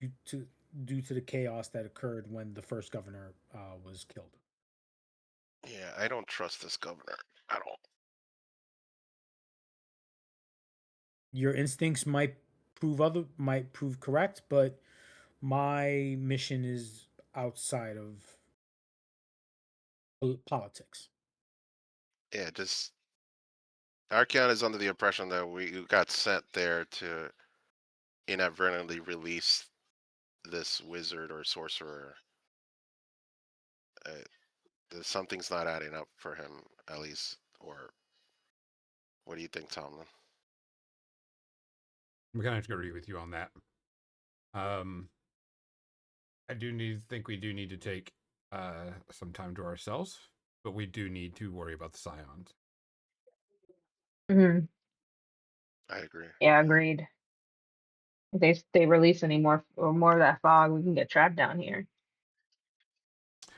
Speaker 4: due to, due to the chaos that occurred when the first governor was killed.
Speaker 1: Yeah, I don't trust this governor at all.
Speaker 4: Your instincts might prove correct, but my mission is outside of politics.
Speaker 1: Yeah, just Archeon is under the impression that we got sent there to inadvertently release this wizard or sorcerer. Something's not adding up for him, at least. Or what do you think, Tomlin?
Speaker 2: I'm gonna have to agree with you on that. Um, I think we do need to take some time to ourselves, but we do need to worry about the scions.
Speaker 5: Hmm.
Speaker 1: I agree.
Speaker 5: Yeah, agreed. If they release any more or more of that fog, we can get trapped down here.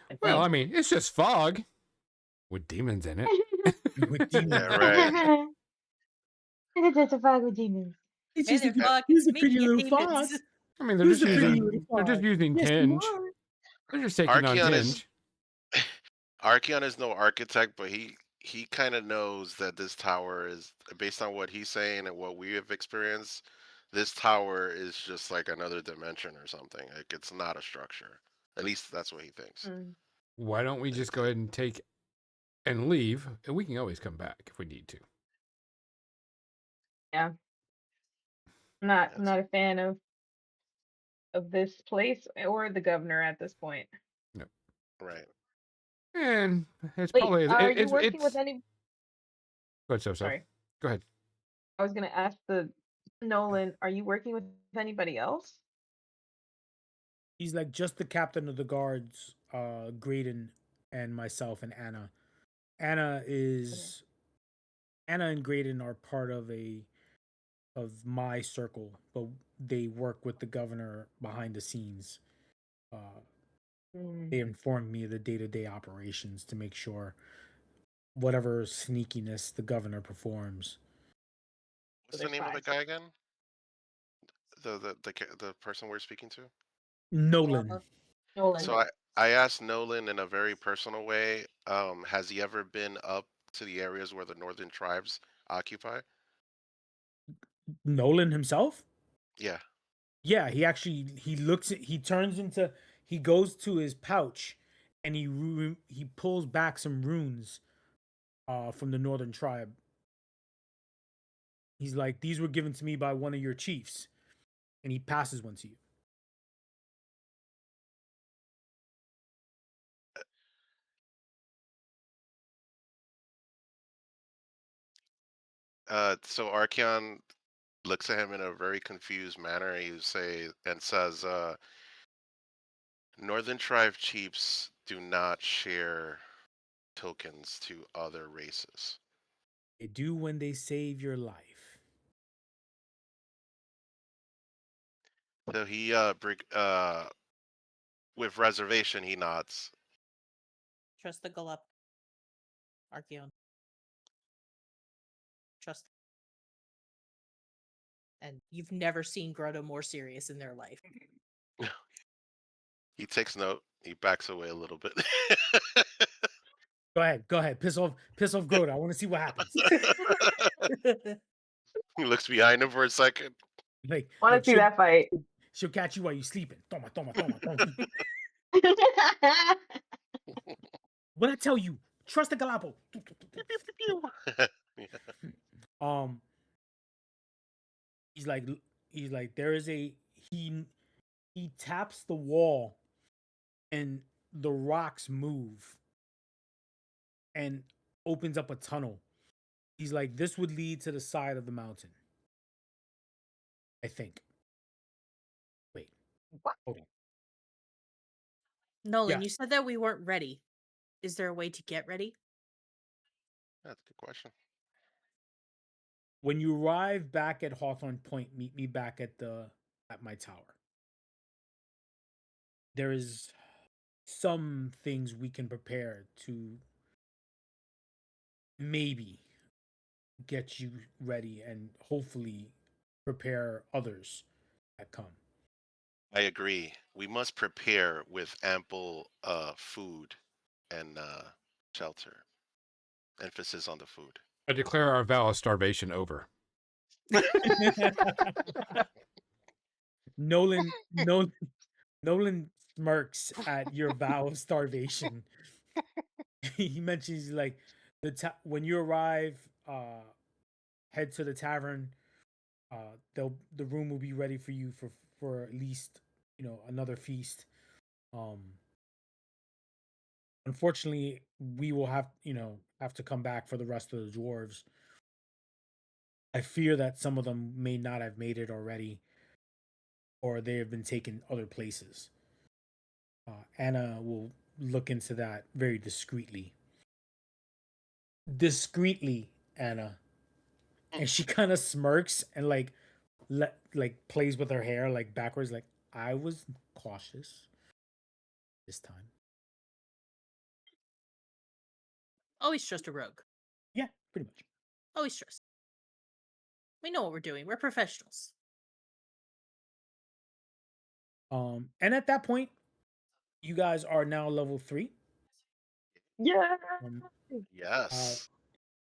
Speaker 5: I
Speaker 2: Well, I
Speaker 5: think.
Speaker 2: mean, it's just fog with demons in it.
Speaker 4: With
Speaker 1: Yeah,
Speaker 4: demons.
Speaker 1: right.
Speaker 5: It's just a fog with demons.
Speaker 4: It's
Speaker 3: Hey
Speaker 4: just
Speaker 3: there,
Speaker 4: a,
Speaker 3: fog.
Speaker 4: here's
Speaker 3: It's
Speaker 4: a
Speaker 3: me,
Speaker 4: pretty
Speaker 3: your
Speaker 4: little fog.
Speaker 3: demons.
Speaker 2: I mean,
Speaker 4: Here's a pretty little
Speaker 2: they're just
Speaker 4: fog.
Speaker 2: using
Speaker 4: Yes,
Speaker 2: tinge.
Speaker 4: more.
Speaker 2: They're just taking on
Speaker 1: Archeon is
Speaker 2: tinge.
Speaker 1: Archeon is no architect, but he kind of knows that this tower is based on what he's saying and what we have experienced. This tower is just like another dimension or something. Like it's not a structure. At least that's what he thinks.
Speaker 5: Mm,
Speaker 2: Why don't we just go ahead and take and leave, and we can always come back if we need to.
Speaker 5: yeah, I'm
Speaker 1: Yes.
Speaker 5: not a fan of this place or the governor at this point.
Speaker 2: No,
Speaker 1: Right.
Speaker 2: and it's
Speaker 5: Wait,
Speaker 2: probably
Speaker 5: are you working with
Speaker 2: it's.
Speaker 5: any?
Speaker 2: Go ahead, so.
Speaker 5: Sorry,
Speaker 2: Go ahead.
Speaker 5: I was gonna ask the Nolan. Are you working with anybody else?
Speaker 4: He's like just the captain of the guards, Graydon and myself and Anna. Anna
Speaker 5: Okay.
Speaker 4: is Anna and Graydon are part of my circle, but they work with the governor behind the scenes. they informed me of the day-to-day operations to make sure whatever sneakiness the governor performs.
Speaker 1: What's
Speaker 5: They're
Speaker 1: the name of the
Speaker 5: spies.
Speaker 1: guy again? The person we're speaking to?
Speaker 4: Nolan.
Speaker 3: Lava.
Speaker 5: Nolan.
Speaker 1: So I asked Nolan in a very personal way, has he ever been up to the areas where the northern tribes occupy?
Speaker 4: Nolan himself?
Speaker 1: Yeah.
Speaker 4: Yeah, he turns into he goes to his pouch and he pulls back some runes from the northern tribe. He's like, these were given to me by one of your chiefs, and he passes one to you.
Speaker 1: So Archeon looks at him in a very confused manner. And says, Northern tribe chiefs do not share tokens to other races.
Speaker 4: They do when they save your life.
Speaker 1: So he with reservation he nods.
Speaker 3: Trust the Galup. Archeon. Trust. And you've never seen Grotto more serious in their life.
Speaker 1: He takes note. He backs away a little bit.
Speaker 4: Go ahead. Piss off Groda. I want to see what happens.
Speaker 1: He looks behind him for a second.
Speaker 5: Want
Speaker 4: like
Speaker 5: to see that fight?
Speaker 4: she'll catch you while you're sleeping. Toma. What I tell you, trust the Galapo.
Speaker 1: Yeah.
Speaker 4: Um, he's like there is a he taps the wall, and the rocks move, and opens up a tunnel. He's like, this would lead to the side of the mountain. I think. Wait,
Speaker 5: What?
Speaker 4: hold on.
Speaker 3: Nolan,
Speaker 4: Yeah.
Speaker 3: you said that we weren't ready. Is there a way to get ready?
Speaker 1: That's a good question.
Speaker 4: When you arrive back at Hawthorne Point, meet me back at my tower. There is some things we can prepare to maybe get you ready and hopefully prepare others that come.
Speaker 1: I agree. We must prepare with ample food and shelter. Emphasis on the food.
Speaker 2: I declare our vow of starvation over.
Speaker 4: Nolan Nolan smirks at your vow of starvation. He mentions like when you arrive, head to the tavern. The room will be ready for you for at least another feast. Um, unfortunately, we will have to come back for the rest of the dwarves. I fear that some of them may not have made it already, or they have been taken other places. Anna will look into that very discreetly. Discreetly, Anna. And she kind of smirks and plays with her hair like backwards, like I was cautious this time.
Speaker 3: Always trust a rogue.
Speaker 4: Yeah, pretty much.
Speaker 3: Always trust. We know what we're doing. We're professionals.
Speaker 4: And at that point, you guys are now level 3.
Speaker 5: Yeah.
Speaker 4: Um, uh,
Speaker 1: Yes.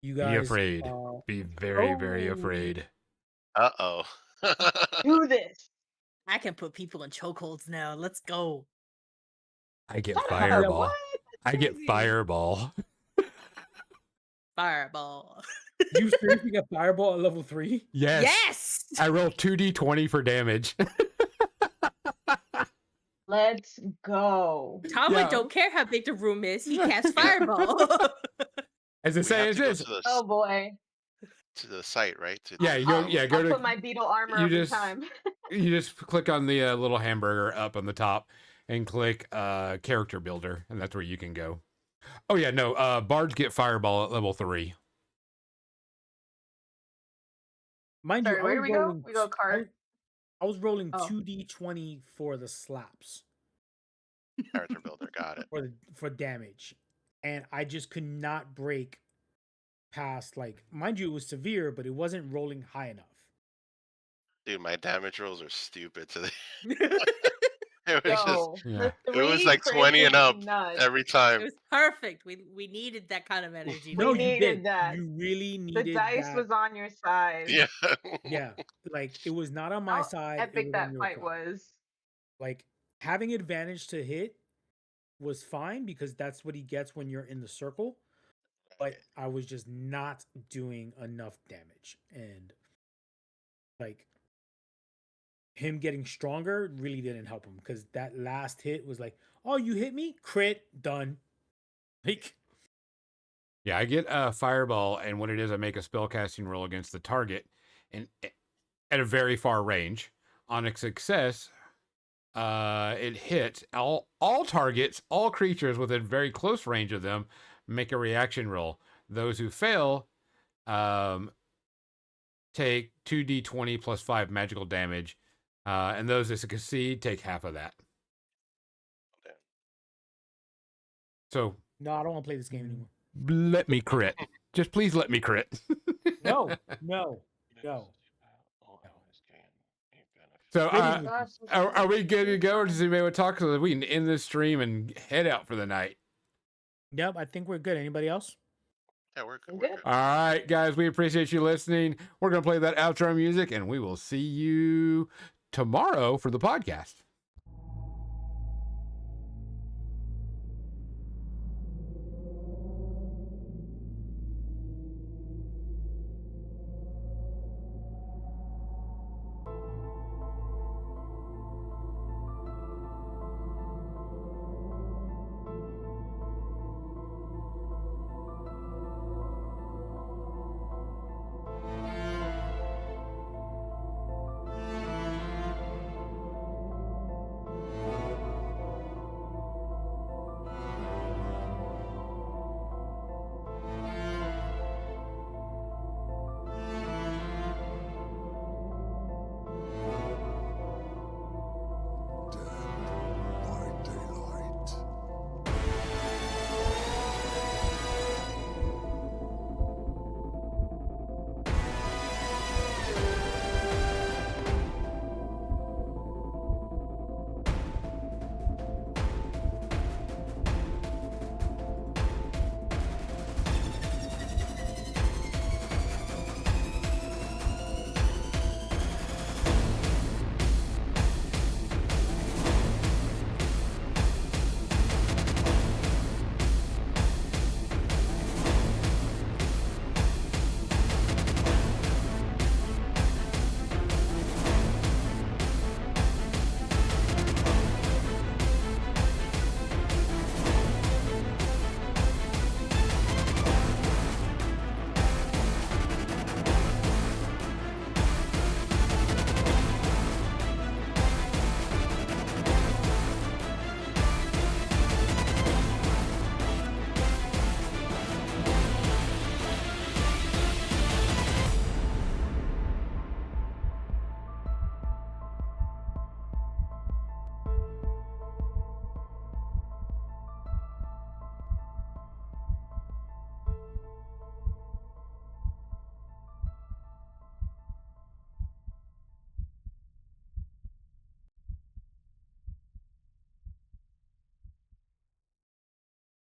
Speaker 4: you
Speaker 2: Be
Speaker 4: guys,
Speaker 2: afraid. Be very, very afraid.
Speaker 1: Uh-oh.
Speaker 5: Do this.
Speaker 3: I can put people in chokeholds now. Let's go.
Speaker 2: I get
Speaker 5: Shut up.
Speaker 2: fireball.
Speaker 5: What?
Speaker 2: I get
Speaker 5: Crazy.
Speaker 2: fireball.
Speaker 3: Fireball.
Speaker 4: you seriously get fireball at level 3?
Speaker 2: Yes.
Speaker 3: Yes!
Speaker 2: I roll 2d20 for damage.
Speaker 5: Let's go.
Speaker 3: Tomlin
Speaker 2: Yeah.
Speaker 3: don't care how big the room is. He casts fireball.
Speaker 2: As the
Speaker 1: We
Speaker 2: saying
Speaker 1: have to go
Speaker 2: is,
Speaker 5: Oh boy.
Speaker 1: to the site, right?
Speaker 2: yeah, you go.
Speaker 1: see
Speaker 2: Yeah,
Speaker 1: what-
Speaker 2: go
Speaker 5: I'll
Speaker 2: to.
Speaker 5: put my beetle armor
Speaker 2: you
Speaker 5: up in
Speaker 2: just-
Speaker 5: time.
Speaker 2: You just click on the little hamburger up on the top and click character builder, and that's where you can go. Oh yeah, no. Bards get fireball at level 3.
Speaker 4: Mind
Speaker 5: Sorry,
Speaker 4: you,
Speaker 5: where do we go? We go
Speaker 4: I
Speaker 5: cart.
Speaker 4: was rolling
Speaker 5: Oh.
Speaker 4: 2d20 for the slaps.
Speaker 1: Character builder, got it.
Speaker 4: for damage, and I just could not break past, like, mind you, it was severe, but it wasn't rolling high enough.
Speaker 1: Dude, my damage rolls are stupid today. It was just,
Speaker 5: Yo,
Speaker 2: Yeah.
Speaker 5: the
Speaker 1: it was
Speaker 5: three
Speaker 1: like 20
Speaker 5: crits
Speaker 1: and
Speaker 5: is
Speaker 1: up
Speaker 5: nuts.
Speaker 1: every
Speaker 3: It
Speaker 1: time.
Speaker 3: was perfect. We needed that kind of energy
Speaker 5: We
Speaker 4: No,
Speaker 3: today.
Speaker 4: you
Speaker 5: needed
Speaker 4: did.
Speaker 5: that.
Speaker 4: You really
Speaker 5: The
Speaker 4: needed
Speaker 5: dice
Speaker 4: that.
Speaker 5: was on your side.
Speaker 1: Yeah.
Speaker 4: Yeah, like it was not on my
Speaker 5: How
Speaker 4: side. It
Speaker 5: epic
Speaker 4: was on
Speaker 5: that
Speaker 4: your
Speaker 5: fight
Speaker 4: side.
Speaker 5: was.
Speaker 4: Like having advantage to hit was fine because that's what he gets when you're in the circle. But I was just not doing enough damage, and like him getting stronger really didn't help him because that last hit was like, "Oh, you hit me, crit, done." Like,
Speaker 2: Yeah, I get a fireball, and what it is, I make a spellcasting roll against the target, and at a very far range. On a success, it hits all targets, all creatures within very close range of them. Make a reaction roll. Those who fail, um, take 2d20 plus 5 magical damage, and those that succeed take half of that. So
Speaker 4: no, I don't want to play this game anymore.
Speaker 2: let me crit. Just please let me crit.
Speaker 4: No, no, no.
Speaker 2: So,
Speaker 4: Critting with me.
Speaker 5: Gosh,
Speaker 2: are we good to go, or does
Speaker 5: fun.
Speaker 2: anybody want to talk so that we can end this stream and head out for the night?
Speaker 4: Yep, I think we're good. Anybody else?
Speaker 1: Yeah, we're good.
Speaker 5: I'm
Speaker 1: We're
Speaker 5: good.
Speaker 1: good.
Speaker 2: All right, guys, we appreciate you listening. We're going to play that outro music, and we will see you tomorrow for the podcast.